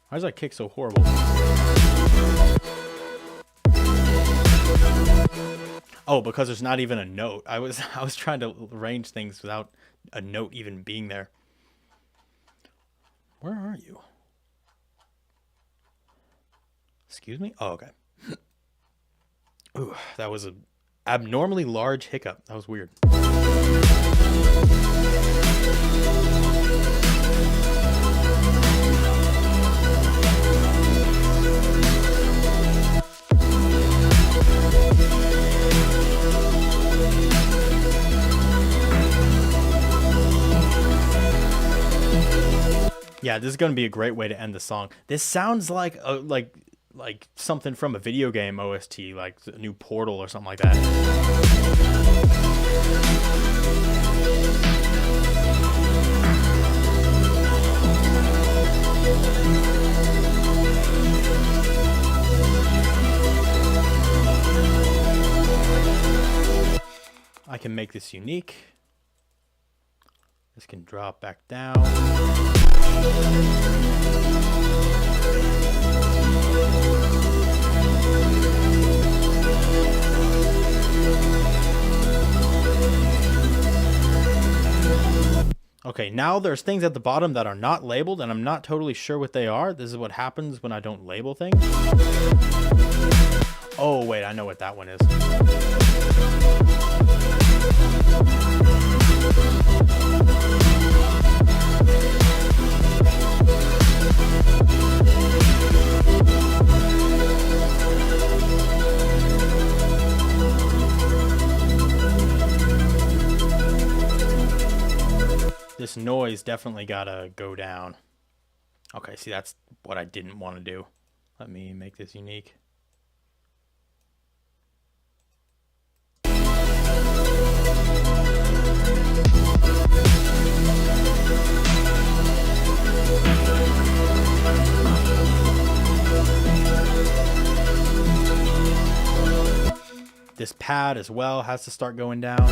Why does that kick so horrible? Oh, because there's not even a note. I was trying to arrange things without a note even being there. Where are you? Excuse me? Oh, okay. Ooh, that was an abnormally large hiccup. That was weird. Yeah, this is going to be a great way to end the song. This sounds like something from a video game OST, like a new Portal or something like that. I can make this unique. This can drop back down. Okay, now there's things at the bottom that are not labeled, and I'm not totally sure what they are. This is what happens when I don't label things. Oh, wait, I know what that one is. This noise definitely gotta go down. Okay, see, that's what I didn't want to do. Let me make this unique. This pad as well has to start going down.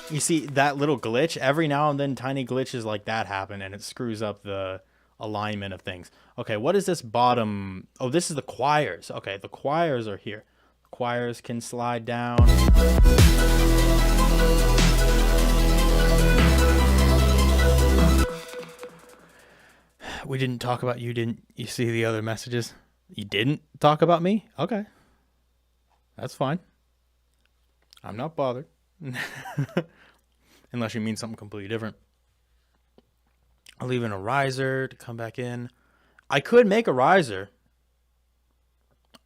You see that little glitch? Every now and then tiny glitches like that happen, and it screws up the alignment of things. Okay, what is this bottom? Oh, this is the choirs. Okay, the choirs are here. The choirs can slide down. We didn't talk about you, didn't you? See the other messages? You didn't talk about me? Okay. That's fine. I'm not bothered. Unless you mean something completely different. I'll leave in a riser to come back in. I could make a riser.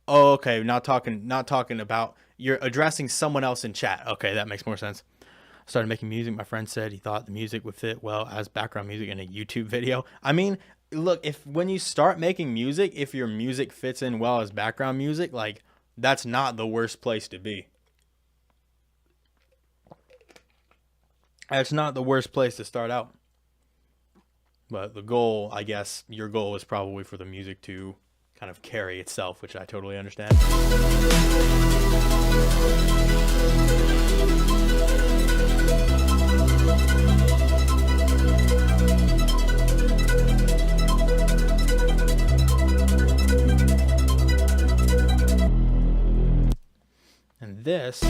Oh, okay. Not talking about, you're addressing someone else in chat. Okay, that makes more sense. I started making music. My friend said he thought the music would fit well as background music in a YouTube video. I mean, look, when you start making music, if your music fits in well as background music, like, that's not the worst place to be. That's not the worst place to start out. But the goal, I guess, your goal is probably for the music to kind of carry itself, which I totally understand. And this...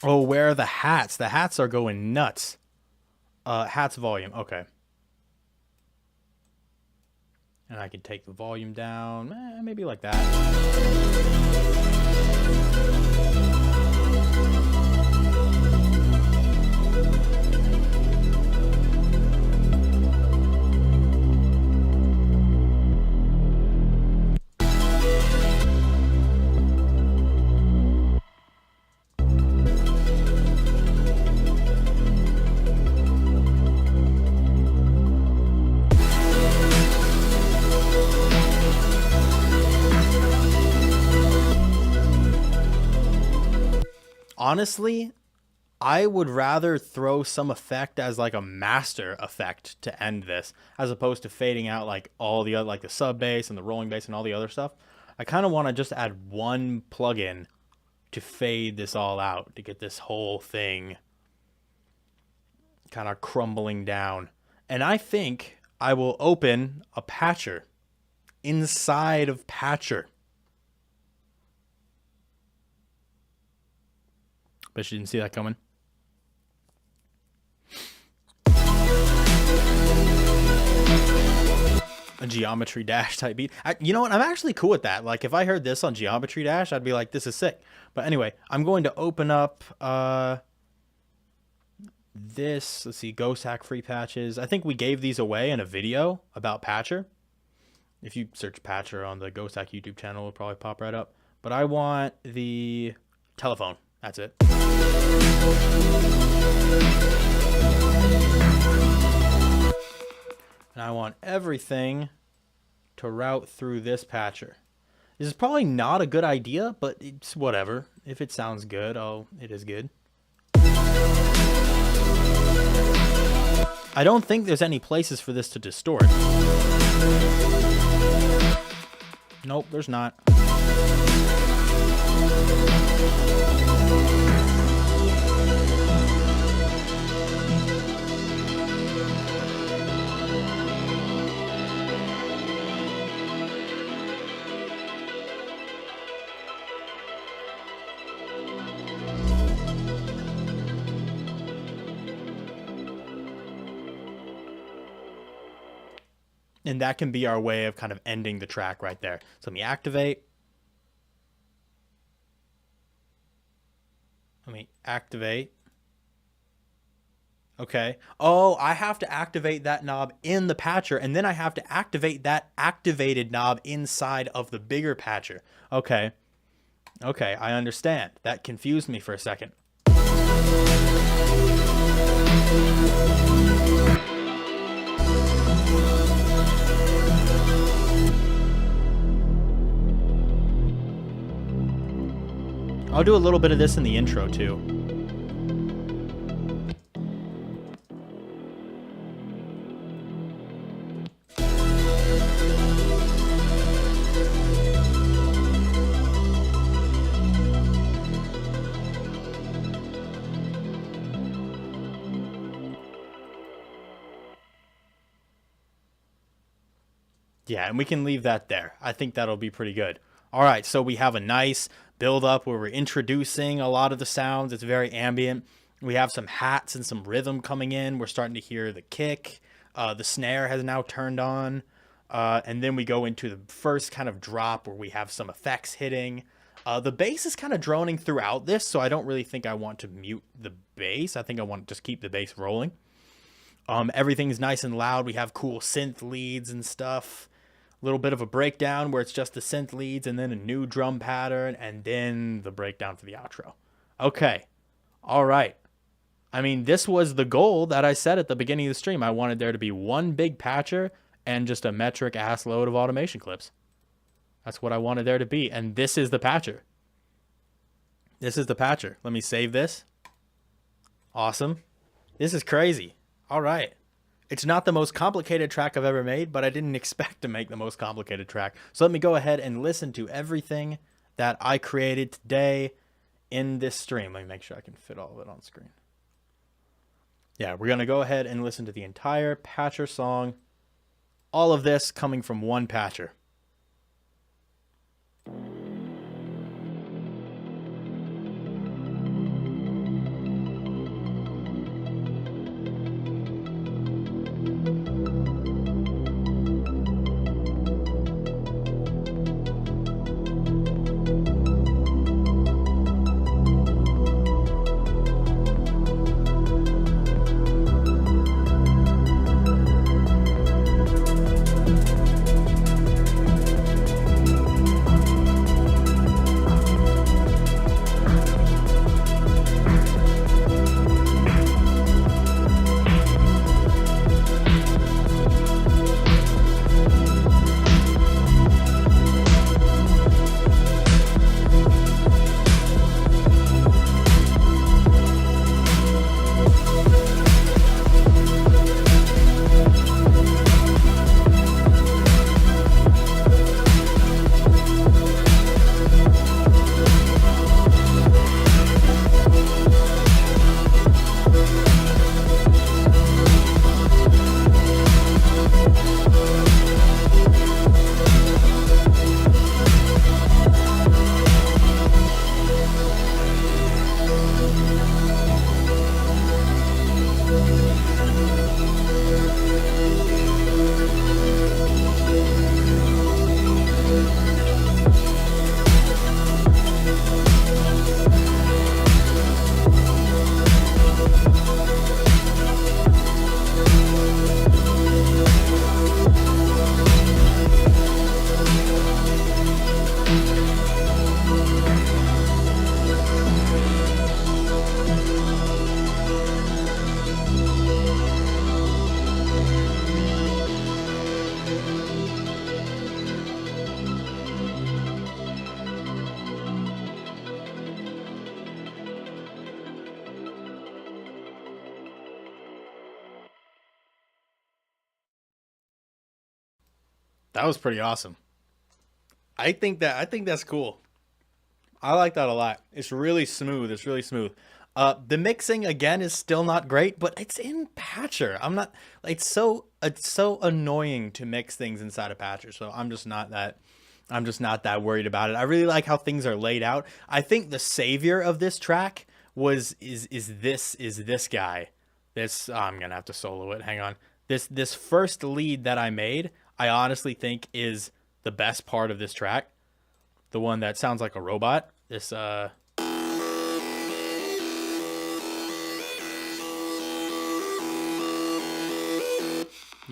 Oh, where are the hats? The hats are going nuts. Hats volume. Okay. And I can take the volume down. Maybe like that. honestly, I would rather throw some effect as like a master effect to end this, as opposed to fading out like all the other, like the sub bass and the rolling bass and all the other stuff. I kind of want to just add one plugin to fade this all out, to get this whole thing kind of crumbling down. And I think I will open a patcher inside of patcher. Bet you didn't see that coming. A Geometry Dash type beat. You know what? I'm actually cool with that. Like, if I heard this on Geometry Dash, I'd be like, this is sick. But anyway, I'm going to open up this. Let's see, Ghosthack free patches. I think we gave these away in a video about Patcher. If you search Patcher on the Ghosthack YouTube channel, it'll probably pop right up. But I want the telephone. That's it. And I want everything to route through this patcher. This is probably not a good idea, but it's whatever. If it sounds good, it is good. I don't think there's any places for this to distort. Nope, there's not. And that can be our way of kind of ending the track right there. So let me activate. Let me activate. Okay. Oh, I have to activate that knob in the patcher, and then I have to activate that activated knob inside of the bigger patcher. Okay. Okay, I understand. That confused me for a second. I'll do a little bit of this in the intro too. Yeah, and we can leave that there. I think that'll be pretty good. All right, so we have a nice build up where we're introducing a lot of the sounds. It's very ambient. We have some hats and some rhythm coming in. We're starting to hear the kick. The snare has now turned on. And then we go into the first kind of drop where we have some effects hitting. The bass is kind of droning throughout this, so I don't really think I want to mute the bass. I think I want to just keep the bass rolling. Everything's nice and loud. We have cool synth leads and stuff. A little bit of a breakdown where it's just the synth leads and then a new drum pattern and then the breakdown for the outro. Okay. All right. I mean, this was the goal that I set at the beginning of the stream. I wanted there to be one big patcher and just a metric ass load of automation clips. That's what I wanted there to be. And this is the patcher. This is the patcher. Let me save this. Awesome. This is crazy. All right. It's not the most complicated track I've ever made, but I didn't expect to make the most complicated track. So let me go ahead and listen to everything that I created today in this stream. Let me make sure I can fit all of it on screen. Yeah, we're going to go ahead and listen to the entire patcher song. All of this coming from one patcher. That was pretty awesome. I think that's cool. I like that a lot. It's really smooth. It's really smooth. The mixing again is still not great, but it's in Patcher. I'm not. It's so annoying to mix things inside of Patcher. So I'm just not that worried about it. I really like how things are laid out. I think the savior of this track is this guy. I'm gonna have to solo it. Hang on. This first lead that I made, I honestly think is the best part of this track. The one that sounds like a robot. This you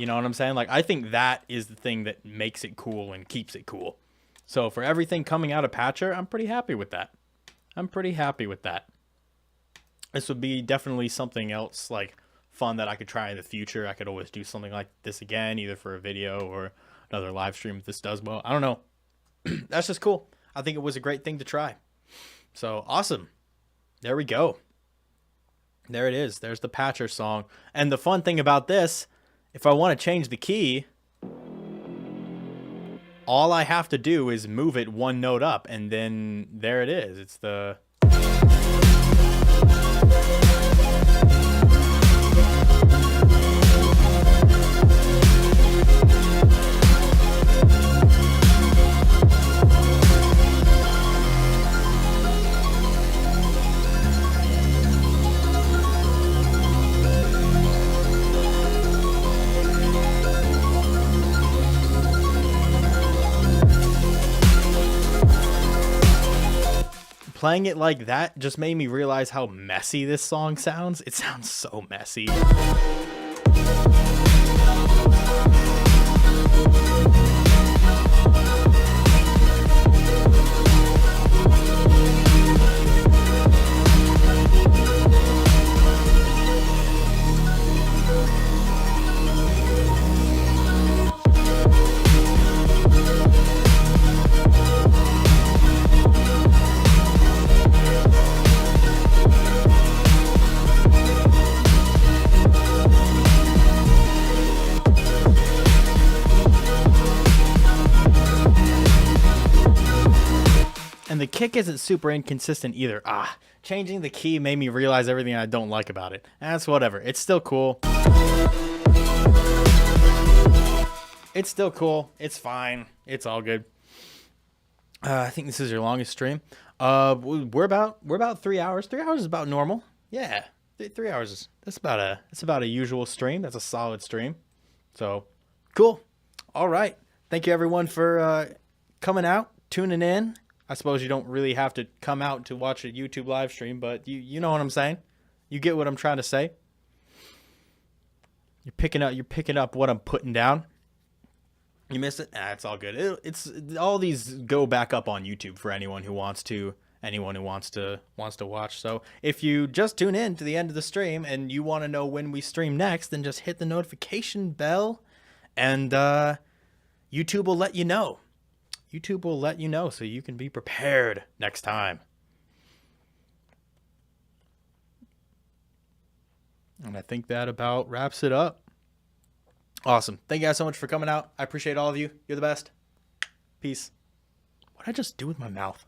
know what I'm saying? Like, I think that is the thing that makes it cool and keeps it cool. So for everything coming out of Patcher, I'm pretty happy with that. This would be definitely something else like fun that I could try in the future. I could always do something like this again, either for a video or another live stream if this does well. I don't know. That's just cool. I think it was a great thing to try. So awesome. There we go. There it is. There's the Patcher song. And the fun thing about this, if I want to change the key, all I have to do is move it one note up, and then there it is. It's the... Playing it like that just made me realize how messy this song sounds. It sounds so messy. And the kick isn't super inconsistent either. Changing the key made me realize everything I don't like about it. That's whatever. It's still cool. It's still cool. It's fine. It's all good. I think this is your longest stream. We're about 3 hours. 3 hours is about normal. Yeah, 3 hours. That's about a usual stream. That's a solid stream. So cool. All right. Thank you everyone for coming out, tuning in. I suppose you don't really have to come out to watch a YouTube live stream, but you know what I'm saying. You get what I'm trying to say. You're picking up what I'm putting down. You missed it? It's all good. It's all these go back up on YouTube for anyone who wants to watch. So if you just tune in to the end of the stream and you want to know when we stream next, then just hit the notification bell, and YouTube will let you know. YouTube will let you know so you can be prepared next time. And I think that about wraps it up. Awesome. Thank you guys so much for coming out. I appreciate all of you. You're the best. Peace. What did I just do with my mouth?